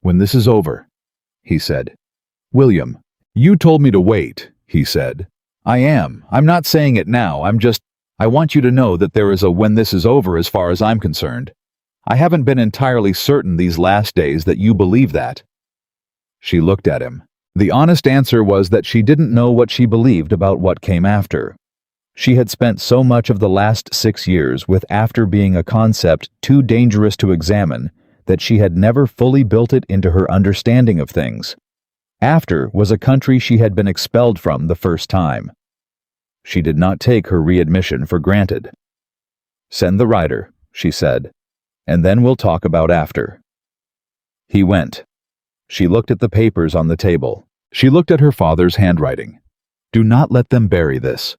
[SPEAKER 1] When this is over, he said. William, you told me to wait, he said. I am. I'm not saying it now. I want you to know that there is a when this is over as far as I'm concerned. I haven't been entirely certain these last days that you believe that. She looked at him. The honest answer was that she didn't know what she believed about what came after. She had spent so much of the last 6 years with after being a concept too dangerous to examine that she had never fully built it into her understanding of things. After was a country she had been expelled from the first time. She did not take her readmission for granted. Send the rider, she said, and then we'll talk about after. He went. She looked at the papers on the table. She looked at her father's handwriting. Do not let them bury this.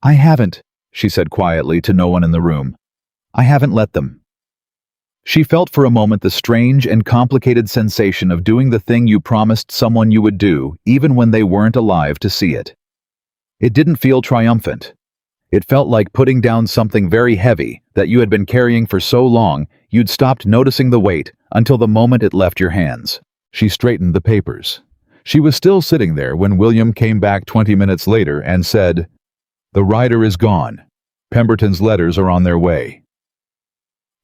[SPEAKER 1] I haven't, she said quietly to no one in the room. I haven't let them. She felt for a moment the strange and complicated sensation of doing the thing you promised someone you would do, even when they weren't alive to see it. It didn't feel triumphant. It felt like putting down something very heavy that you had been carrying for so long you'd stopped noticing the weight until the moment it left your hands. She straightened the papers. She was still sitting there when William came back 20 minutes later and said, The rider is gone. Pemberton's letters are on their way.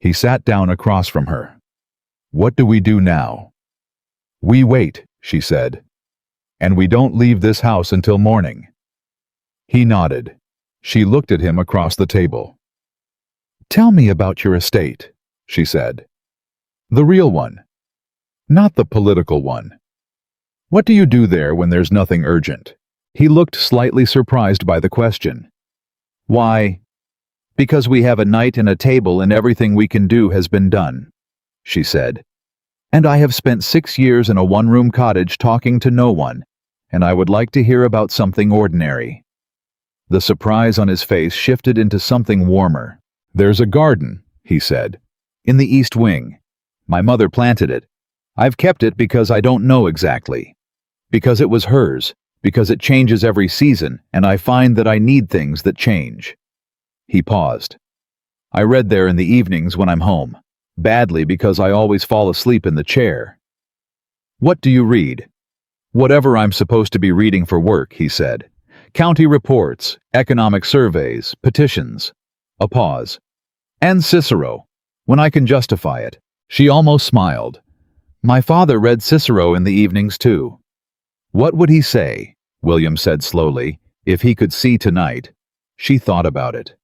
[SPEAKER 1] He sat down across from her. What do we do now? We wait, she said. And we don't leave this house until morning. He nodded. She looked at him across the table. Tell me about your estate, she said. The real one, not the political one. What do you do there when there's nothing urgent? He looked slightly surprised by the question. Why? Because we have a night and a table and everything we can do has been done, she said. And I have spent 6 years in a one-room cottage talking to no one, and I would like to hear about something ordinary. The surprise on his face shifted into something warmer. There's a garden, he said, in the east wing. My mother planted it. I've kept it because I don't know exactly. Because it was hers, because it changes every season, and I find that I need things that change. He paused. I read there in the evenings when I'm home, badly because I always fall asleep in the chair. What do you read? Whatever I'm supposed to be reading for work, he said. County reports, economic surveys, petitions. A pause. And Cicero, when I can justify it. She almost smiled. My father read Cicero in the evenings too. What would he say, William said slowly, if he could see tonight? She thought about it.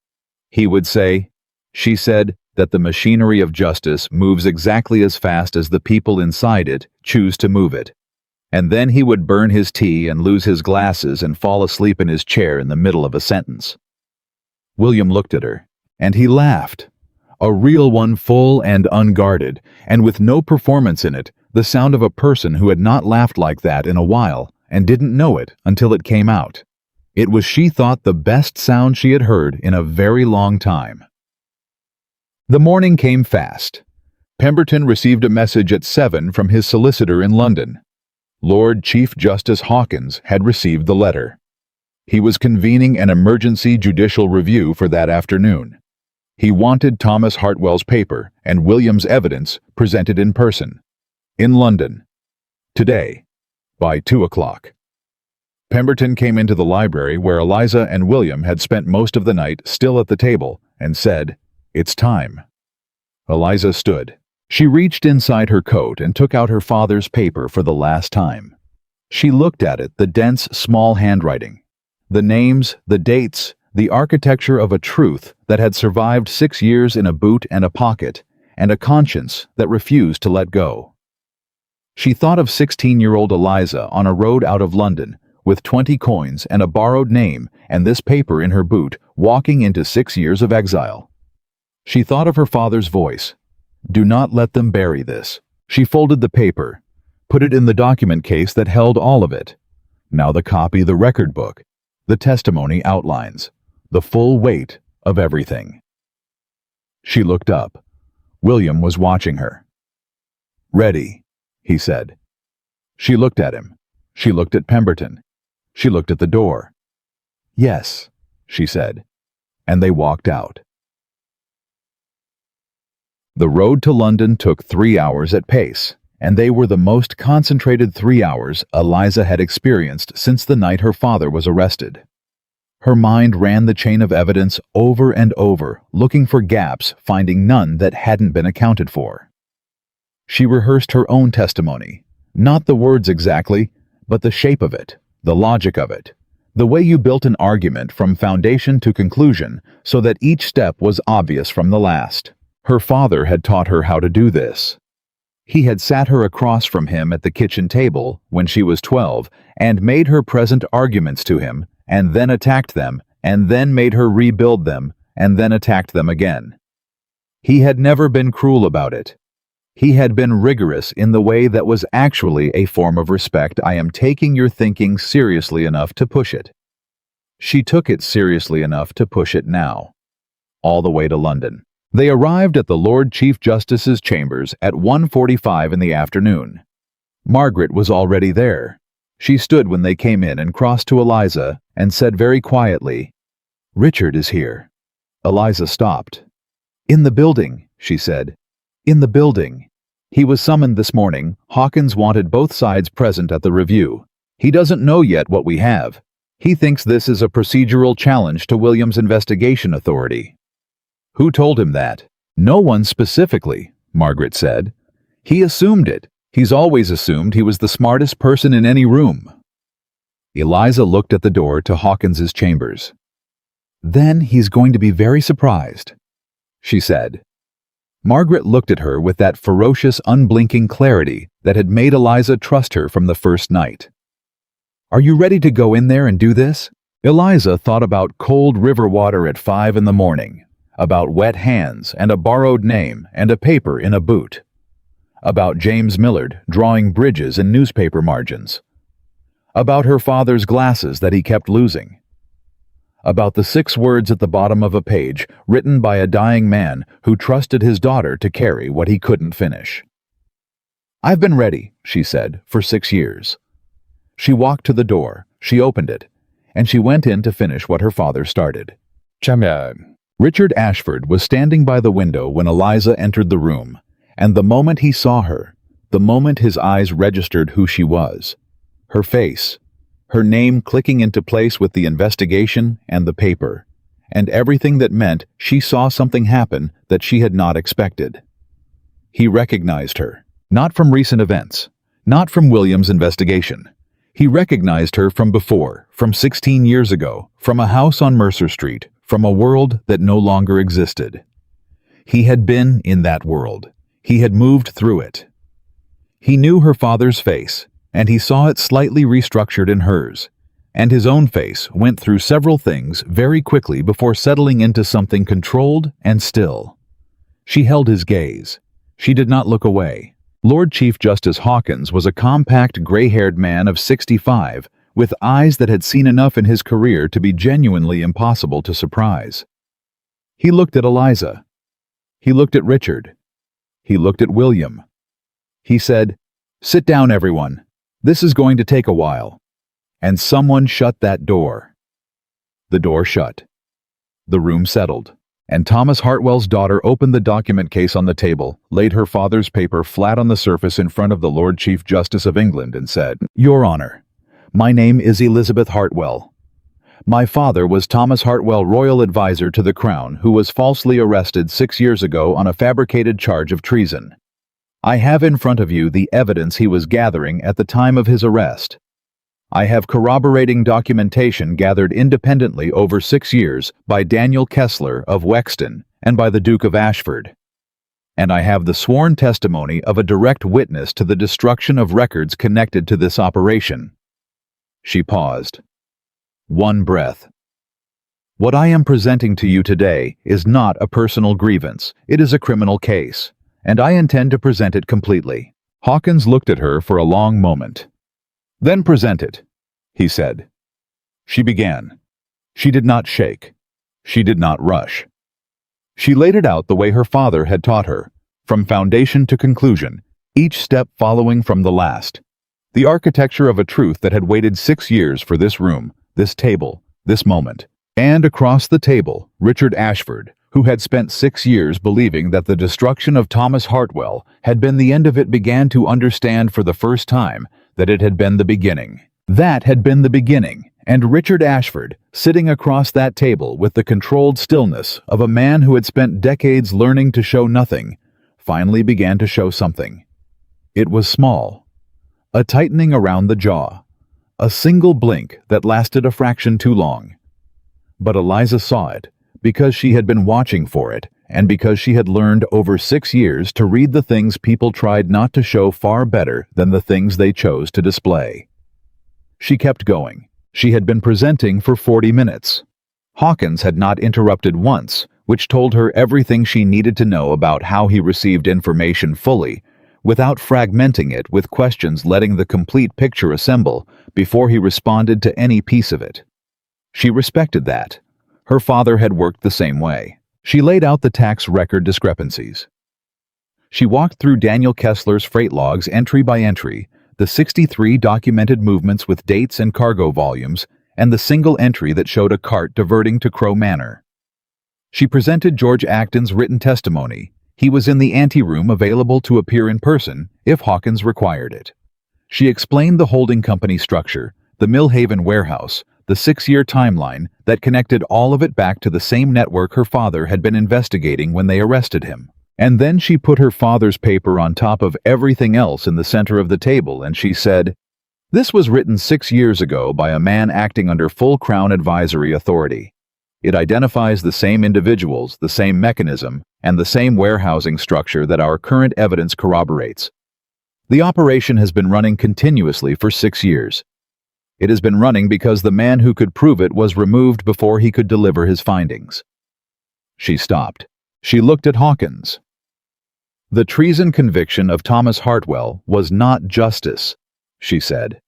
[SPEAKER 1] He would say, she said, that the machinery of justice moves exactly as fast as the people inside it choose to move it. And then he would burn his tea and lose his glasses and fall asleep in his chair in the middle of a sentence. William looked at her, and he laughed. A real one, full and unguarded, and with no performance in it, the sound of a person who had not laughed like that in a while and didn't know it until it came out. It was, she thought, the best sound she had heard in a very long time. The morning came fast. Pemberton received a message at 7 from his solicitor in London. Lord Chief Justice Hawkins had received the letter. He was convening an emergency judicial review for that afternoon. He wanted Thomas Hartwell's paper and William's evidence presented in person. In London. Today. By 2 o'clock. Pemberton came into the library where Eliza and William had spent most of the night still at the table and said, It's time. Eliza stood. She reached inside her coat and took out her father's paper for the last time. She looked at it, the dense, small handwriting. The names, the dates, the architecture of a truth that had survived 6 years in a boot and a pocket, and a conscience that refused to let go. She thought of 16-year-old Eliza on a road out of London, with 20 coins and a borrowed name and this paper in her boot, walking into 6 years of exile. She thought of her father's voice. Do not let them bury this. She folded the paper, put it in the document case that held all of it. Now the copy, the record book, the testimony outlines, the full weight of everything. She looked up. William was watching her. Ready, he said. She looked at him. She looked at Pemberton. She looked at the door. Yes, she said. And they walked out. The road to London took 3 hours at pace, and they were the most concentrated 3 hours Eliza had experienced since the night her father was arrested. Her mind ran the chain of evidence over and over, looking for gaps, finding none that hadn't been accounted for. She rehearsed her own testimony, not the words exactly, but the shape of it, the logic of it, the way you built an argument from foundation to conclusion so that each step was obvious from the last. Her father had taught her how to do this. He had sat her across from him at the kitchen table when she was 12 and made her present arguments to him, and then attacked them, and then made her rebuild them, and then attacked them again. He had never been cruel about it. He had been rigorous in the way that was actually a form of respect. I am taking your thinking seriously enough to push it. She took it seriously enough to push it now. All the way to London. They arrived at the Lord Chief Justice's chambers at 1:45 in the afternoon. Margaret was already there. She stood when they came in and crossed to Eliza and said very quietly, Richard is here. Eliza stopped. In the building, she said. In the building. He was summoned this morning. Hawkins wanted both sides present at the review. He doesn't know yet what we have. He thinks this is a procedural challenge to William's investigation authority. Who told him that? No one specifically, Margaret said. He assumed it. He's always assumed he was the smartest person in any room. Eliza looked at the door to Hawkins's chambers. Then he's going to be very surprised, she said. Margaret looked at her with that ferocious, unblinking clarity that had made Eliza trust her from the first night. "Are you ready to go in there and do this?" Eliza thought about cold river water at 5 in the morning, about wet hands and a borrowed name and a paper in a boot, about James Millard drawing bridges in newspaper margins, about her father's glasses that he kept losing, about the 6 words at the bottom of a page written by a dying man who trusted his daughter to carry what he couldn't finish. "I've been ready," she said, "for 6 years." She walked to the door, she opened it, and she went in to finish what her father started. Richard Ashford was standing by the window when Eliza entered the room, and the moment he saw her, the moment his eyes registered who she was, her face, her name clicking into place with the investigation and the paper, and everything that meant she saw something happen that she had not expected. He recognized her, not from recent events, not from William's investigation. He recognized her from before, from 16 years ago, from a house on Mercer Street, from a world that no longer existed. He had been in that world. He had moved through it. He knew her father's face, and he saw it slightly restructured in hers, and his own face went through several things very quickly before settling into something controlled and still. She held his gaze. She did not look away. Lord Chief Justice Hawkins was a compact, gray-haired man of 65, with eyes that had seen enough in his career to be genuinely impossible to surprise. He looked at Eliza. He looked at Richard. He looked at William. He said, "Sit down, everyone. This is going to take a while." And someone shut that door. The door shut. The room settled. And Thomas Hartwell's daughter opened the document case on the table, laid her father's paper flat on the surface in front of the Lord Chief Justice of England and said, "Your Honor, my name is Elizabeth Hartwell. My father was Thomas Hartwell, Royal Advisor to the Crown, who was falsely arrested 6 years ago on a fabricated charge of treason. I have in front of you the evidence he was gathering at the time of his arrest. I have corroborating documentation gathered independently over 6 years by Daniel Kessler of Wexton and by the Duke of Ashford. And I have the sworn testimony of a direct witness to the destruction of records connected to this operation." She paused. One breath. "What I am presenting to you today is not a personal grievance. It is a criminal case, and I intend to present it completely." Hawkins looked at her for a long moment. "Then present it," he said. She began. She did not shake. She did not rush. She laid it out the way her father had taught her, from foundation to conclusion, each step following from the last. The architecture of a truth that had waited 6 years for this room, this table, this moment. And across the table, Richard Ashford, who had spent 6 years believing that the destruction of Thomas Hartwell had been the end of it, began to understand for the first time that it had been the beginning. That had been the beginning, and Richard Ashford, sitting across that table with the controlled stillness of a man who had spent decades learning to show nothing, finally began to show something. It was small. A tightening around the jaw. A single blink that lasted a fraction too long. But Eliza saw it, because she had been watching for it, and because she had learned over 6 years to read the things people tried not to show far better than the things they chose to display. She kept going. She had been presenting for 40 minutes. Hawkins had not interrupted once, which told her everything she needed to know about how he received information fully, without fragmenting it with questions, letting the complete picture assemble before he responded to any piece of it. She respected that. Her father had worked the same way. She laid out the tax record discrepancies. She walked through Daniel Kessler's freight logs entry by entry, the 63 documented movements with dates and cargo volumes, and the single entry that showed a cart diverting to Crow Manor. She presented George Acton's written testimony. He was in the anteroom, available to appear in person if Hawkins required it. She explained the holding company structure, the Millhaven warehouse, the 6-year timeline that connected all of it back to the same network her father had been investigating when they arrested him. And then she put her father's paper on top of everything else in the center of the table, and she said, "This was written 6 years ago by a man acting under full Crown advisory authority. It identifies the same individuals, the same mechanism, and the same warehousing structure that our current evidence corroborates. The operation has been running continuously for 6 years. It has been running because the man who could prove it was removed before he could deliver his findings. She stopped. She looked at Hawkins. The treason conviction of Thomas Hartwell was not justice, she said.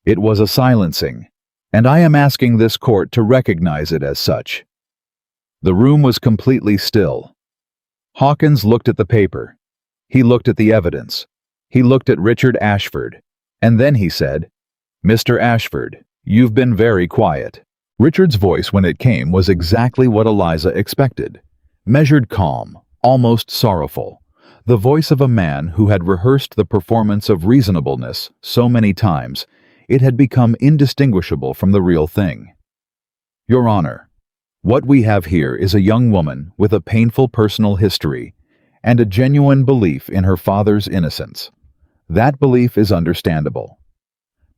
[SPEAKER 1] It was a silencing, and I am asking this court to recognize it as such. The room was completely still. Hawkins looked at the paper. He looked at the evidence. He looked at Richard Ashford, and then he said, "Mr. Ashford, you've been very quiet." Richard's voice, when it came, was exactly what Eliza expected. Measured calm, almost sorrowful. The voice of a man who had rehearsed the performance of reasonableness so many times, it had become indistinguishable from the real thing. "Your Honor, what we have here is a young woman with a painful personal history and a genuine belief in her father's innocence. That belief is understandable.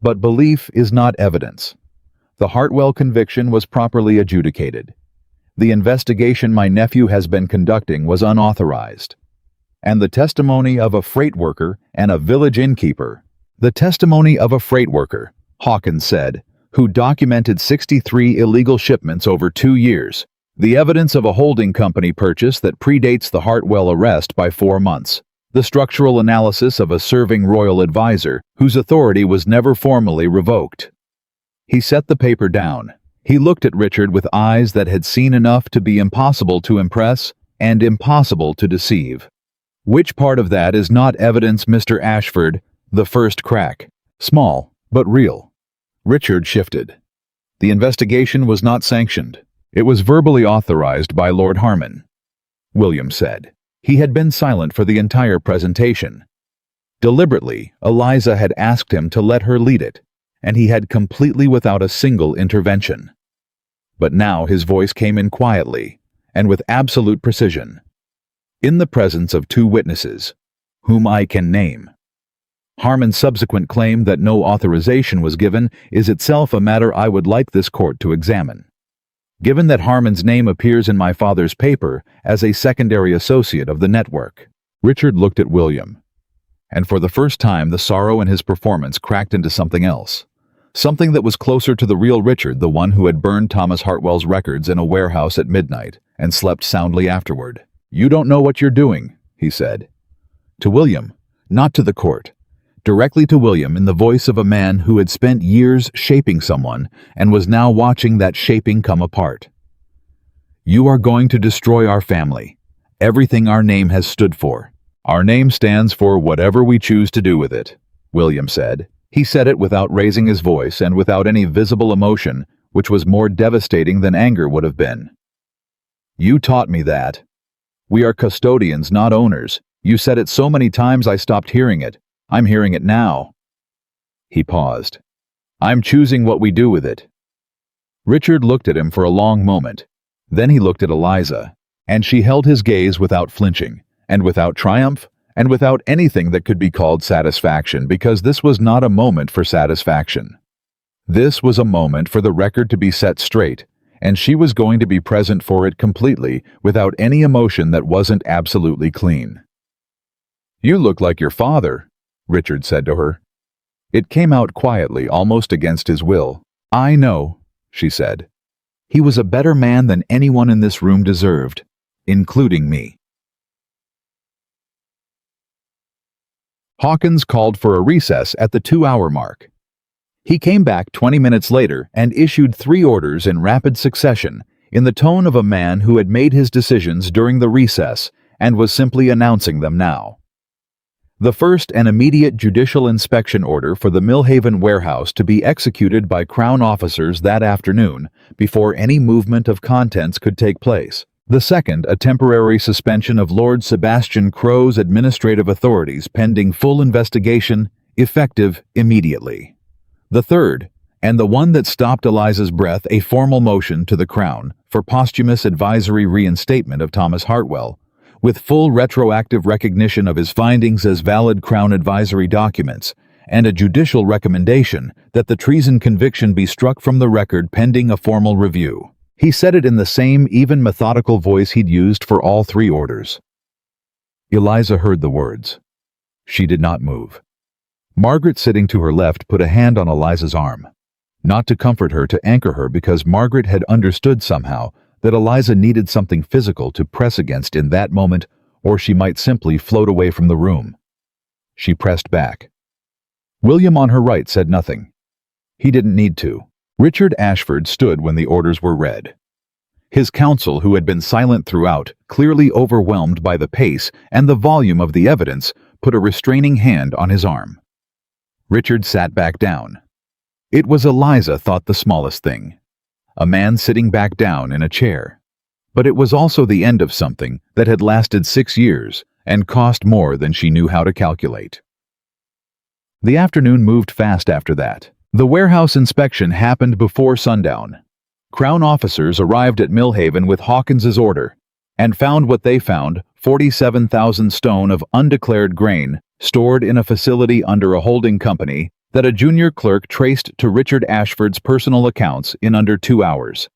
[SPEAKER 1] But belief is not evidence. The Hartwell conviction was properly adjudicated. The investigation my nephew has been conducting was unauthorized. And the testimony of a freight worker and a village innkeeper, Hawkins said, who documented 63 illegal shipments over 2 years, the evidence of a holding company purchase that predates the Hartwell arrest by 4 months, the structural analysis of a serving royal advisor whose authority was never formally revoked." He set the paper down. He looked at Richard with eyes that had seen enough to be impossible to impress and impossible to deceive. "Which part of that is not evidence, Mr. Ashford?" The first crack. Small, but real. Richard shifted. "The investigation was not sanctioned. It was verbally authorized by Lord Harmon," William said. He had been silent for the entire presentation. Deliberately, Eliza had asked him to let her lead it, and he had completely without a single intervention. But now his voice came in quietly, and with absolute precision. "In the presence of 2 witnesses, whom I can name. Harmon's subsequent claim that no authorization was given is itself a matter I would like this court to examine. Given that Harmon's name appears in my father's paper as a secondary associate of the network." Richard looked at William, and for the first time the sorrow in his performance cracked into something else. Something that was closer to the real Richard, the one who had burned Thomas Hartwell's records in a warehouse at midnight and slept soundly afterward. "You don't know what you're doing," he said. To William, not to the court. Directly to William in the voice of a man who had spent years shaping someone and was now watching that shaping come apart. "You are going to destroy our family, everything our name has stood for." "Our name stands for whatever we choose to do with it," William said. He said it without raising his voice and without any visible emotion, which was more devastating than anger would have been. "You taught me that. We are custodians, not owners. You said it so many times I stopped hearing it. I'm hearing it now." He paused. "I'm choosing what we do with it." Richard looked at him for a long moment. Then he looked at Eliza, and she held his gaze without flinching, and without triumph, and without anything that could be called satisfaction, because this was not a moment for satisfaction. This was a moment for the record to be set straight, and she was going to be present for it completely, without any emotion that wasn't absolutely clean. "You look like your father," Richard said to her. It came out quietly, almost against his will. "I know," she said. "He was a better man than anyone in this room deserved, including me." Hawkins called for a recess at the 2-hour mark. He came back 20 minutes later and issued 3 orders in rapid succession, in the tone of a man who had made his decisions during the recess and was simply announcing them now. The first, an immediate judicial inspection order for the Millhaven warehouse to be executed by Crown officers that afternoon before any movement of contents could take place. The second, a temporary suspension of Lord Sebastian Crow's administrative authorities pending full investigation, effective immediately. The third, and the one that stopped Eliza's breath, a formal motion to the Crown for posthumous advisory reinstatement of Thomas Hartwell, with full retroactive recognition of his findings as valid Crown advisory documents, and a judicial recommendation that the treason conviction be struck from the record pending a formal review. He said it in the same, even methodical voice he'd used for all 3 orders. Eliza heard the words. She did not move. Margaret, sitting to her left, put a hand on Eliza's arm. Not to comfort her, to anchor her, because Margaret had understood somehow that Eliza needed something physical to press against in that moment, or she might simply float away from the room. She pressed back. William on her right said nothing. He didn't need to. Richard Ashford stood when the orders were read. His counsel, who had been silent throughout, clearly overwhelmed by the pace and the volume of the evidence, put a restraining hand on his arm. Richard sat back down. It was Eliza thought the smallest thing. A man sitting back down in a chair. But it was also the end of something that had lasted 6 years and cost more than she knew how to calculate. The afternoon moved fast after that. The warehouse inspection happened before sundown. Crown officers arrived at Millhaven with Hawkins's order and found what they found: 47,000 stone of undeclared grain stored in a facility under a holding company that a junior clerk traced to Richard Ashford's personal accounts in under 2 hours.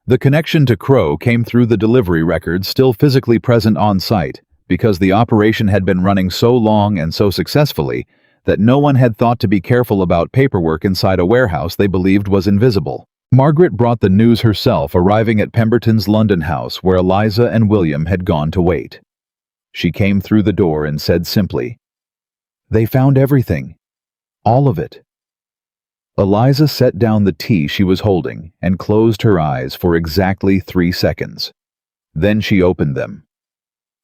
[SPEAKER 1] The connection to Crow came through the delivery records still physically present on site, because the operation had been running so long and so successfully that no one had thought to be careful about paperwork inside a warehouse they believed was invisible. Margaret brought the news herself, arriving at Pemberton's London house where Eliza and William had gone to wait. She came through the door and said simply, "They found everything. All of it." Eliza set down the tea she was holding and closed her eyes for exactly 3 seconds. Then she opened them.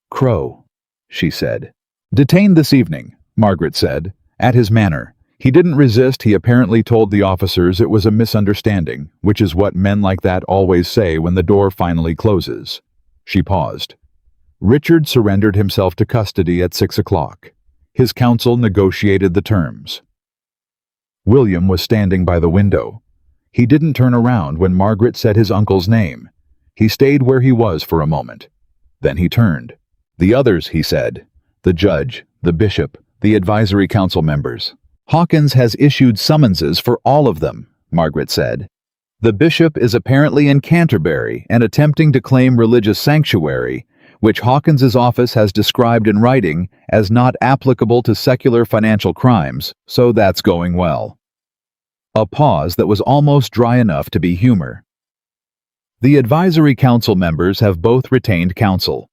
[SPEAKER 1] "Crow," she said. "Detained this evening," Margaret said. At his manner, he didn't resist. He apparently told the officers it was a misunderstanding, which is what men like that always say when the door finally closes. She paused. Richard surrendered himself to custody at 6 o'clock. His counsel negotiated the terms. William was standing by the window. He didn't turn around when Margaret said his uncle's name. He stayed where he was for a moment. Then he turned. "The others," he said. "The judge, the bishop, the advisory council members. Hawkins has issued summonses for all of them," Margaret said. "The bishop is apparently in Canterbury and attempting to claim religious sanctuary, which Hawkins's office has described in writing as not applicable to secular financial crimes, so that's going well." A pause that was almost dry enough to be humor. "The advisory council members have both retained counsel.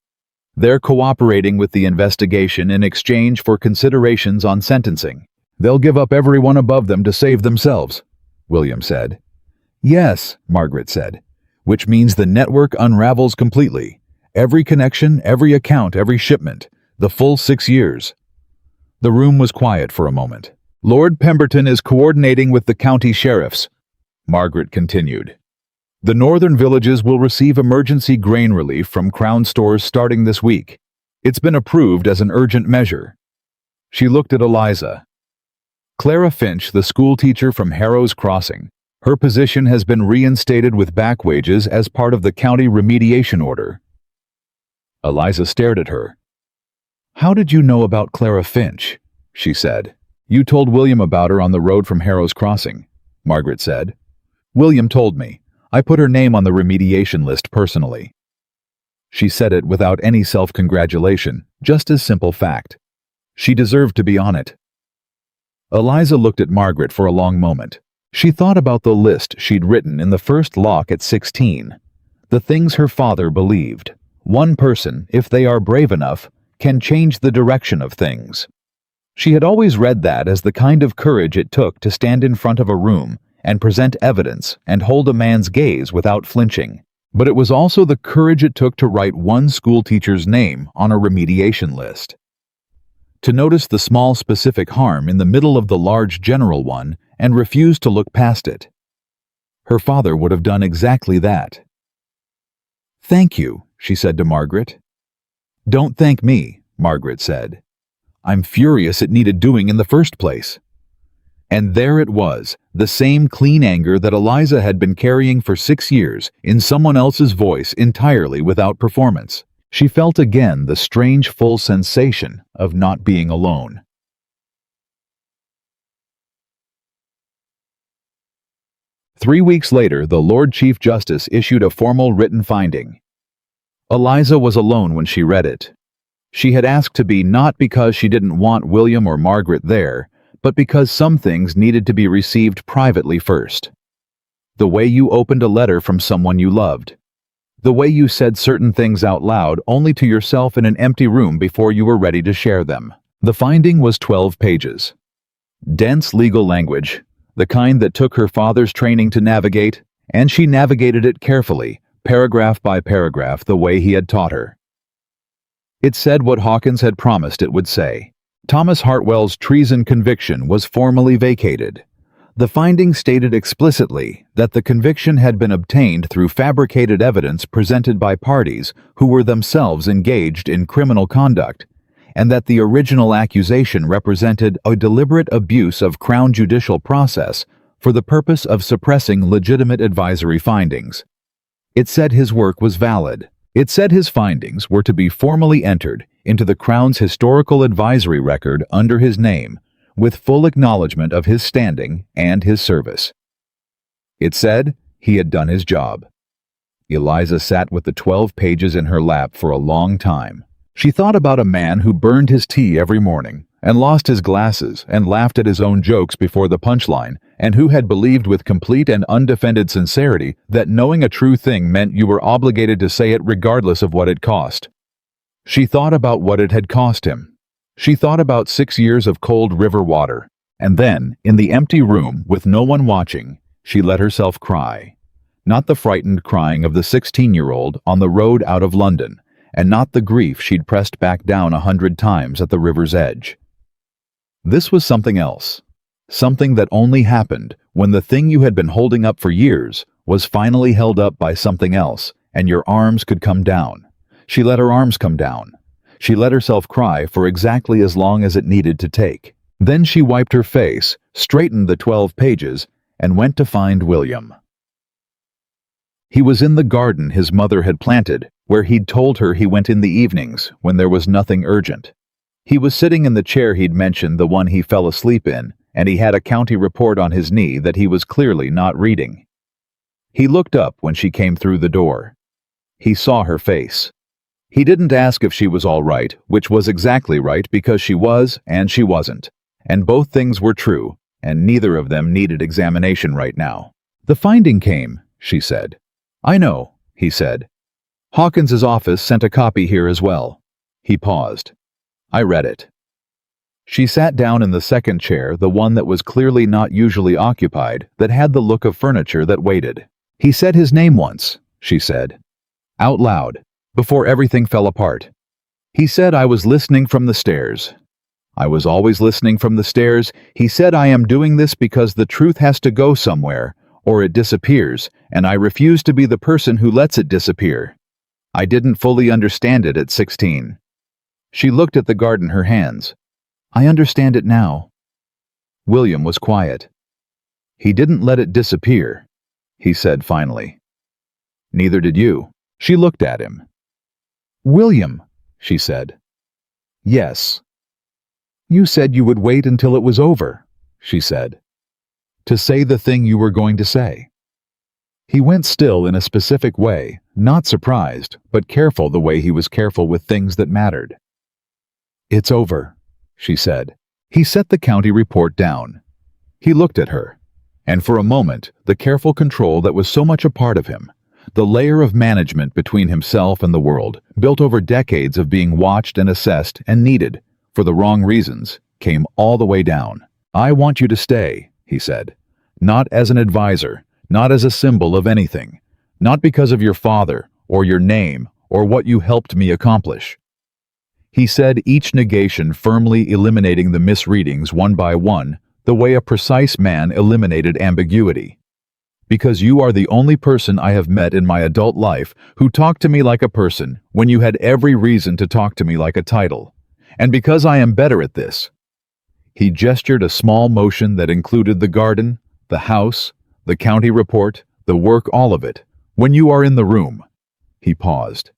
[SPEAKER 1] They're cooperating with the investigation in exchange for considerations on sentencing. They'll give up everyone above them to save themselves," William said. "Yes," Margaret said, "which means the network unravels completely. Every connection, every account, every shipment. The full 6 years." The room was quiet for a moment. "Lord Pemberton is coordinating with the county sheriffs," Margaret continued. "The northern villages will receive emergency grain relief from Crown stores starting this week. It's been approved as an urgent measure." She looked at Eliza. "Clara Finch, the schoolteacher from Harrow's Crossing. Her position has been reinstated with back wages as part of the county remediation order." Eliza stared at her. "How did you know about Clara Finch?" she said. "You told William about her on the road from Harrow's Crossing," Margaret said. "William told me. I put her name on the remediation list personally." She said it without any self-congratulation, just as simple fact. She deserved to be on it. Eliza looked at Margaret for a long moment. She thought about the list she'd written in the first lock at 16. The things her father believed. One person, if they are brave enough, can change the direction of things. She had always read that as the kind of courage it took to stand in front of a room and present evidence and hold a man's gaze without flinching. But it was also the courage it took to write one schoolteacher's name on a remediation list. To notice the small specific harm in the middle of the large general one and refuse to look past it. Her father would have done exactly that. "Thank you," she said to Margaret. "Don't thank me," Margaret said. "I'm furious it needed doing in the first place." And there it was, the same clean anger that Eliza had been carrying for 6 years, in someone else's voice, entirely without performance. She felt again the strange full sensation of not being alone. 3 weeks later, the Lord Chief Justice issued a formal written finding. Eliza was alone when she read it. She had asked to be not because she didn't want William or Margaret there, but because some things needed to be received privately first. The way you opened a letter from someone you loved. The way you said certain things out loud only to yourself in an empty room before you were ready to share them. The finding was 12 pages. Dense legal language, the kind that took her father's training to navigate, and she navigated it carefully, paragraph by paragraph, the way he had taught her. It said what Hawkins had promised it would say. Thomas Hartwell's treason conviction was formally vacated. The finding stated explicitly that the conviction had been obtained through fabricated evidence presented by parties who were themselves engaged in criminal conduct, and that the original accusation represented a deliberate abuse of Crown judicial process for the purpose of suppressing legitimate advisory findings. It said his work was valid. It said his findings were to be formally entered into the Crown's historical advisory record under his name, with full acknowledgement of his standing and his service. It said he had done his job. Eliza sat with the 12 pages in her lap for a long time. She thought about a man who burned his tea every morning, and lost his glasses, and laughed at his own jokes before the punchline, and who had believed with complete and undefended sincerity that knowing a true thing meant you were obligated to say it regardless of what it cost. She thought about what it had cost him. She thought about 6 years of cold river water, and then, in the empty room with no one watching, she let herself cry. Not the frightened crying of the 16-year-old on the road out of London, and not the grief she'd pressed back down 100 times at the river's edge. This was something else. Something that only happened when the thing you had been holding up for years was finally held up by something else, and your arms could come down. She let her arms come down. She let herself cry for exactly as long as it needed to take. Then she wiped her face, straightened the 12 pages, and went to find William. He was in the garden his mother had planted, where he'd told her he went in the evenings when there was nothing urgent. He was sitting in the chair he'd mentioned, the one he fell asleep in, and he had a county report on his knee that he was clearly not reading. He looked up when she came through the door. He saw her face. He didn't ask if she was all right, which was exactly right because she was and she wasn't, and both things were true, and neither of them needed examination right now. "The finding came," she said. "I know," he said. "Hawkins's office sent a copy here as well." He paused. "I read it." She sat down in the second chair, the one that was clearly not usually occupied, that had the look of furniture that waited. "He said his name once," she said. "Out loud, before everything fell apart. He said I was listening from the stairs. I was always listening from the stairs. He said I am doing this because the truth has to go somewhere, or it disappears, and I refuse to be the person who lets it disappear. I didn't fully understand it at 16. She looked at the garden, her hands. "I understand it now." William was quiet. "He didn't let it disappear," he said finally. "Neither did you." She looked at him. "William," she said. "Yes." "You said you would wait until it was over," she said. "To say the thing you were going to say." He went still in a specific way, not surprised, but careful the way he was careful with things that mattered. "It's over," she said. He set the county report down. He looked at her, and for a moment, the careful control that was so much a part of him, the layer of management between himself and the world, built over decades of being watched and assessed and needed, for the wrong reasons, came all the way down. "I want you to stay," he said. "Not as an advisor, not as a symbol of anything, not because of your father, or your name, or what you helped me accomplish." He said each negation firmly eliminating the misreadings one by one, the way a precise man eliminated ambiguity. "Because you are the only person I have met in my adult life who talked to me like a person when you had every reason to talk to me like a title. And because I am better at this." He gestured a small motion that included the garden, the house, the county report, the work, all of it. "When you are in the room." He paused.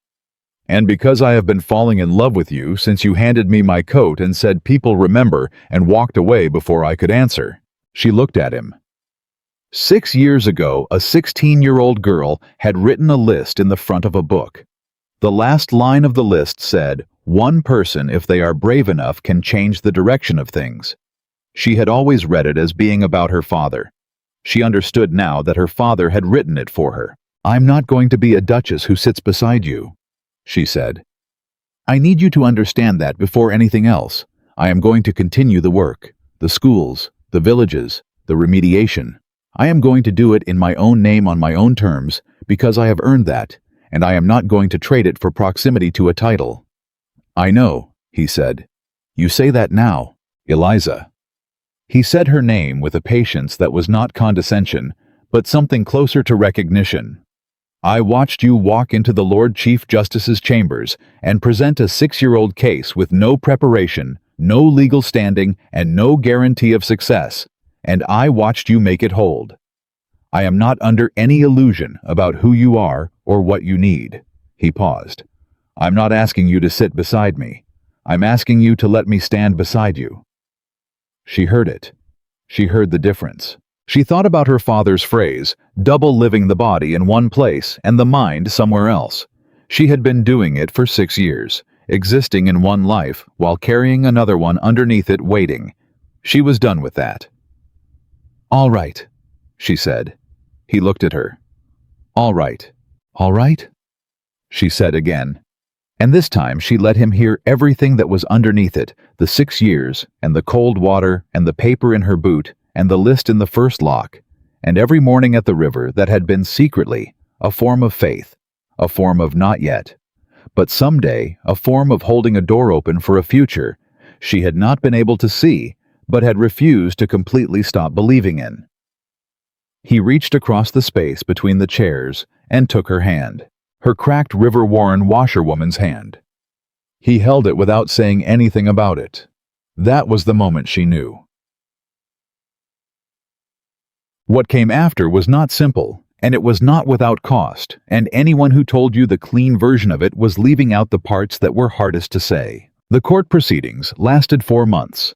[SPEAKER 1] "And because I have been falling in love with you since you handed me my coat and said people remember and walked away before I could answer." She looked at him. 6 years ago, a 16-year-old girl had written a list in the front of a book. The last line of the list said, "One person, if they are brave enough, can change the direction of things." She had always read it as being about her father. She understood now that her father had written it for her. "I'm not going to be a duchess who sits beside you," she said. "I need you to understand that before anything else. I am going to continue the work, the schools, the villages, the remediation. I am going to do it in my own name on my own terms, because I have earned that, and I am not going to trade it for proximity to a title." "I know," he said. "You say that now, Eliza." He said her name with a patience that was not condescension, but something closer to recognition. "I watched you walk into the Lord Chief Justice's chambers and present a 6-year-old case with no preparation, no legal standing, and no guarantee of success, and I watched you make it hold. I am not under any illusion about who you are or what you need." He paused. "I'm not asking you to sit beside me. I'm asking you to let me stand beside you." She heard it. She heard the difference. She thought about her father's phrase, double living the body in one place and the mind somewhere else. She had been doing it for 6 years, existing in one life while carrying another one underneath it waiting. She was done with that. "All right," she said. He looked at her. "All right. All right?" she said again. And this time she let him hear everything that was underneath it, the 6 years, and the cold water, and the paper in her boot, and the list in the first lock, and every morning at the river that had been secretly a form of faith, a form of not yet, but someday a form of holding a door open for a future she had not been able to see, but had refused to completely stop believing in. He reached across the space between the chairs and took her hand. Her cracked river-worn washerwoman's hand. He held it without saying anything about it. That was the moment she knew. What came after was not simple, and it was not without cost, and anyone who told you the clean version of it was leaving out the parts that were hardest to say. The court proceedings lasted 4 months.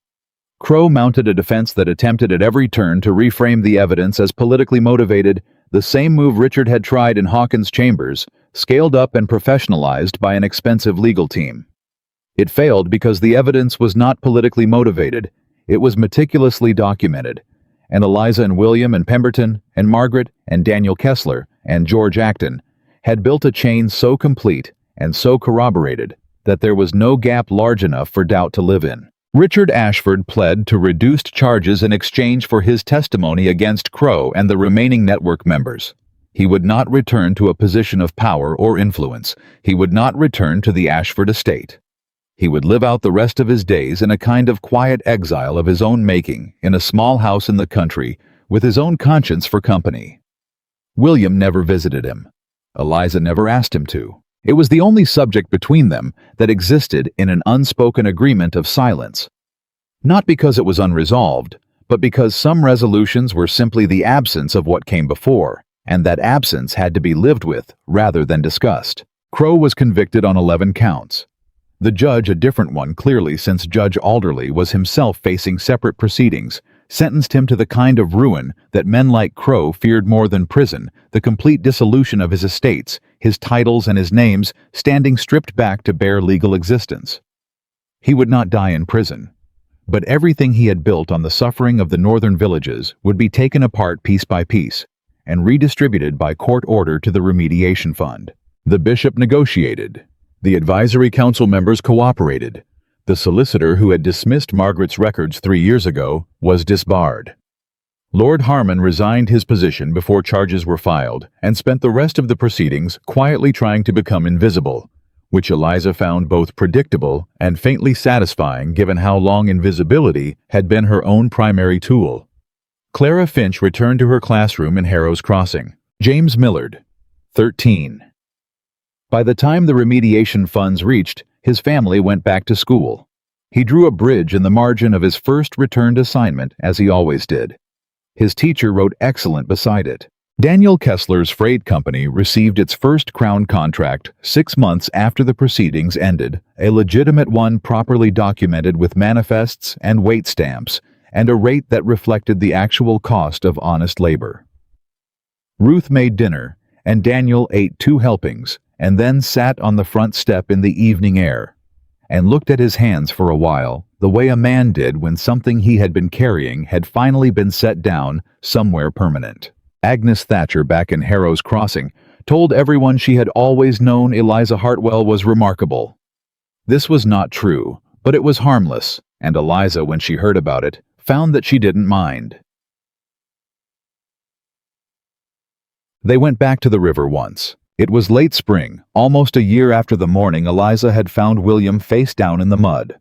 [SPEAKER 1] Crow mounted a defense that attempted at every turn to reframe the evidence as politically motivated, the same move Richard had tried in Hawkins' chambers, scaled up and professionalized by an expensive legal team. It failed because the evidence was not politically motivated, it was meticulously documented, and Eliza and William and Pemberton and Margaret and Daniel Kessler and George Acton had built a chain so complete and so corroborated that there was no gap large enough for doubt to live in. Richard Ashford pled to reduced charges in exchange for his testimony against Crow and the remaining network members. He would not return to a position of power or influence. He would not return to the Ashford estate. He would live out the rest of his days in a kind of quiet exile of his own making, in a small house in the country, with his own conscience for company. William never visited him. Eliza never asked him to. It was the only subject between them that existed in an unspoken agreement of silence. Not because it was unresolved, but because some resolutions were simply the absence of what came before, and that absence had to be lived with rather than discussed. Crow was convicted on 11 counts. The judge, a different one clearly since Judge Alderley was himself facing separate proceedings, sentenced him to the kind of ruin that men like Crow feared more than prison, the complete dissolution of his estates, his titles and his names standing stripped back to bare legal existence. He would not die in prison, but everything he had built on the suffering of the northern villages would be taken apart piece by piece and redistributed by court order to the remediation fund. The bishop negotiated. The advisory council members cooperated. The solicitor who had dismissed Margaret's records 3 years ago was disbarred. Lord Harmon resigned his position before charges were filed and spent the rest of the proceedings quietly trying to become invisible, which Eliza found both predictable and faintly satisfying given how long invisibility had been her own primary tool. Clara Finch returned to her classroom in Harrow's Crossing. James Millard, 13. By the time the remediation funds reached, his family went back to school. He drew a bridge in the margin of his first returned assignment, as he always did. His teacher wrote excellent beside it. Daniel Kessler's freight company received its first Crown contract 6 months after the proceedings ended, a legitimate one properly documented with manifests and weight stamps, and a rate that reflected the actual cost of honest labor. Ruth made dinner, and Daniel ate 2 helpings, and then sat on the front step in the evening air, and looked at his hands for a while, the way a man did when something he had been carrying had finally been set down somewhere permanent. Agnes Thatcher back in Harrow's Crossing told everyone she had always known Eliza Hartwell was remarkable. This was not true, but it was harmless, and Eliza, when she heard about it, found that she didn't mind. They went back to the river once. It was late spring, almost a year after the morning Eliza had found William face down in the mud.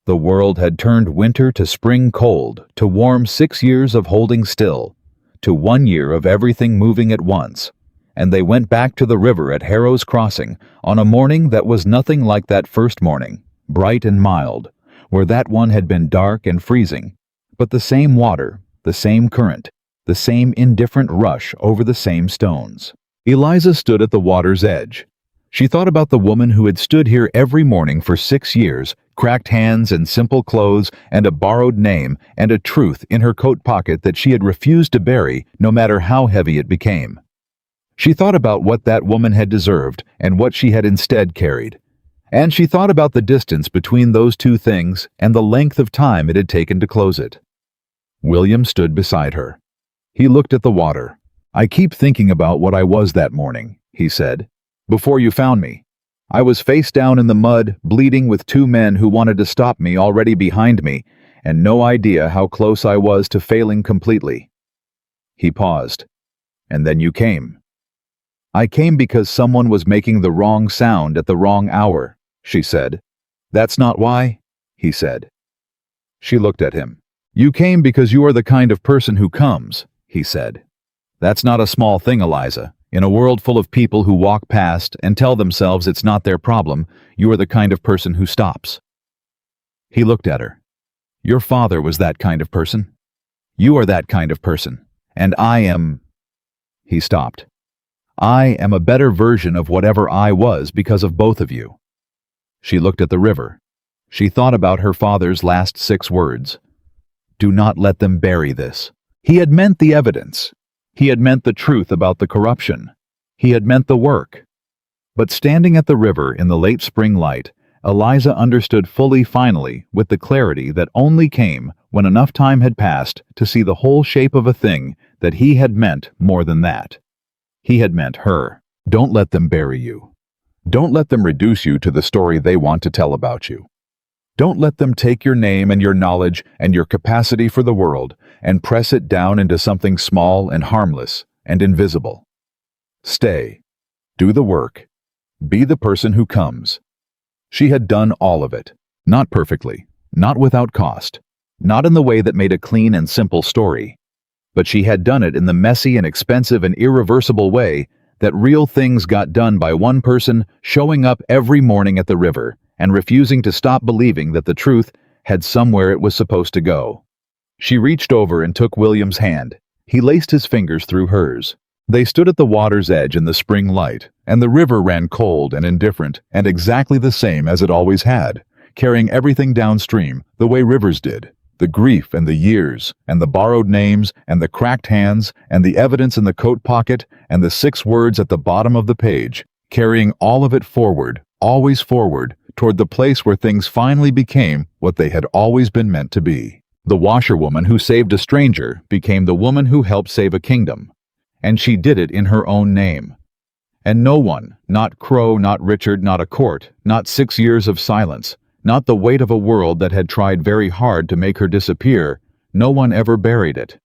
[SPEAKER 1] The world had turned winter to spring cold, to warm 6 years of holding still, to 1 year of everything moving at once, and they went back to the river at Harrow's Crossing on a morning that was nothing like that first morning, bright and mild, where that one had been dark and freezing, but the same water, the same current, the same indifferent rush over the same stones. Eliza stood at the water's edge. She thought about the woman who had stood here every morning for 6 years, cracked hands and simple clothes and a borrowed name and a truth in her coat pocket that she had refused to bury no matter how heavy it became. She thought about what that woman had deserved and what she had instead carried. And she thought about the distance between those two things and the length of time it had taken to close it. William stood beside her. He looked at the water. "I keep thinking about what I was that morning," he said. "Before you found me. I was face down in the mud, bleeding with 2 men who wanted to stop me already behind me, and no idea how close I was to failing completely." He paused. "And then you came." "I came because someone was making the wrong sound at the wrong hour," she said. "That's not why," he said. She looked at him. "You came because you are the kind of person who comes," he said. "That's not a small thing, Eliza. In a world full of people who walk past and tell themselves it's not their problem, you are the kind of person who stops." He looked at her. "Your father was that kind of person. You are that kind of person. And I am—" He stopped. "I am a better version of whatever I was because of both of you." She looked at the river. She thought about her father's last 6 words. "Do not let them bury this." He had meant the evidence. He had meant the truth about the corruption. He had meant the work. But standing at the river in the late spring light, Eliza understood fully finally with the clarity that only came when enough time had passed to see the whole shape of a thing that he had meant more than that. He had meant her. Don't let them bury you. Don't let them reduce you to the story they want to tell about you. Don't let them take your name and your knowledge and your capacity for the world and press it down into something small and harmless and invisible. Stay. Do the work. Be the person who comes. She had done all of it. Not perfectly. Not without cost. Not in the way that made a clean and simple story. But she had done it in the messy and expensive and irreversible way that real things got done by one person showing up every morning at the river and refusing to stop believing that the truth had somewhere it was supposed to go. She reached over and took William's hand. He laced his fingers through hers. They stood at the water's edge in the spring light, and the river ran cold and indifferent and exactly the same as it always had, carrying everything downstream the way rivers did. The grief and the years, and the borrowed names, and the cracked hands, and the evidence in the coat pocket, and the 6 words at the bottom of the page, carrying all of it forward, always forward, toward the place where things finally became what they had always been meant to be. The washerwoman who saved a stranger became the woman who helped save a kingdom, and she did it in her own name. And no one, not Crow, not Richard, not a court, not 6 years of silence, not the weight of a world that had tried very hard to make her disappear, no one ever buried it.